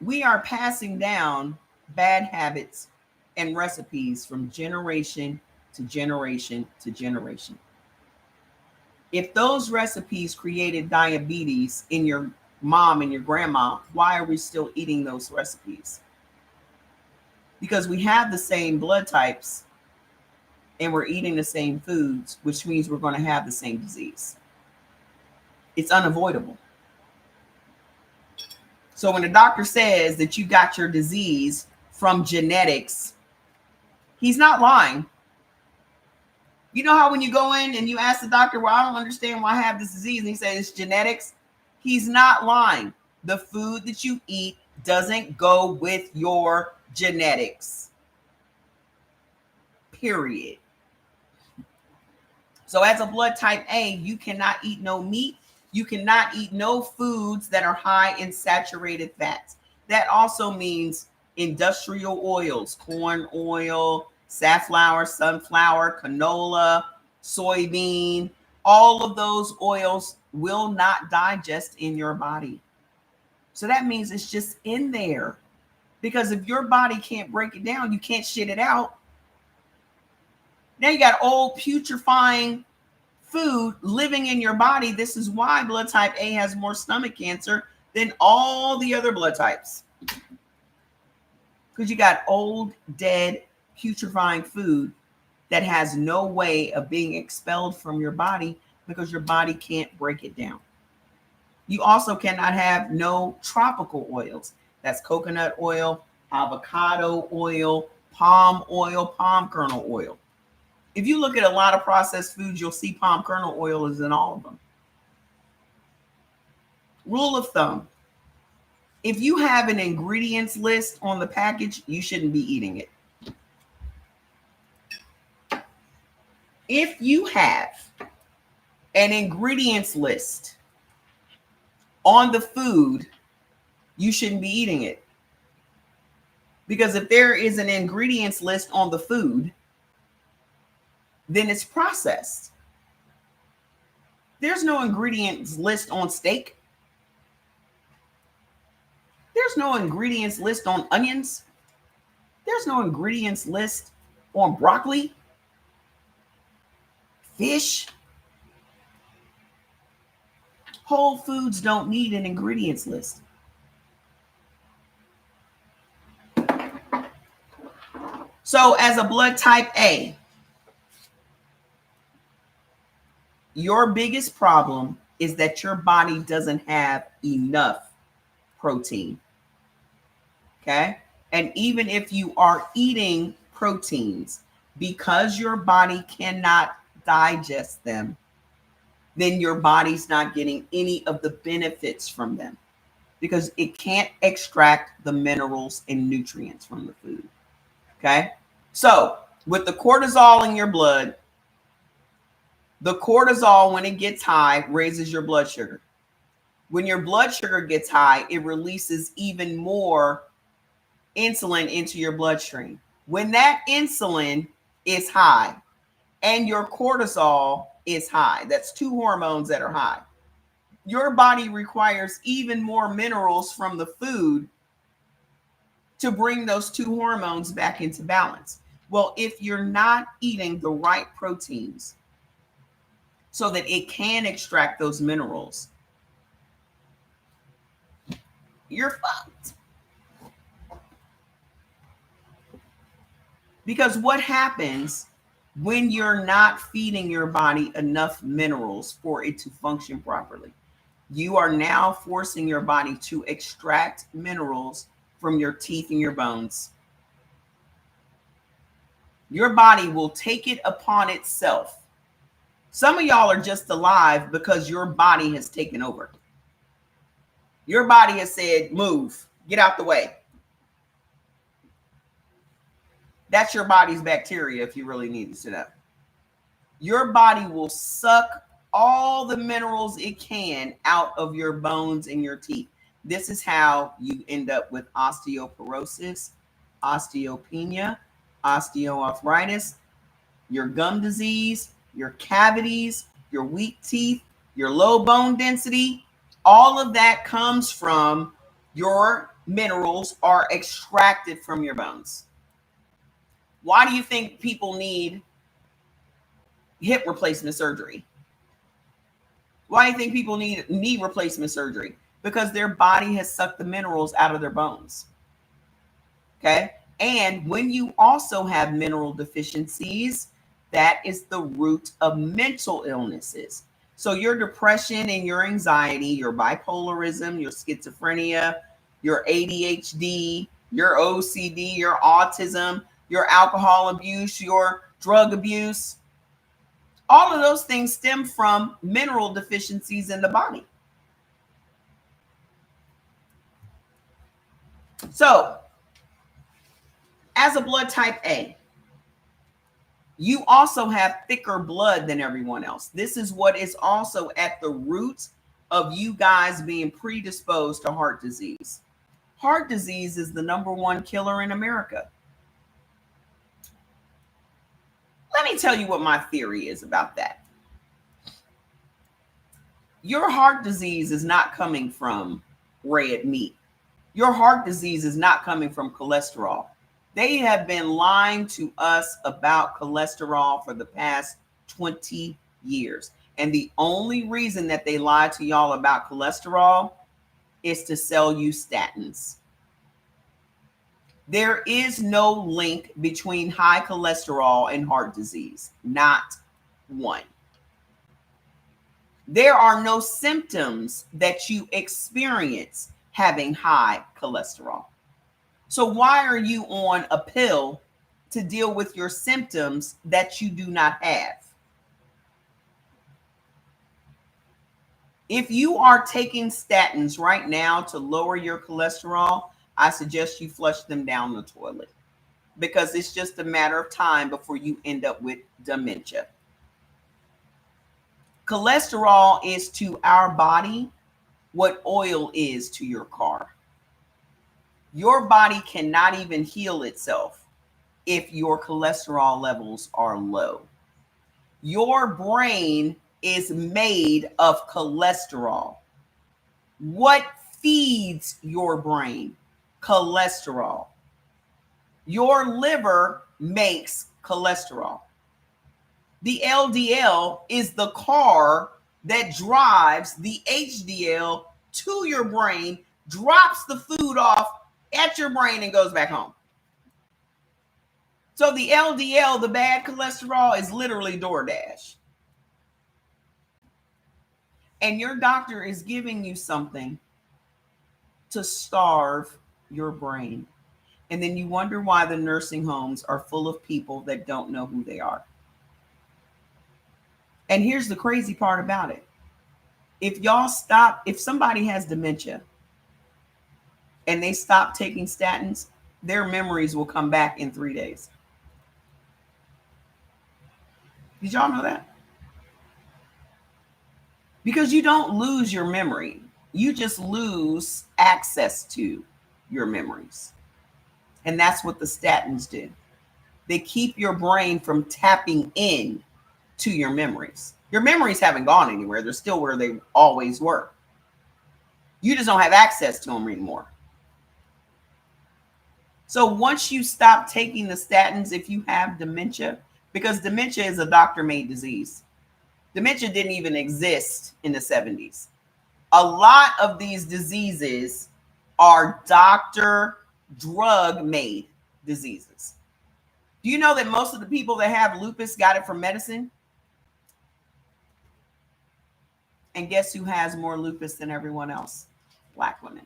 We are passing down bad habits and recipes from generation to generation to generation. If those recipes created diabetes in your mom and your grandma, why are we still eating those recipes? Because we have the same blood types and we're eating the same foods, which means we're going to have the same disease. It's unavoidable. So when the doctor says that you got your disease from genetics, he's not lying. You know how when you go in and you ask the doctor, well, I don't understand why I have this disease, and he says it's genetics? He's not lying. The food that you eat doesn't go with your genetics. Period. So as a blood type A, you cannot eat no meat. You cannot eat no foods that are high in saturated fats. That also means industrial oils, corn oil, safflower, sunflower, canola, soybean. All of those oils will not digest in your body. So that means it's just in there. Because if your body can't break it down, you can't shit it out. Now you got old putrefying food living in your body. This is why blood type A has more stomach cancer than all the other blood types. Because you got old, dead, putrefying food that has no way of being expelled from your body because your body can't break it down. You also cannot have no tropical oils. That's coconut oil, avocado oil, palm oil, palm kernel oil. If you look at a lot of processed foods, you'll see palm kernel oil is in all of them. Rule of thumb: if you have an ingredients list on the package, you shouldn't be eating it. If you have an ingredients list on the food, you shouldn't be eating it. Because if there is an ingredients list on the food, then it's processed. There's no ingredients list on steak. There's no ingredients list on onions. There's no ingredients list on broccoli, fish. Whole foods don't need an ingredients list. So as a blood type A, your biggest problem is that your body doesn't have enough protein. Okay? And even if you are eating proteins, because your body cannot digest them, then your body's not getting any of the benefits from them because it can't extract the minerals and nutrients from the food. Okay? So with the cortisol in your blood, the cortisol, when it gets high, raises your blood sugar. When your blood sugar gets high, it releases even more insulin into your bloodstream. When that insulin is high and your cortisol is high, that's two hormones that are high, your body requires even more minerals from the food to bring those two hormones back into balance. Well, if you're not eating the right proteins so that it can extract those minerals, you're fucked. Because what happens when you're not feeding your body enough minerals for it to function properly? You are now forcing your body to extract minerals from your teeth and your bones. Your body will take it upon itself. Some of y'all are just alive because your body has taken over. Your body has said, move, get out the way. That's your body's bacteria if you really need to sit up. Your body will suck all the minerals it can out of your bones and your teeth. This is how you end up with osteoporosis, osteopenia, osteoarthritis, your gum disease, your cavities, your weak teeth, your low bone density. All of that comes from your minerals are extracted from your bones. Why do you think people need hip replacement surgery? Why do you think people need knee replacement surgery? Because their body has sucked the minerals out of their bones. Okay? And when you also have mineral deficiencies, that is the root of mental illnesses. So your depression and your anxiety, your bipolarism, your schizophrenia, your ADHD, your OCD, your autism, your alcohol abuse, your drug abuse, all of those things stem from mineral deficiencies in the body. So, as a blood type A, you also have thicker blood than everyone else. This is what is also at the root of you guys being predisposed to heart disease. Heart disease is the #1 killer in America. Let me tell you what my theory is about that. Your heart disease is not coming from red meat. Your heart disease is not coming from cholesterol. They have been lying to us about cholesterol for the past 20 years. And the only reason that they lie to y'all about cholesterol is to sell you statins. There is no link between high cholesterol and heart disease. Not one. There are no symptoms that you experience having high cholesterol. So why are you on a pill to deal with your symptoms that you do not have. If you are taking statins right now to lower your cholesterol, I suggest you flush them down the toilet, because it's just a matter of time before you end up with dementia. Cholesterol is to our body what oil is to your car. Your body cannot even heal itself if your cholesterol levels are low. Your brain is made of cholesterol. What feeds your brain? Cholesterol. Your liver makes cholesterol. The LDL is the car that drives the HDL to your brain, drops the food off at your brain, and goes back home. So the LDL, the bad cholesterol, is literally DoorDash. And your doctor is giving you something to starve your brain. And then you wonder why the nursing homes are full of people that don't know who they are. And here's the crazy part about it. If somebody has dementia and they stop taking statins, their memories will come back in 3 days. Did y'all know that? Because you don't lose your memory. You just lose access to your memories. And that's what the statins do. They keep your brain from tapping in to your memories. Your memories haven't gone anywhere. They're still where they always were. You just don't have access to them anymore. So once you stop taking the statins, if you have dementia, because dementia is a doctor-made disease. Dementia didn't even exist in the 70s. A lot of these diseases are doctor drug-made diseases. Do you know that most of the people that have lupus got it from medicine? And guess who has more lupus than everyone else? Black women.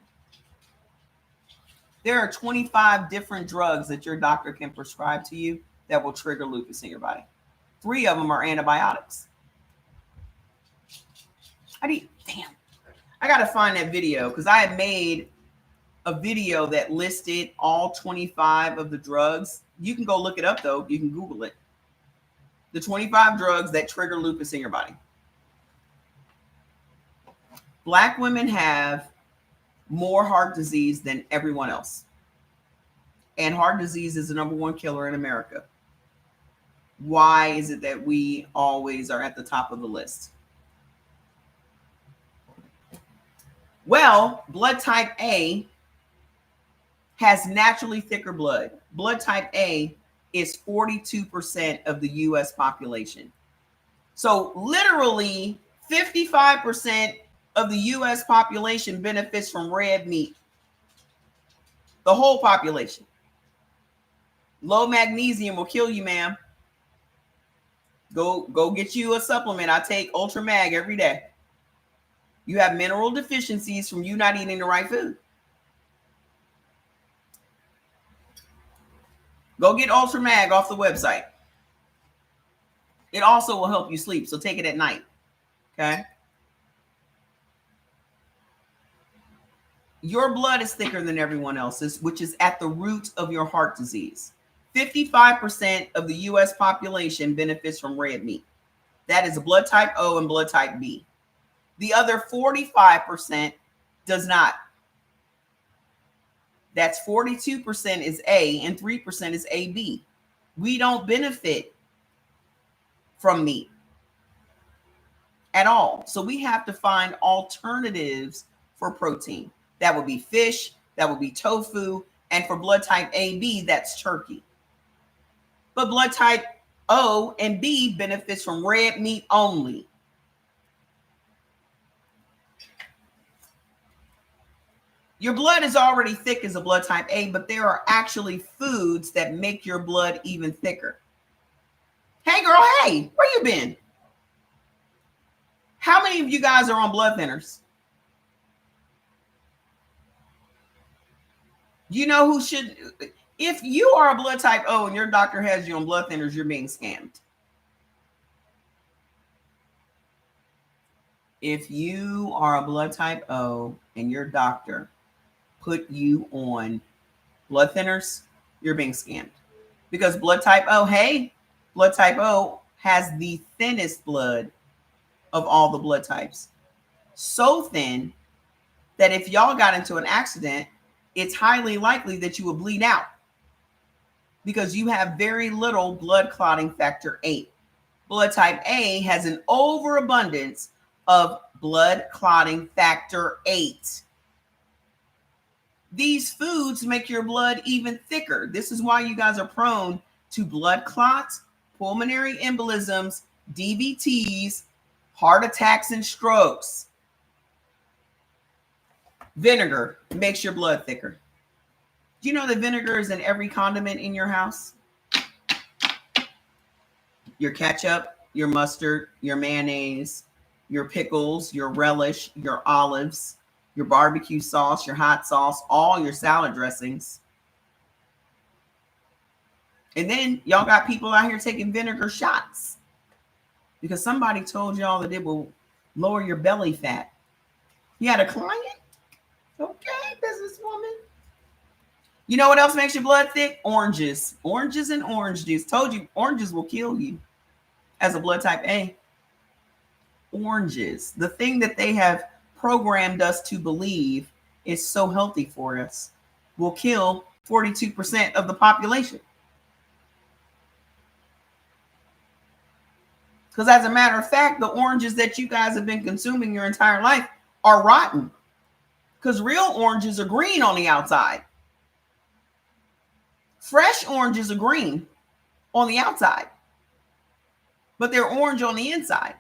There are 25 different drugs that your doctor can prescribe to you that will trigger lupus in your body. 3 of them are antibiotics. I got to find that video, because I had made a video that listed all 25 of the drugs. You can go look it up, though. You can Google it. The 25 drugs that trigger lupus in your body. Black women have more heart disease than everyone else. And heart disease is the #1 killer in America. Why is it that we always are at the top of the list? Well, blood type A has naturally thicker blood. Blood type A is 42% of the US population. So literally 55% of the US population benefits from red meat. The whole population. Low magnesium will kill you, ma'am. Go get you a supplement. I take Ultra Mag every day. You have mineral deficiencies from you not eating the right food. Go get Ultra Mag off the website. It also will help you sleep, so take it at night. Okay? Your blood is thicker than everyone else's, which is at the root of your heart disease. 55% of the US population benefits from red meat. That is blood type O and blood type B. The other 45% does not. That's 42% is A and 3% is AB. We don't benefit from meat at all. So we have to find alternatives for protein. That would be fish, that would be tofu, and for blood type AB, that's turkey. But blood type O and B benefits from red meat only. Your blood is already thick as a blood type A, but there are actually foods that make your blood even thicker. Hey girl, hey, where you been? How many of you guys are on blood thinners? You know who should, If you are a blood type O and your doctor has you on blood thinners, you're being scammed. If you are a blood type O and your doctor put you on blood thinners, you're being scammed. Because blood type O, blood type O has the thinnest blood of all the blood types. So thin that if y'all got into an accident, it's highly likely that you will bleed out because you have very little blood clotting factor 8. Blood type A has an overabundance of blood clotting factor 8. These foods make your blood even thicker. This is why you guys are prone to blood clots, pulmonary embolisms, DVTs, heart attacks, and strokes. Vinegar makes your blood thicker. Do you know that vinegar is in every condiment in your house? Your ketchup, your mustard, your mayonnaise, your pickles, your relish, your olives, your barbecue sauce, your hot sauce, all your salad dressings. And then y'all got people out here taking vinegar shots because somebody told y'all that it will lower your belly fat. You had a client? Okay, businesswoman. You know what else makes your blood thick? Oranges. Oranges and orange juice. Told you, oranges will kill you as a blood type A. Oranges. The thing that they have programmed us to believe is so healthy for us will kill 42% of the population. Because as a matter of fact, the oranges that you guys have been consuming your entire life are rotten. Because real oranges are green on the outside. Fresh oranges are green on the outside, but they're orange on the inside.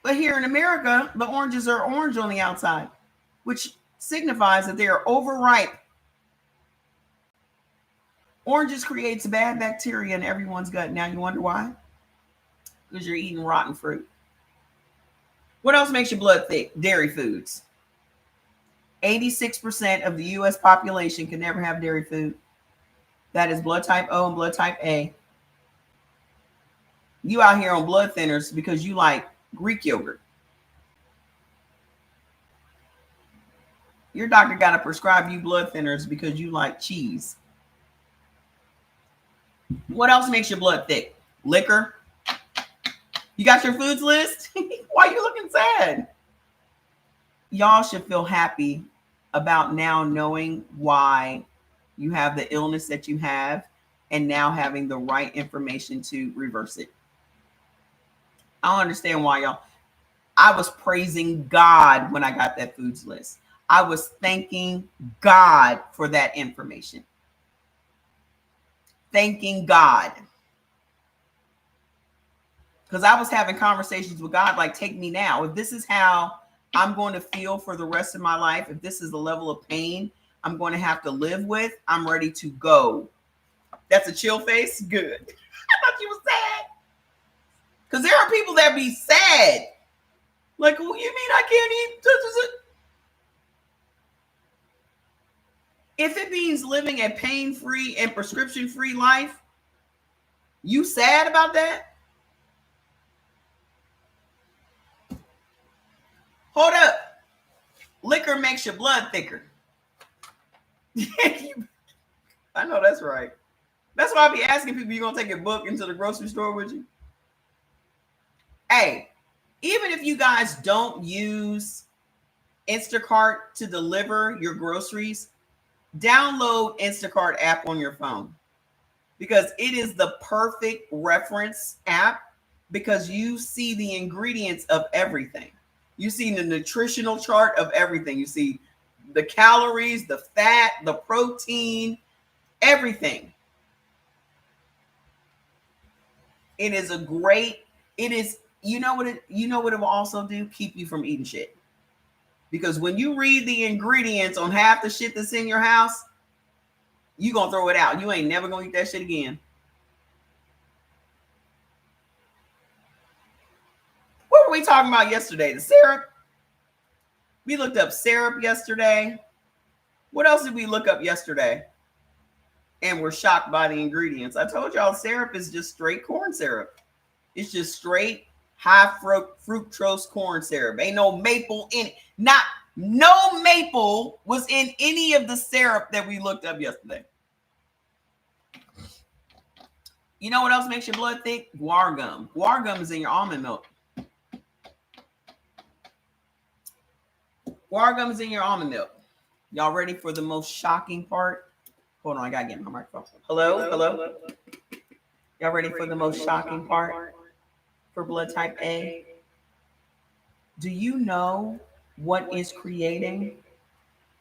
But here in America, the oranges are orange on the outside, which signifies that they are overripe. Oranges creates bad bacteria in everyone's gut. Now you wonder why? Because you're eating rotten fruit. What else makes your blood thick? Dairy foods. 86% of the U.S. population can never have dairy food. That is blood type O and blood type A. You out here on blood thinners because you like Greek yogurt. Your doctor got to prescribe you blood thinners because you like cheese. What else makes your blood thick? Liquor. You got your foods list? Why are you looking sad? Y'all should feel happy about now knowing why you have the illness that you have and now having the right information to reverse it. I don't understand why y'all. I was praising God when I got that foods list. I was thanking God for that information. Thanking God. Because I was having conversations with God like, take me now. If this is how I'm going to feel for the rest of my life, if this is the level of pain I'm going to have to live with, I'm ready to go. That's a chill face? Good. I thought you were sad. Because there are people that be sad. Like, well, you mean I can't eat? If it means living a pain-free and prescription-free life, you sad about that? Hold up. Liquor makes your blood thicker. I know that's right. That's why I be asking people, you going to take a book into the grocery store with you? Hey, even if you guys don't use Instacart to deliver your groceries, download Instacart app on your phone because it is the perfect reference app because you see the ingredients of everything. You see the nutritional chart of everything. You see the calories, the fat, the protein, everything. It is a great, it is, you know what it will also do? Keep you from eating shit. Because when you read the ingredients on half the shit that's in your house, you gonna throw it out. You ain't never gonna eat that shit again. What were we talking about yesterday? The syrup? We looked up syrup yesterday. What else did we look up yesterday? And we're shocked by the ingredients. I told y'all syrup is just straight corn syrup. It's just straight high fructose corn syrup. Ain't no maple in it. No maple was in any of the syrup that we looked up yesterday. You know what else makes your blood thick? Guar gum. Guar gum is in your almond milk. Guar gum is in your almond milk. Y'all ready for the most shocking part? Hold on, I gotta get my microphone. Hello. Y'all ready for the most shocking part for blood type A? Do you know what is creating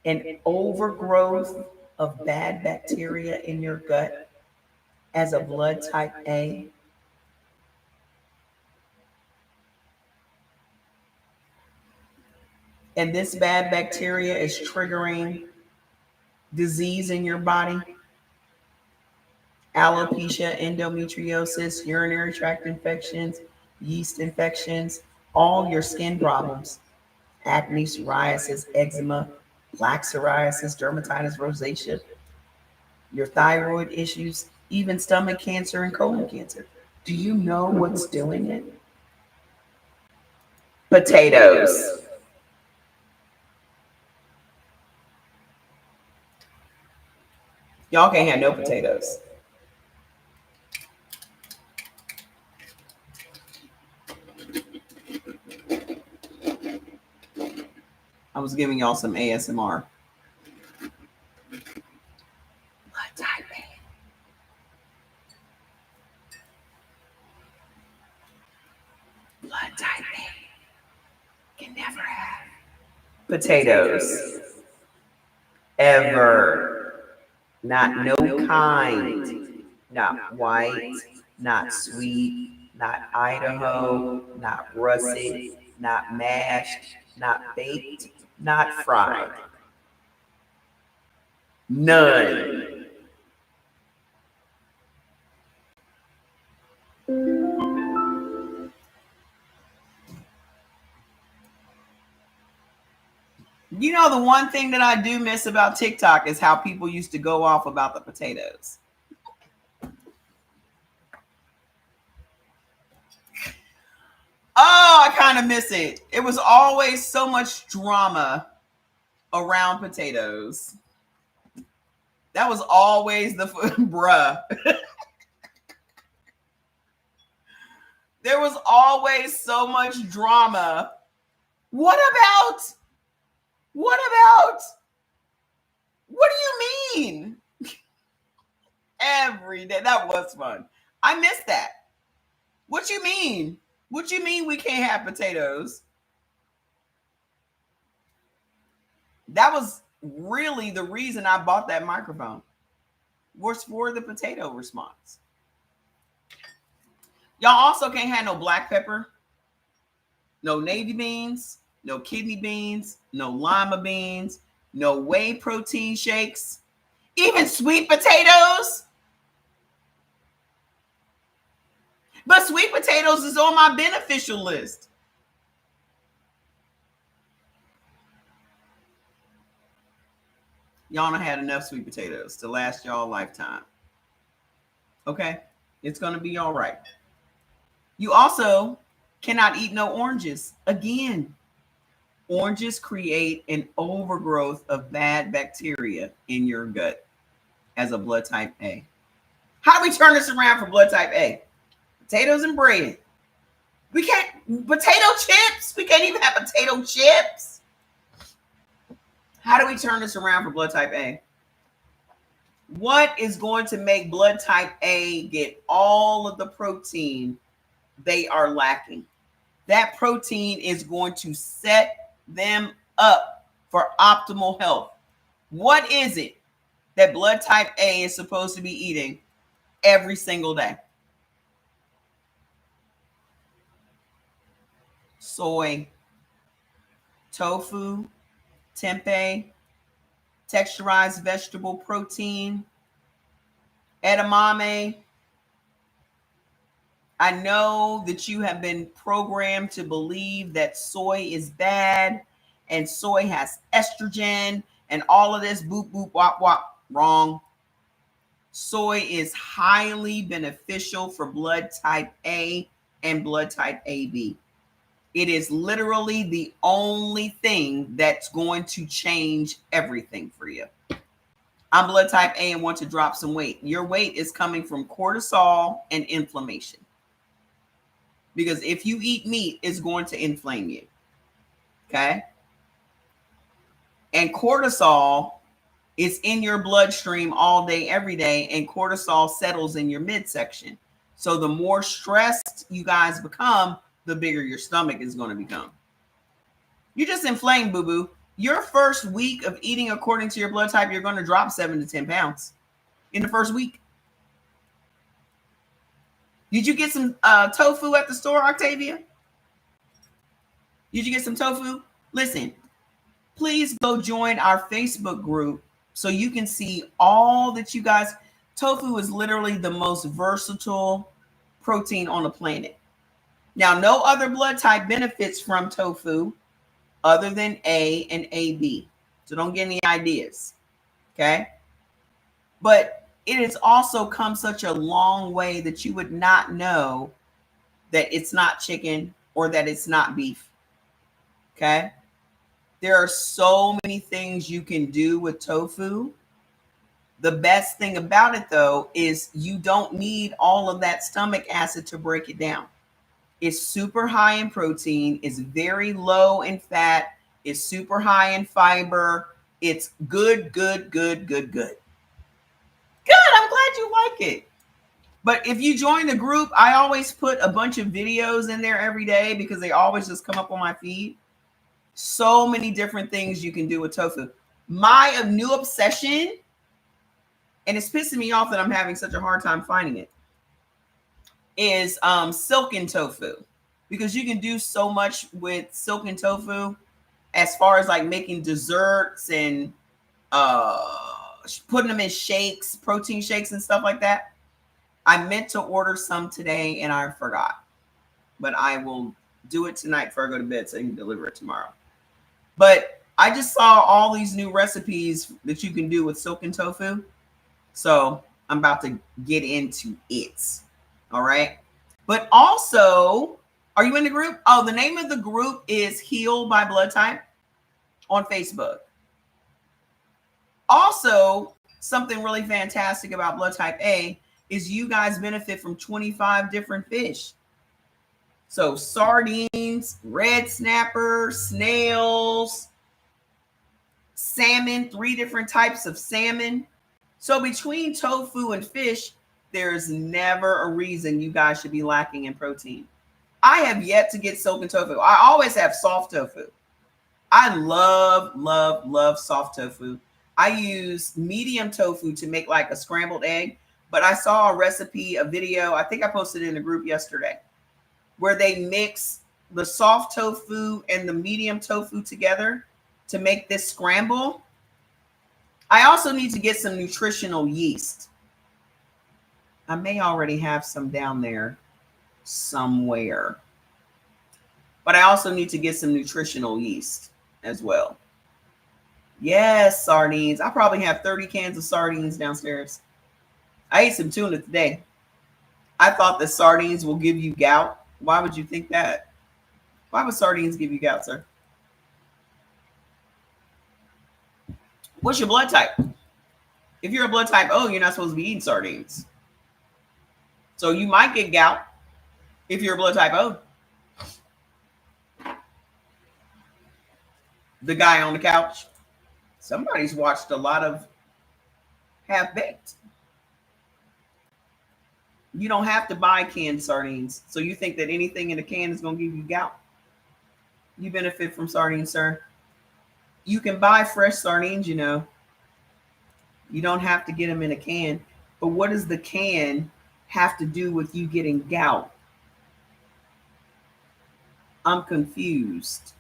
an overgrowth of bad bacteria in your gut as a blood type A? And this bad bacteria is triggering disease in your body: alopecia, endometriosis, urinary tract infections, yeast infections, all your skin problems: acne, psoriasis, eczema, plaque psoriasis, dermatitis, rosacea, your thyroid issues, even stomach cancer and colon cancer. Do you know what's doing it? Potatoes. Y'all can't have no potatoes. I was giving y'all some ASMR. Blood type A. Blood type A can never have potatoes. Ever. Not no kind. Not white. Not sweet. Not Idaho. Not russet. Not mashed. Not baked. Not fried. None. You know, the one thing that I do miss about TikTok is how people used to go off about the potatoes. Oh, I kind of miss it. It was always so much drama around potatoes. That was always the bruh. There was always so much drama. What about? What do you mean? Every day. That was fun. I missed that. What you mean? What you mean we can't have potatoes? That was really the reason I bought that microphone. Was for the potato response. Y'all also can't have no black pepper, no navy beans, no kidney beans, no lima beans, no whey protein shakes, even sweet potatoes. But sweet potatoes is on my beneficial list. Y'all done had enough sweet potatoes to last y'all a lifetime. Okay? It's going to be all right. You also cannot eat no oranges. Again, oranges create an overgrowth of bad bacteria in your gut as a blood type A. How do we turn this around for blood type A? Potatoes and bread. We can't, potato chips. We can't even have potato chips. How do we turn this around for blood type A? What is going to make blood type A get all of the protein they are lacking? That protein is going to set them up for optimal health. What is it that blood type A is supposed to be eating every single day? Soy, tofu, tempeh, texturized vegetable protein, edamame. I know that you have been programmed to believe that soy is bad and soy has estrogen and all of this boop, boop, wop, wop. Wrong. Soy is highly beneficial for blood type A and blood type AB. It is literally the only thing that's going to change everything for you. I'm blood type A and want to drop some weight. Your weight is coming from cortisol and inflammation. Because if you eat meat, it's going to inflame you. Okay? And cortisol is in your bloodstream all day, every day, and cortisol settles in your midsection. So the more stressed you guys become, the bigger your stomach is going to become. You just inflamed, boo-boo. Your first week of eating according to your blood type, you're going to drop 7 to 10 pounds in the first week. Did you get some tofu at the store, Octavia? Did you get some tofu? Listen, please go join our Facebook group so you can see all that you guys. Tofu is literally the most versatile protein on the planet. Now, no other blood type benefits from tofu other than A and AB. So don't get any ideas. Okay? But it has also come such a long way that you would not know that it's not chicken or that it's not beef. Okay? There are so many things you can do with tofu. The best thing about it, though, is you don't need all of that stomach acid to break it down. It's super high in protein. It's very low in fat. It's super high in fiber. It's good, good, good, good, good. Good. I'm glad you like it. But if you join the group, I always put a bunch of videos in there every day because they always just come up on my feed. So many different things you can do with tofu. My new obsession, and it's pissing me off that I'm having such a hard time finding it, is silken tofu, because you can do so much with silken tofu as far as like making desserts and putting them in shakes, protein shakes and stuff like that. I meant to order some today and I forgot, but I will do it tonight before I go to bed so I can deliver it tomorrow. But I just saw all these new recipes that you can do with silken tofu. So I'm about to get into it. All right. But also, are you in the group? Oh, the name of the group is Heal by Blood Type on Facebook. Also, something really fantastic about blood type A is you guys benefit from 25 different fish. So sardines, red snapper, snails, salmon, 3 different types of salmon. So between tofu and fish, there's never a reason you guys should be lacking in protein. I have yet to get silken tofu. I always have soft tofu. I love, love, love soft tofu. I use medium tofu to make like a scrambled egg, but I saw a recipe, a video, I think I posted it in the group yesterday, where they mix the soft tofu and the medium tofu together to make this scramble. I also need to get some nutritional yeast. I may already have some down there somewhere, but I also need to get some nutritional yeast as well. Yes, sardines. I probably have 30 cans of sardines downstairs. I ate some tuna today. I thought that sardines will give you gout. Why would you think that? Why would sardines give you gout, sir? What's your blood type? If you're a blood type O, you're not supposed to be eating sardines. So you might get gout if you're a blood type O. The guy on the couch. Somebody's watched a lot of Half-Baked. You don't have to buy canned sardines. So you think that anything in a can is going to give you gout? You benefit from sardines, sir. You can buy fresh sardines, you know. You don't have to get them in a can. But what does the can have to do with you getting gout? I'm confused.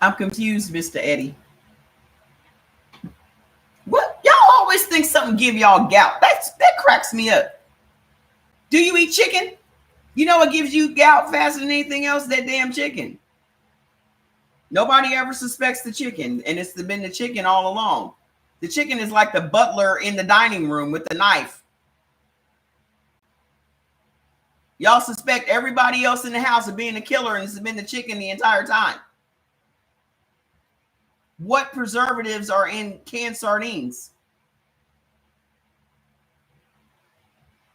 I'm confused, Mr. Eddie. What? Y'all always think something give y'all gout. That cracks me up. Do you eat chicken? You know what gives you gout faster than anything else? That damn chicken. Nobody ever suspects the chicken, and it's been the chicken all along. The chicken is like the butler in the dining room with the knife. Y'all suspect everybody else in the house of being a killer, and it's been the chicken the entire time. What preservatives are in canned sardines?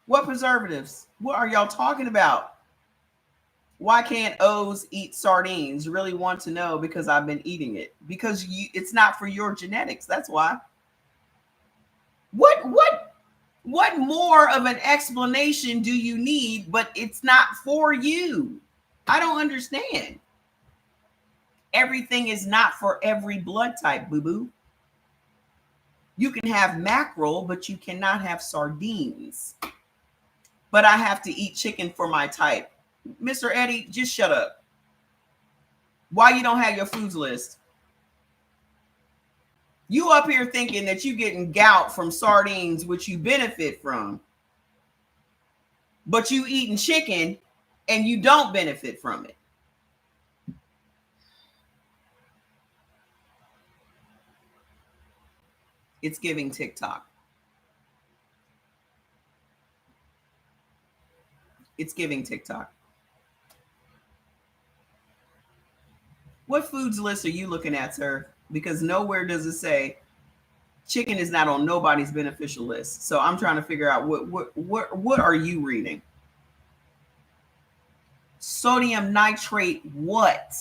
What preservatives? What are y'all talking about? Why can't O's eat sardines? Really want to know, because I've been eating it. Because it's not for your genetics. That's why. What more of an explanation do you need? But it's not for you. I don't understand. Everything is not for every blood type, boo-boo. You can have mackerel, but you cannot have sardines. But I have to eat chicken for my type. Mr. Eddie, just shut up. Why you don't have your foods list? You up here thinking that you getting gout from sardines, which you benefit from, but you eating chicken and you don't benefit from it. It's giving TikTok. It's giving TikTok. What foods list are you looking at, sir? Because nowhere does it say chicken is not on nobody's beneficial list. So I'm trying to figure out what are you reading? Sodium nitrate what?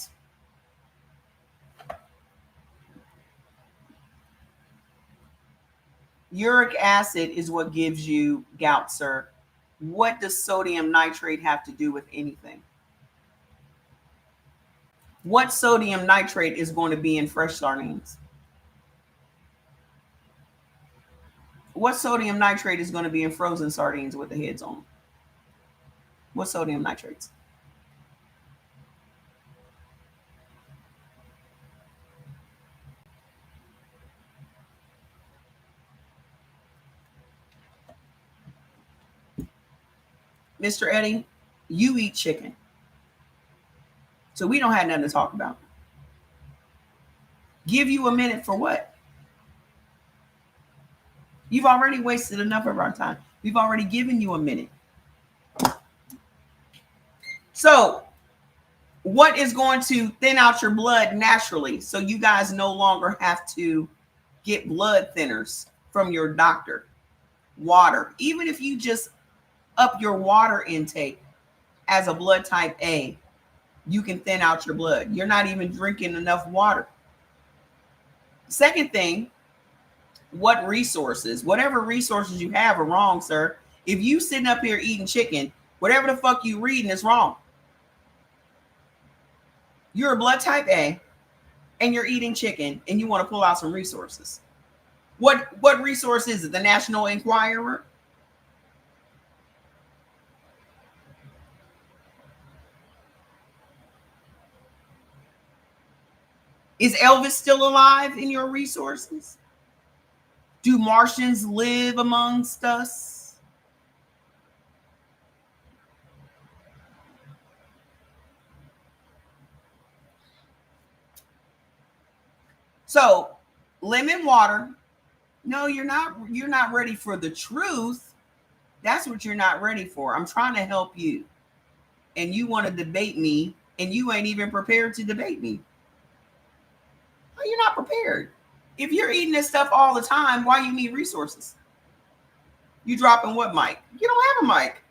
Uric acid is what gives you gout, sir. What does sodium nitrate have to do with anything? What sodium nitrate is going to be in fresh sardines? What sodium nitrate is going to be in frozen sardines with the heads on? What sodium nitrates? Mr. Eddie, you eat chicken. So we don't have nothing to talk about. Give you a minute for what? You've already wasted enough of our time. We've already given you a minute. So what is going to thin out your blood naturally so you guys no longer have to get blood thinners from your doctor? Water. Even if you just up your water intake as a blood type A, you can thin out your blood. You're not even drinking enough water. Second thing, what resources? Whatever resources you have are wrong, sir. If you sitting up here eating chicken, whatever the fuck you reading is wrong. You're a blood type A and you're eating chicken and you want to pull out some resources. What resource is it? The National Enquirer? Is Elvis still alive in your resources? Do Martians live amongst us? So, lemon water. No, you're not ready for the truth. That's what you're not ready for. I'm trying to help you. And you want to debate me, and you ain't even prepared to debate me. You're not prepared. If you're eating this stuff all the time, why you need resources? You dropping what mic? You don't have a mic.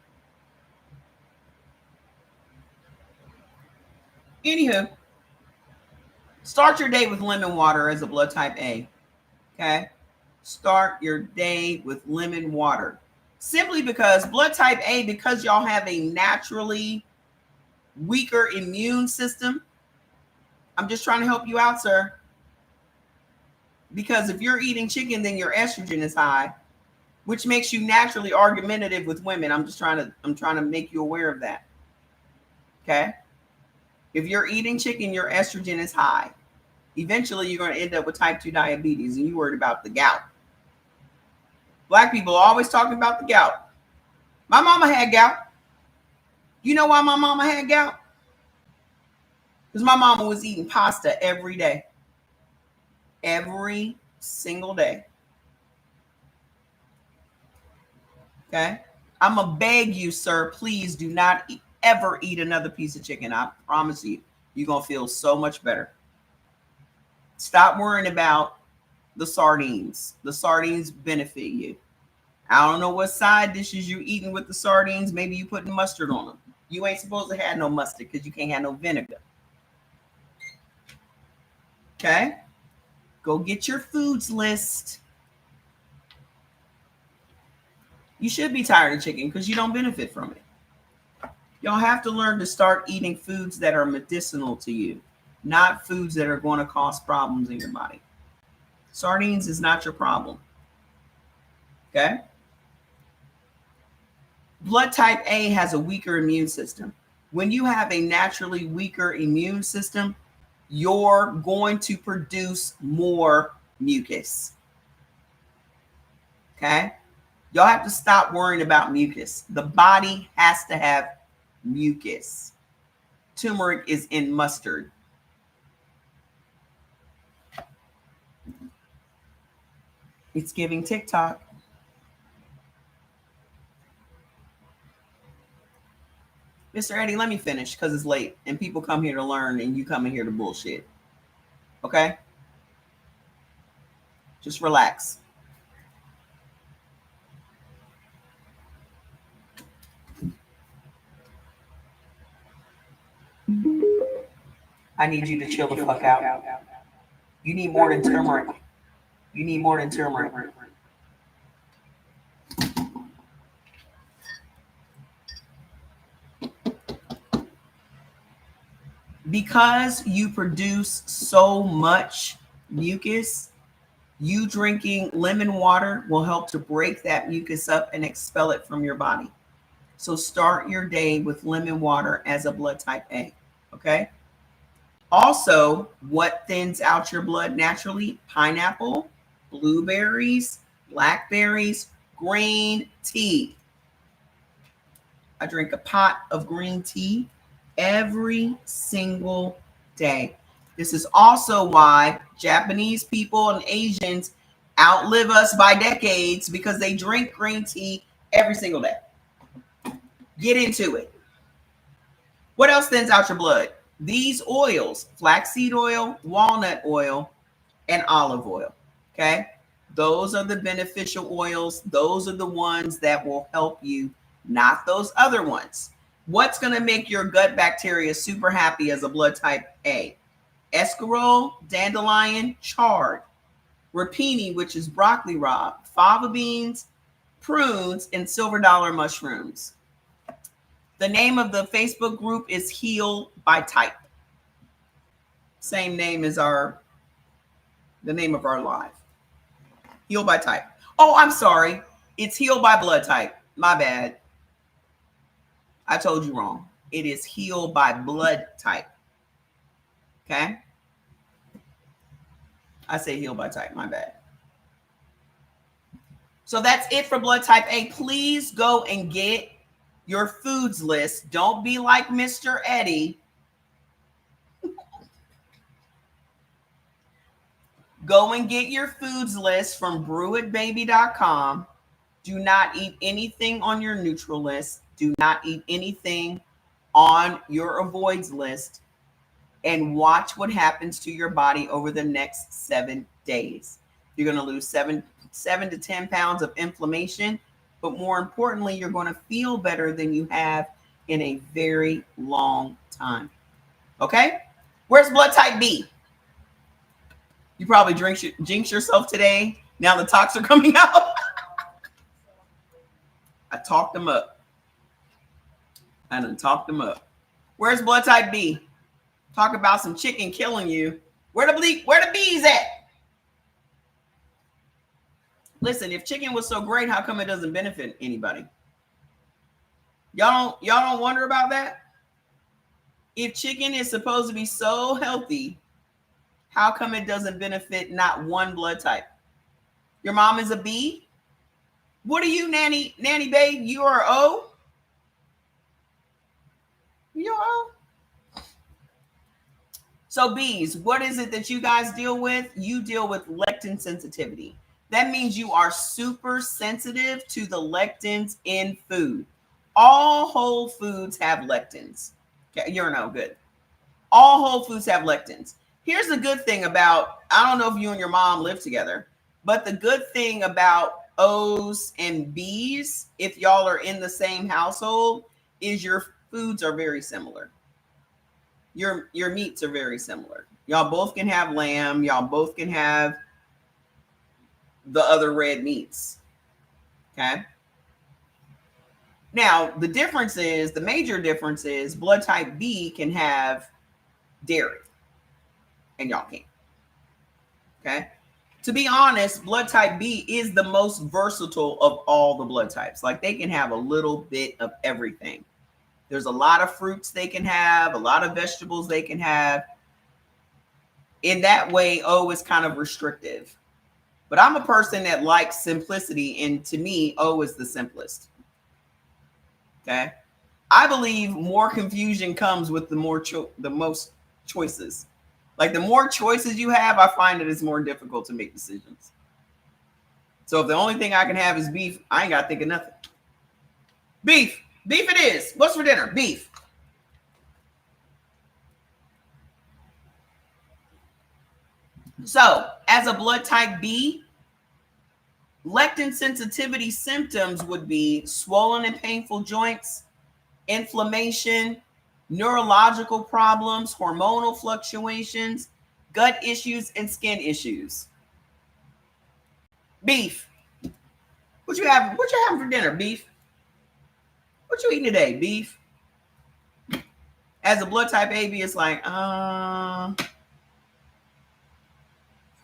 Anywho, start your day with lemon water as a blood type A. Okay? Start your day with lemon water. Simply because blood type A, because y'all have a naturally weaker immune system, I'm just trying to help you out, sir. Because if you're eating chicken, then your estrogen is high, which makes you naturally argumentative with women. I'm trying to make you aware of that. Okay? If you're eating chicken, your estrogen is high. Eventually, you're going to end up with type 2 diabetes, and you're worried about the gout. Black people are always talking about the gout. My mama had gout. You know why my mama had gout? Because my mama was eating pasta every day. Every single day. Okay? I'm going to beg you, sir, please do not ever eat another piece of chicken. I promise you, you're going to feel so much better. Stop worrying about the sardines. The sardines benefit you. I don't know what side dishes you're eating with the sardines. Maybe you putting mustard on them. You ain't supposed to have no mustard because you can't have no vinegar. Okay? Go get your foods list. You should be tired of chicken because you don't benefit from it. You'll have to learn to start eating foods that are medicinal to you, not foods that are going to cause problems in your body. Sardines is not your problem. Okay? Blood type A has a weaker immune system. When you have a naturally weaker immune system, you're going to produce more mucus. Okay? Y'all have to stop worrying about mucus. The body has to have mucus. Turmeric is in mustard. It's giving TikTok. Mr. Eddie, let me finish because it's late and people come here to learn and you come in here to bullshit. Okay? Just relax. I need you to chill the fuck out. You need more than turmeric. You need more than turmeric. Because you produce so much mucus, you drinking lemon water will help to break that mucus up and expel it from your body. So start your day with lemon water as a blood type A. Okay? Also, what thins out your blood naturally? Pineapple, blueberries, blackberries, green tea. I drink a pot of green tea every single day. This is also why Japanese people and Asians outlive us by decades because they drink green tea every single day. Get into it. What else thins out your blood? These oils: flaxseed oil, walnut oil, and olive oil. Okay? Those are the beneficial oils. Those are the ones that will help you, not those other ones. What's going to make your gut bacteria super happy as a blood type A? Escarole, dandelion, chard, rapini, which is broccoli rabe, fava beans, prunes, and silver dollar mushrooms. The name of the Facebook group is Heal by Type. Same name as the name of our live. Heal by Type. Oh, I'm sorry. It's Heal by Blood Type. My bad. I told you wrong. It is Heal by Blood Type. Okay? I say Heal by Type. My bad. So that's it for blood type A. Please go and get your foods list. Don't be like Mr. Eddie. Go and get your foods list from brewitbaby.com. Do not eat anything on your neutral list. Do not eat anything on your avoids list. And watch what happens to your body over the next 7 days. You're going to lose 7 to 10 pounds of inflammation. But more importantly, you're going to feel better than you have in a very long time. Okay? Where's blood type B? You probably jinx yourself today. Now the talks are coming out. I talked them up. I done talked them up. Where's blood type B? Talk about some chicken killing you. Where the bees at? Listen, if chicken was so great, how come it doesn't benefit anybody? Y'all don't wonder about that? If chicken is supposed to be so healthy, how come it doesn't benefit not one blood type? Your mom is a B? What are you, nanny babe? You are O? Yo. So bees, what is it that you guys deal with? You deal with lectin sensitivity. That means you are super sensitive to the lectins in food. All whole foods have lectins. Okay, you're no good. All whole foods have lectins. Here's the good thing about, I don't know if you and your mom live together, but the good thing about O's and B's, if y'all are in the same household, is your foods are very similar. Your meats are very similar. Y'all both can have lamb. Y'all both can have the other red meats. Okay. Now, the major difference is blood type B can have dairy and y'all can't. Okay. To be honest, blood type B is the most versatile of all the blood types. Like they can have a little bit of everything. There's a lot of fruits they can have, a lot of vegetables they can have. In that way, O is kind of restrictive. But I'm a person that likes simplicity, and to me, O is the simplest. Okay. I believe more confusion comes with the most choices. Like the more choices you have, I find that it's more difficult to make decisions. So if the only thing I can have is beef, I ain't got to think of nothing. Beef. Beef it is. What's for dinner? Beef. So as a blood type B, lectin sensitivity symptoms would be swollen and painful joints, inflammation, neurological problems, hormonal fluctuations, gut issues, and skin issues. Beef. What you having for dinner? Beef. What you eating today? Beef. As a blood type AB, it's like, I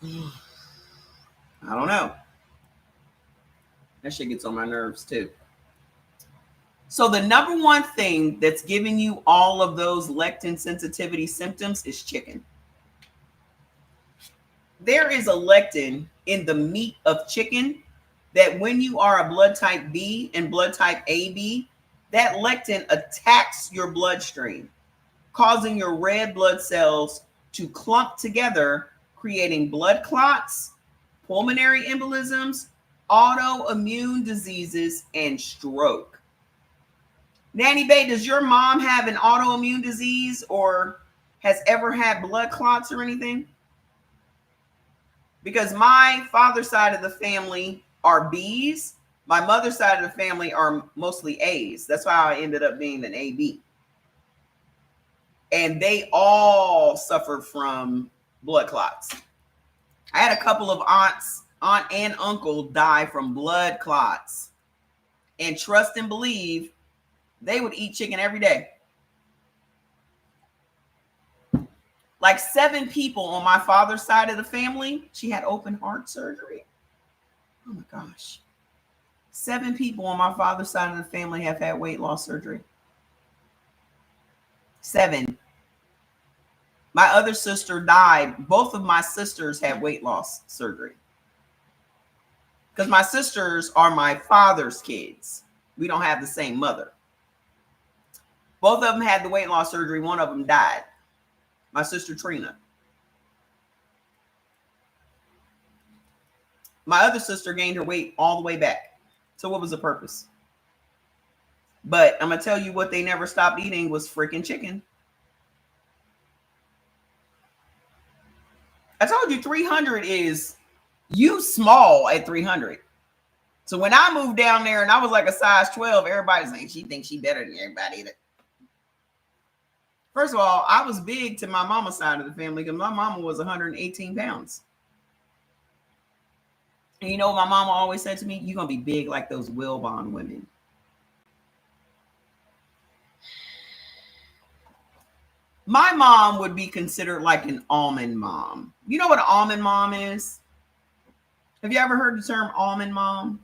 don't know. That shit gets on my nerves too. So the number one thing that's giving you all of those lectin sensitivity symptoms is chicken. There is a lectin in the meat of chicken that when you are a blood type B and blood type AB, that lectin attacks your bloodstream, causing your red blood cells to clump together, creating blood clots, pulmonary embolisms, autoimmune diseases, and stroke. Nanny Bae, does your mom have an autoimmune disease or has ever had blood clots or anything? Because my father's side of the family are B's. My mother's side of the family are mostly A's. That's why I ended up being an AB. And they all suffered from blood clots. I had a couple of aunt and uncle die from blood clots. And trust and believe, they would eat chicken every day. Like 7 people on my father's side of the family, she had open heart surgery. Oh my gosh. 7 people on my father's side of the family have had weight loss surgery. 7. My other sister died. Both of my sisters had weight loss surgery. Because my sisters are my father's kids. We don't have the same mother. Both of them had the weight loss surgery. One of them died. My sister Trina. My other sister gained her weight all the way back. So what was the purpose? But I'm going to tell you what they never stopped eating was freaking chicken. I told you 300 is you small at 300. So when I moved down there and I was like a size 12, everybody's saying she thinks she better than everybody. First of all, I was big to my mama's side of the family because my mama was 118 pounds. And you know what my mama always said to me? You're going to be big like those Wilbon women. My mom would be considered like an almond mom. You know what an almond mom is? Have you ever heard the term almond mom?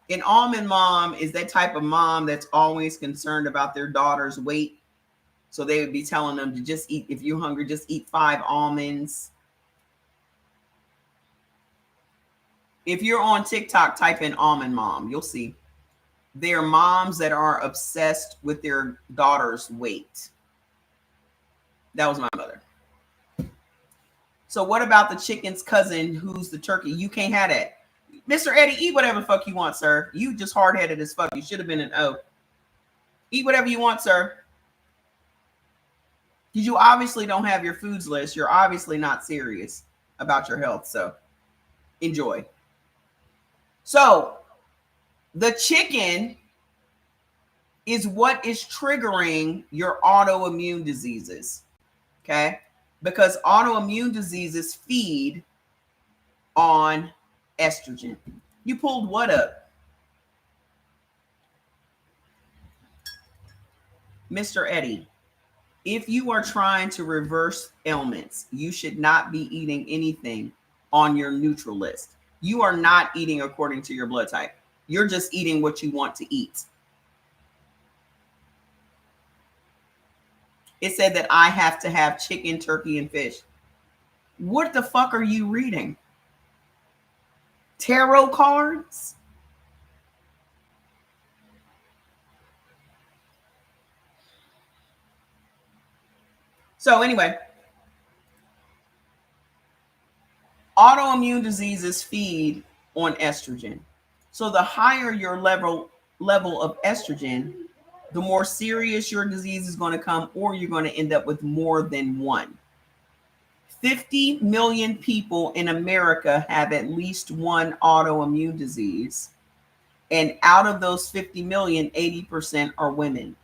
An almond mom is that type of mom that's always concerned about their daughter's weight. So they would be telling them to just eat, if you're hungry, just eat 5 almonds. If you're on TikTok, type in almond mom. You'll see. They're moms that are obsessed with their daughter's weight. That was my mother. So what about the chicken's cousin who's the turkey? You can't have that. Mr. Eddie, eat whatever the fuck you want, sir. You just hard-headed as fuck. You should have been an O. Eat whatever you want, sir. Because you obviously don't have your foods list. You're obviously not serious about your health. So enjoy. So the chicken is what is triggering your autoimmune diseases. Okay? Because autoimmune diseases feed on estrogen. You pulled what up? Mr. Eddie, if you are trying to reverse ailments, you should not be eating anything on your neutral list. You are not eating according to your blood type. You're just eating what you want to eat. It said that I have to have chicken, turkey, and fish. What the fuck are you reading? Tarot cards? So anyway, autoimmune diseases feed on estrogen. So the higher your level of estrogen, the more serious your disease is going to come, or you're going to end up with more than one. 50 million people in America have at least one autoimmune disease. And out of those 50 million, 80% are women.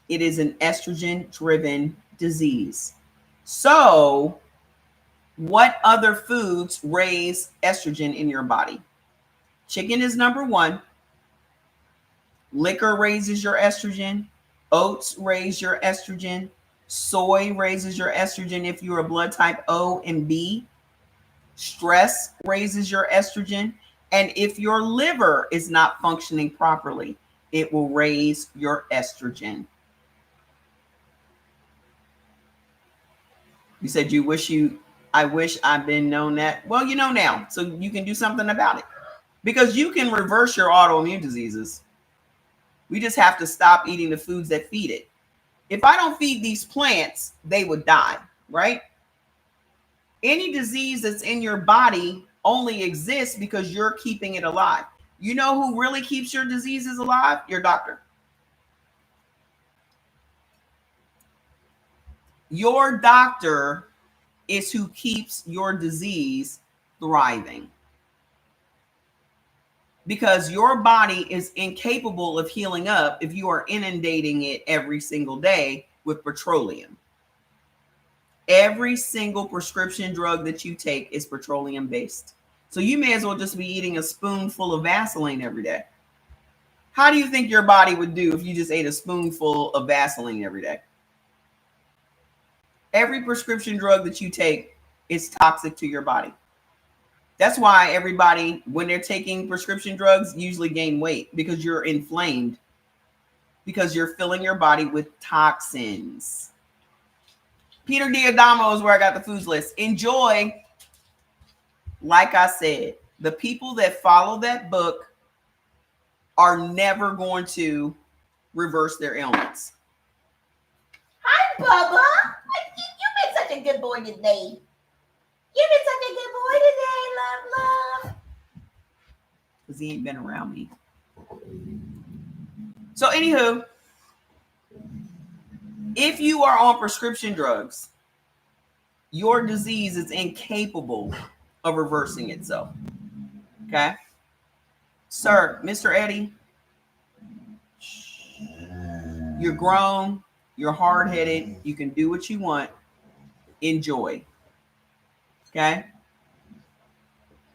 It is an estrogen-driven disease. So what other foods raise estrogen in your body? Chicken is number one. Liquor raises your estrogen. Oats raise your estrogen. Soy raises your estrogen if you're a blood type O and B. Stress raises your estrogen. And if your liver is not functioning properly, it will raise your estrogen. You said I wish I'd been known that. Well, you know now, so you can do something about it. Because you can reverse your autoimmune diseases. We just have to stop eating the foods that feed it. If I don't feed these plants, they would die, right? Any disease that's in your body only exists because you're keeping it alive. You know who really keeps your diseases alive? Your doctor. Your doctor is who keeps your disease thriving. Because your body is incapable of healing up if you are inundating it every single day with petroleum. Every single prescription drug that you take is petroleum based. So you may as well just be eating a spoonful of Vaseline every day. How do you think your body would do if you just ate a spoonful of Vaseline every day? Every prescription drug that you take is toxic to your body. That's why everybody, when they're taking prescription drugs, usually gain weight, because you're inflamed, because you're filling your body with toxins. Peter D'Adamo is where I got the foods list. Enjoy. Like I said, the people that follow that book are never going to reverse their ailments. Hi, Bubba. You've been such a good boy today. You've been such a good boy today, love. Because he ain't been around me. So anywho, if you are on prescription drugs, your disease is incapable of reversing itself. Okay? Sir, Mr. Eddie, you're grown, you're hard-headed, you can do what you want. Enjoy. Okay?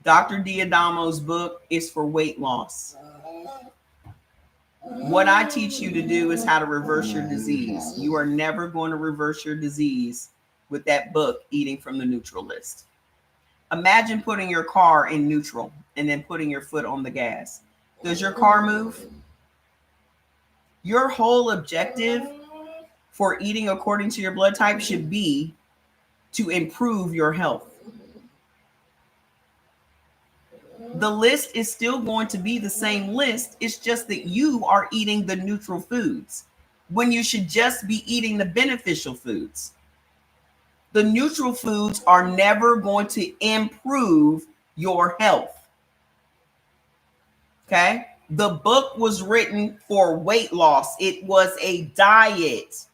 Dr. D'Adamo's book is for weight loss. What I teach you to do is how to reverse your disease. You are never going to reverse your disease with that book, Eating from the Neutral List. Imagine putting your car in neutral and then putting your foot on the gas. Does your car move? Your whole objective for eating according to your blood type should be to improve your health. The list is still going to be the same list. It's just that you are eating the neutral foods when you should just be eating the beneficial foods. The neutral foods are never going to improve your health. Okay? The book was written for weight loss. It was a diet.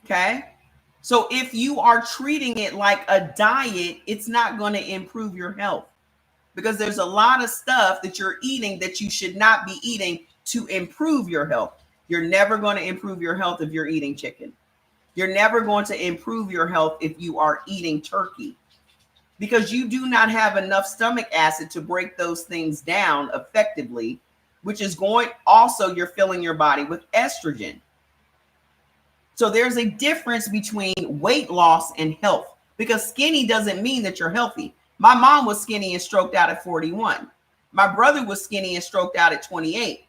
Okay? So if you are treating it like a diet, it's not going to improve your health, because there's a lot of stuff that you're eating that you should not be eating to improve your health. You're never going to improve your health if you're eating chicken. You're never going to improve your health if you are eating turkey, because you do not have enough stomach acid to break those things down effectively, which is going also, you're filling your body with estrogen. So there's a difference between weight loss and health, because skinny doesn't mean that you're healthy. My mom was skinny and stroked out at 41. My brother was skinny and stroked out at 28.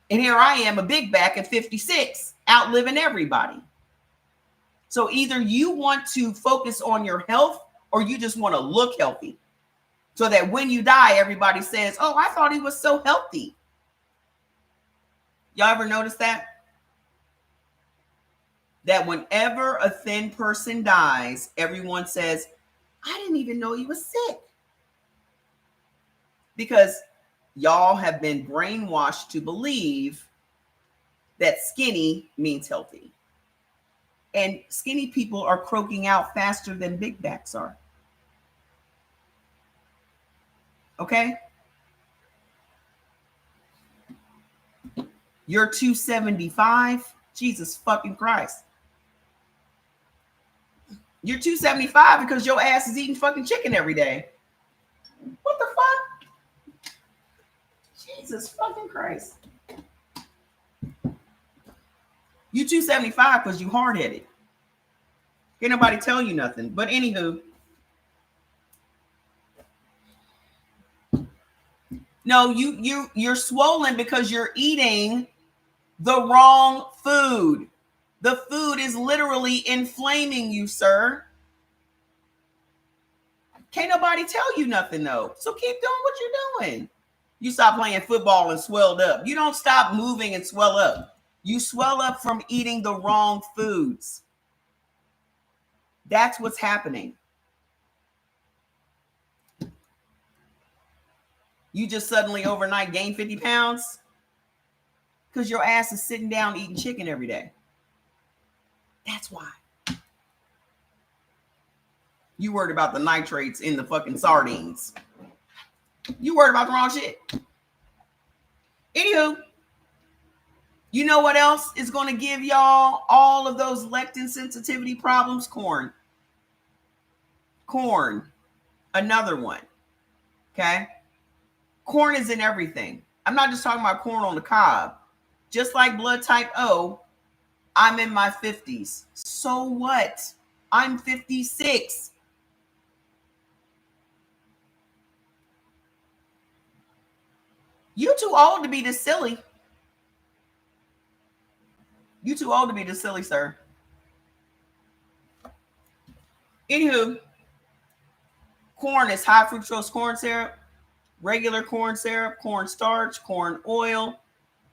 And here I am, a big back at 56, outliving everybody. So either you want to focus on your health, or you just want to look healthy, so that when you die, everybody says, oh, I thought he was so healthy. Y'all ever notice that? That whenever a thin person dies, everyone says, I didn't even know he was sick. Because y'all have been brainwashed to believe that skinny means healthy. And skinny people are croaking out faster than big backs are. Okay? You're 275. Jesus fucking Christ. You're 275 because your ass is eating fucking chicken every day. What the fuck? Jesus fucking Christ. You 275 because you hard-headed. Can't nobody tell you nothing. But anywho. No, you're swollen because you're eating the wrong food. The food is literally inflaming you, sir. Can't nobody tell you nothing, though. So keep doing what you're doing. You stop playing football and swelled up. You don't stop moving and swell up. You swell up from eating the wrong foods. That's what's happening. You just suddenly overnight gain 50 pounds because your ass is sitting down eating chicken every day. That's why. You worried about the nitrates in the fucking sardines. You worried about the wrong shit. Anywho, you know what else is going to give y'all all of those lectin sensitivity problems? Corn. Corn. Another one. Okay? Corn is in everything. I'm not just talking about corn on the cob. Just like blood type O, I'm in my 50s. So what? I'm 56. You too old to be this silly. You too old to be this silly, sir. Anywho, corn is high fructose corn syrup, regular corn syrup, corn starch, corn oil.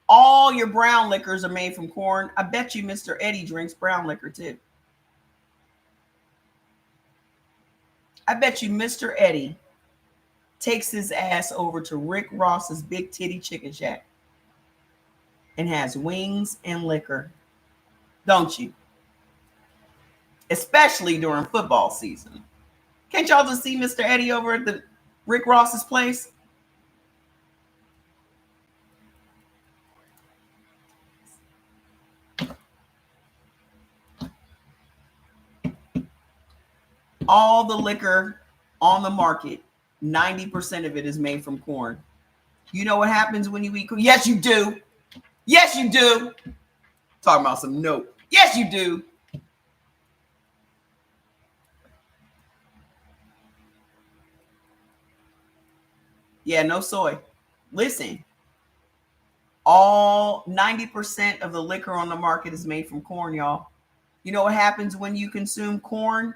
All your brown liquors are made from corn. I bet you Mr. Eddie drinks brown liquor too. I bet you Mr. Eddie takes his ass over to Rick Ross's Big Titty Chicken Shack and has wings and liquor. Don't you? Especially during football season. Can't y'all just see Mr. Eddie over at the Rick Ross's place? All the liquor on the market, 90% of it is made from corn. You know what happens when you eat corn? Yes, you do. Yes, you do. Talking about some note. Yes, you do. Yeah, no soy. Listen, all 90% of the liquor on the market is made from corn, y'all. You know what happens when you consume corn?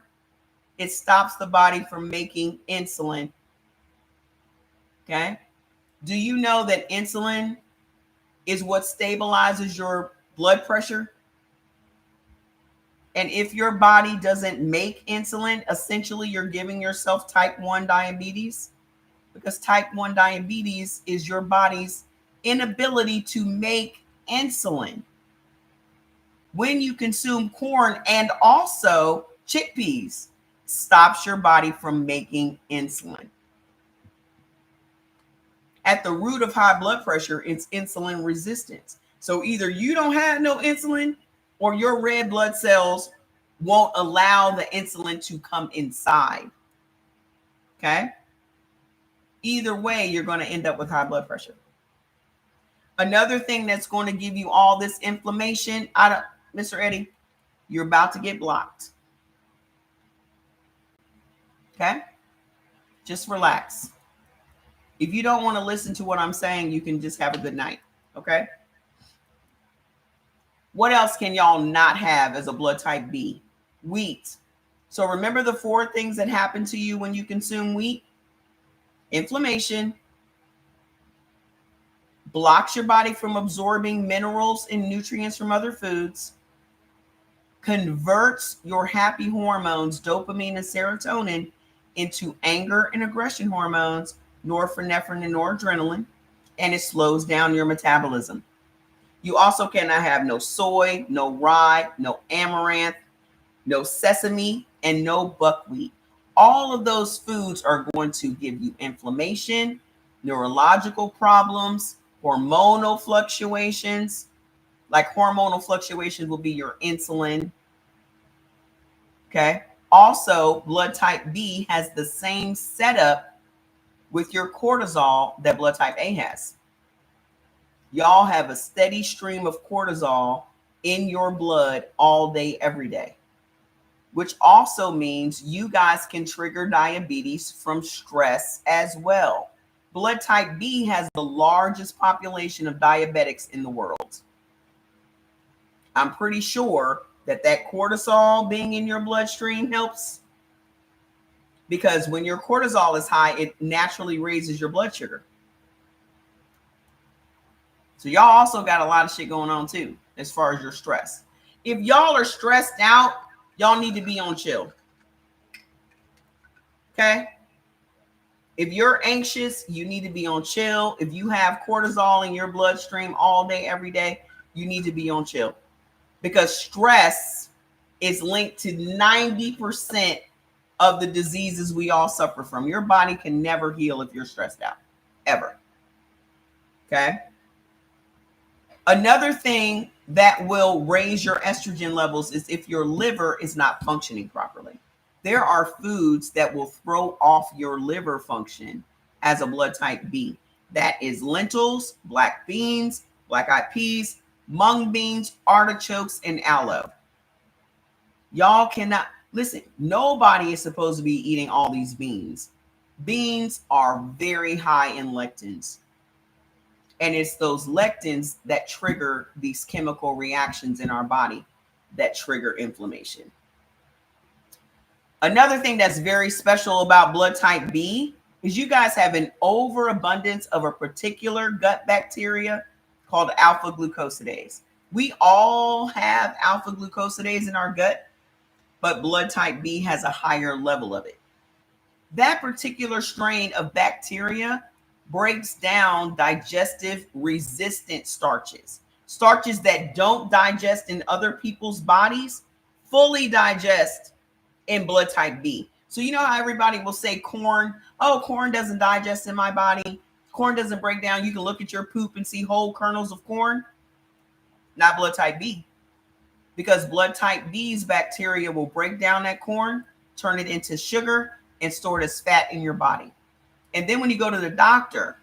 It stops the body from making insulin. Okay. Do you know that insulin is what stabilizes your blood pressure? And if your body doesn't make insulin, essentially you're giving yourself type 1 diabetes, because type 1 diabetes is your body's inability to make insulin. When you consume corn and also chickpeas, stops your body from making insulin. At the root of high blood pressure, it's insulin resistance. So either you don't have no insulin or your red blood cells won't allow the insulin to come inside. Okay? Either way, you're going to end up with high blood pressure. Another thing that's going to give you all this inflammation, Mr. Eddie, you're about to get blocked. Okay? Just relax. If you don't want to listen to what I'm saying, you can just have a good night. Okay? What else can y'all not have as a blood type B? Wheat. So remember the 4 things that happen to you when you consume wheat? Inflammation, blocks your body from absorbing minerals and nutrients from other foods, converts your happy hormones, dopamine and serotonin, into anger and aggression hormones, norepinephrine and noradrenaline, and it slows down your metabolism. You also cannot have no soy, no rye, no amaranth, no sesame, and no buckwheat. All of those foods are going to give you inflammation, neurological problems, hormonal fluctuations. Like hormonal fluctuations will be your insulin. Okay. Also, blood type B has the same setup with your cortisol that blood type A has. Y'all have a steady stream of cortisol in your blood all day, every day, which also means you guys can trigger diabetes from stress as well. Blood type B has the largest population of diabetics in the world. I'm pretty sure that cortisol being in your bloodstream helps, because when your cortisol is high, it naturally raises your blood sugar. So y'all also got a lot of shit going on too, as far as your stress. If y'all are stressed out, y'all need to be on chill. Okay? If you're anxious, you need to be on chill. If you have cortisol in your bloodstream all day, every day, you need to be on chill. Because stress is linked to 90% of the diseases we all suffer from. Your body can never heal if you're stressed out, ever. Okay? Another thing that will raise your estrogen levels is if your liver is not functioning properly. There are foods that will throw off your liver function as a blood type B. That is lentils, black beans, black-eyed peas, mung beans, artichokes, and aloe. Y'all cannot, listen, nobody is supposed to be eating all these beans. Beans are very high in lectins. And it's those lectins that trigger these chemical reactions in our body that trigger inflammation. Another thing that's very special about blood type B is you guys have an overabundance of a particular gut bacteria called alpha glucosidase. We all have alpha glucosidase in our gut, but blood type B has a higher level of it. That particular strain of bacteria breaks down digestive resistant starches. Starches that don't digest in other people's bodies fully digest in blood type B. So you know how everybody will say corn, oh, corn doesn't digest in my body. Corn doesn't break down. You can look at your poop and see whole kernels of corn. Not blood type B. Because blood type B's bacteria will break down that corn, turn it into sugar, and store it as fat in your body. And then when you go to the doctor,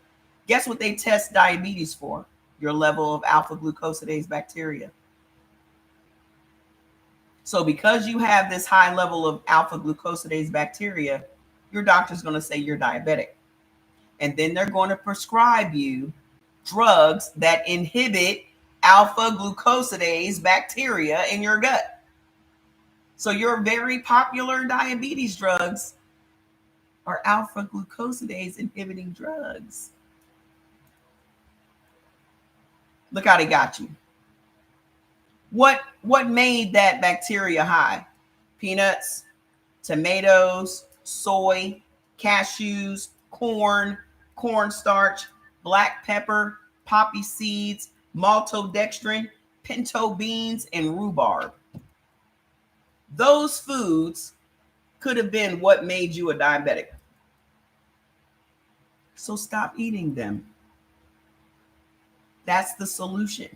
guess what they test diabetes for? Your level of alpha glucosidase bacteria. So because you have this high level of alpha glucosidase bacteria, your doctor's going to say you're diabetic. And then they're going to prescribe you drugs that inhibit alpha glucosidase bacteria in your gut. So your very popular diabetes drugs are alpha glucosidase inhibiting drugs. Look how they got you. What made that bacteria high? Peanuts, tomatoes, soy, cashews, corn, cornstarch, black pepper, poppy seeds, maltodextrin, pinto beans, and rhubarb. Those foods could have been what made you a diabetic. So stop eating them. That's the solution.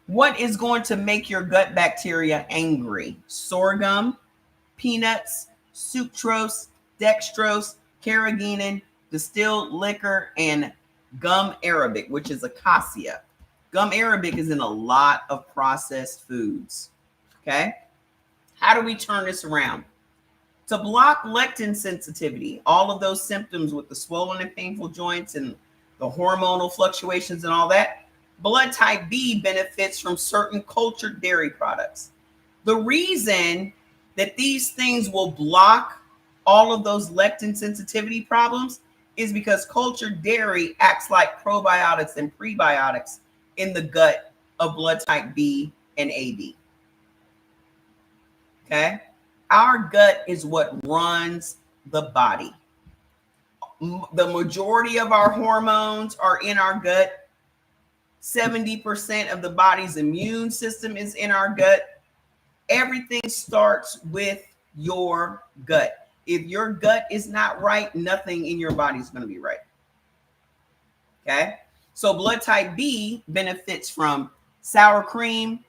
What is going to make your gut bacteria angry? Sorghum, peanuts, sucrose, dextrose, carrageenan, distilled liquor, and gum arabic, which is acacia. Gum arabic is in a lot of processed foods. Okay? How do we turn this around? To block lectin sensitivity, all of those symptoms with the swollen and painful joints and the hormonal fluctuations and all that, blood type B benefits from certain cultured dairy products. The reason that these things will block all of those lectin sensitivity problems is because cultured dairy acts like probiotics and prebiotics in the gut of blood type B and AB. Okay? Our gut is what runs the body. The majority of our hormones are in our gut. 70% of the body's immune system is in our gut. Everything starts with your gut. If your gut is not right, nothing in your body is going to be right. Okay? So blood type B benefits from sour cream,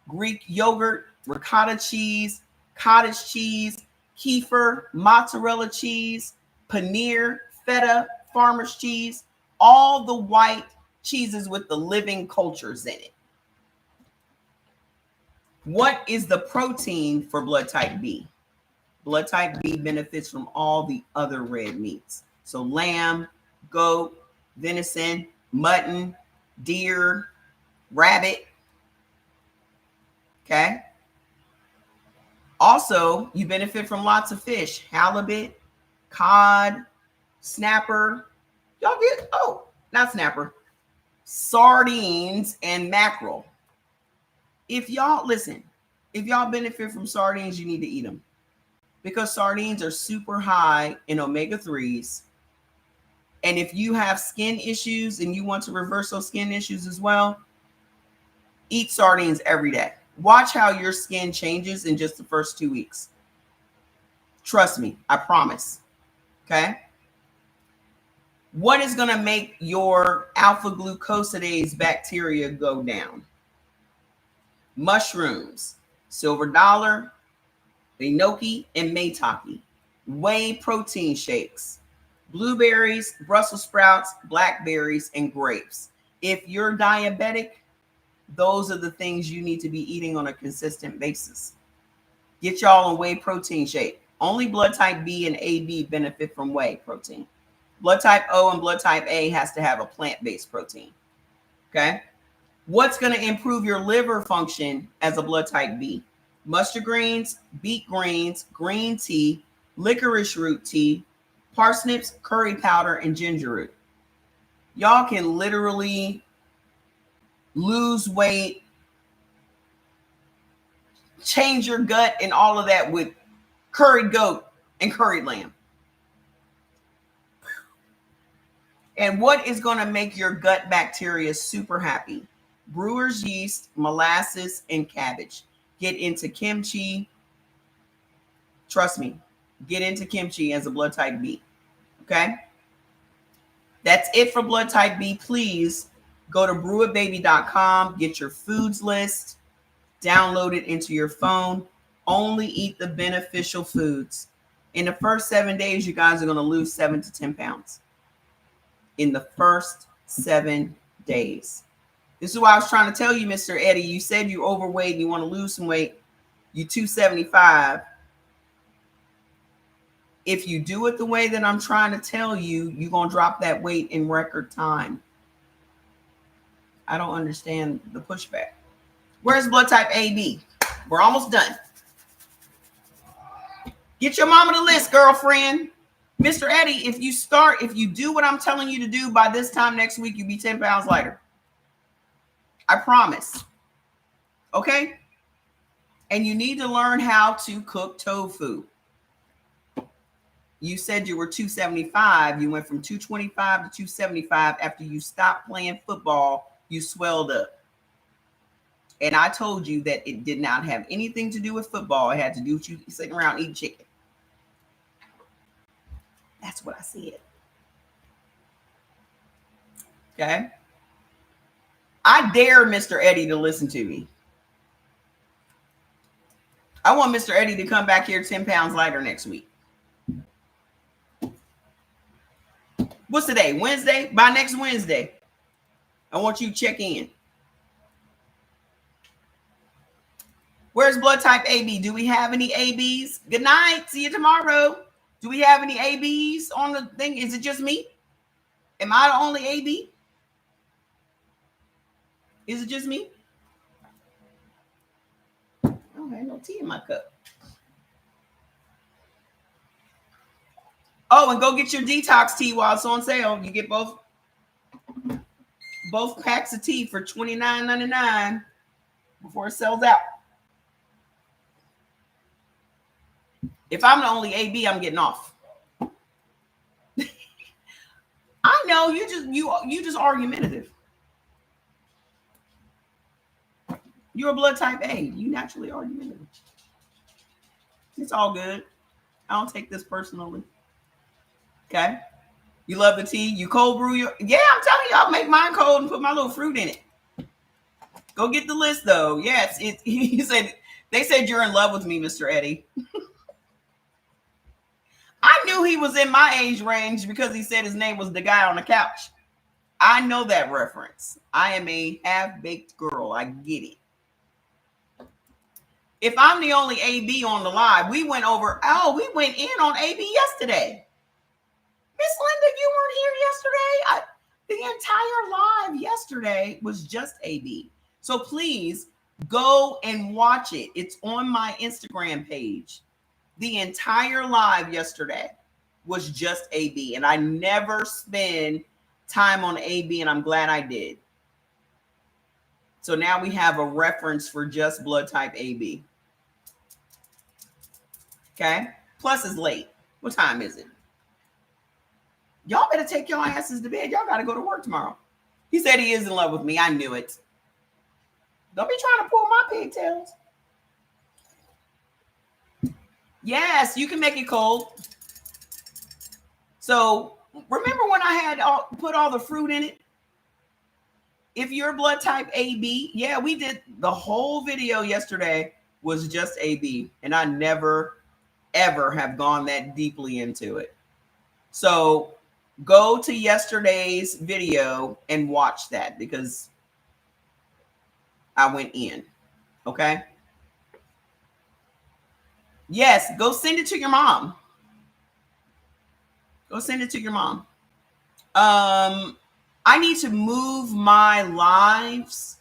Greek yogurt, ricotta cheese, cottage cheese, kefir, mozzarella cheese, paneer, feta, farmer's cheese, all the white cheeses with the living cultures in it. What is the protein for blood type B? Blood type B benefits from all the other red meats. So lamb, goat, venison, mutton, deer, rabbit. Okay? Also, you benefit from lots of fish, halibut, cod, snapper. Y'all get, not snapper, sardines and mackerel. If y'all benefit from sardines, you need to eat them because sardines are super high in omega-3s. And if you have skin issues and you want to reverse those skin issues as well, eat sardines every day. Watch how your skin changes in just the first 2 weeks. Trust me, I promise. Okay? What is going to make your alpha glucosidase bacteria go down? Mushrooms, silver dollar, enoki, and maitake. Whey protein shakes, blueberries, Brussels sprouts, blackberries, and grapes. If you're diabetic, those are the things you need to be eating on a consistent basis. Get y'all a whey protein shake. Only blood type B and AB benefit from whey protein. Blood type O and blood type A has to have a plant-based protein. Okay? What's going to improve your liver function as a blood type B? Mustard greens, beet greens, green tea, licorice root tea, parsnips, curry powder, and ginger root. Y'all can literally lose weight, change your gut, and all of that with curried goat and curried lamb. And what is going to make your gut bacteria super happy? Brewer's yeast, molasses, and cabbage. Get into kimchi. Trust me, get into kimchi as a blood type B. Okay? That's it for blood type B. Please go to brewitbaby.com, get your foods list, download it into your phone. Only eat the beneficial foods. In the first 7 days, you guys are going to lose 7 to 10 pounds. In the first 7 days. This is why I was trying to tell you, Mr. Eddie, you said you're overweight and you want to lose some weight. You're 275. If you do it the way that I'm trying to tell you, you're going to drop that weight in record time. I don't understand the pushback. Where's blood type AB? We're almost done. Get your mama the list, girlfriend. Mr. Eddie, if you do what I'm telling you to do, by this time next week, you'll be 10 pounds lighter. I promise. Okay? And you need to learn how to cook tofu. You said you were 275. You went from 225 to 275 after you stopped playing football. You swelled up. And I told you that it did not have anything to do with football. It had to do with you sitting around eating chicken. That's what I said. Okay? I dare Mr. Eddie to listen to me. I want Mr. Eddie to come back here 10 pounds lighter next week. What's today? Wednesday? By next Wednesday, I want you to check in. Where's blood type AB? Do we have any ABs? Good night. See you tomorrow. Do we have any ABs on the thing? Is it just me? Am I the only AB? Is it just me? I don't have no tea in my cup. Oh, and go get your detox tea while it's on sale. You get both packs of tea for $29.99 before it sells out. If I'm the only AB, I'm getting off. I know you just argumentative. You're a blood type A. You naturally argumentative. It's all good. I don't take this personally. Okay. You love the tea. You cold brew your. Yeah, I'm telling you, I'll make mine cold and put my little fruit in it. Go get the list though. Yes, he said they said you're in love with me, Mr. Eddie. I knew he was in my age range because he said his name was the guy on the couch. I know that reference. I am a half-baked girl. I get it. If I'm the only AB on the live, we went in on AB yesterday. Miss Linda, you weren't here yesterday. The entire live yesterday was just AB. So please go and watch it. It's on my Instagram page. The entire live yesterday was just AB. And I never spend time on AB, and I'm glad I did. So now we have a reference for just blood type AB. Okay? Plus it's late. What time is it? Y'all better take your asses to bed. Y'all got to go to work tomorrow. He said he is in love with me. I knew it. Don't be trying to pull my pigtails. Yes, you can make it cold. So remember when I had put all the fruit in it? If you're blood type AB, yeah, we did the whole video yesterday was just AB. And I never, ever have gone that deeply into it. So go to yesterday's video and watch that because I went in. Okay. Yes, go send it to your mom. Go send it to your mom. I need to move my lives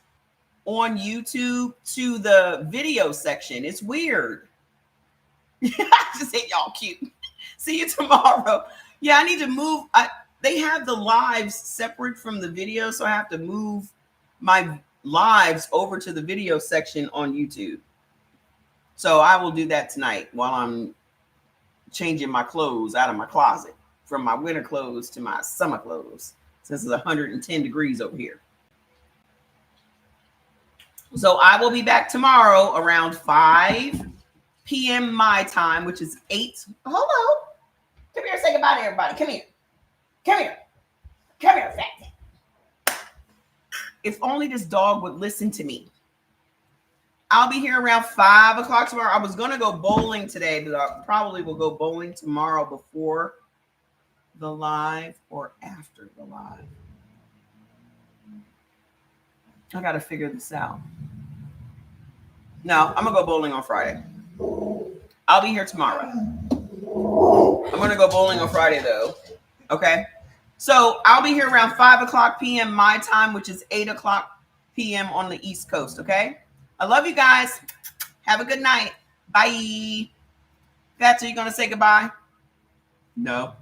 on YouTube to the video section. It's weird. I just hate y'all cute. See you tomorrow. Yeah, I need to move. They have the lives separate from the video, so I have to move my lives over to the video section on YouTube. So I will do that tonight while I'm changing my clothes out of my closet from my winter clothes to my summer clothes since it's 110 degrees over here. So I will be back tomorrow around 5 p.m. my time, which is 8. Hello. Come here and say goodbye to everybody. Come here. Come here. Come here, fat. If only this dog would listen to me. I'll be here around 5 o'clock tomorrow. I was going to go bowling today, but I probably will go bowling tomorrow before the live or after the live. I got to figure this out. No, I'm going to go bowling on Friday. I'll be here tomorrow. I'm going to go bowling on Friday, though. Okay? So I'll be here around 5 o'clock p.m. my time, which is 8 o'clock p.m. on the East Coast. Okay? I love you guys. Have a good night. Bye. Fats, are you gonna say goodbye? No.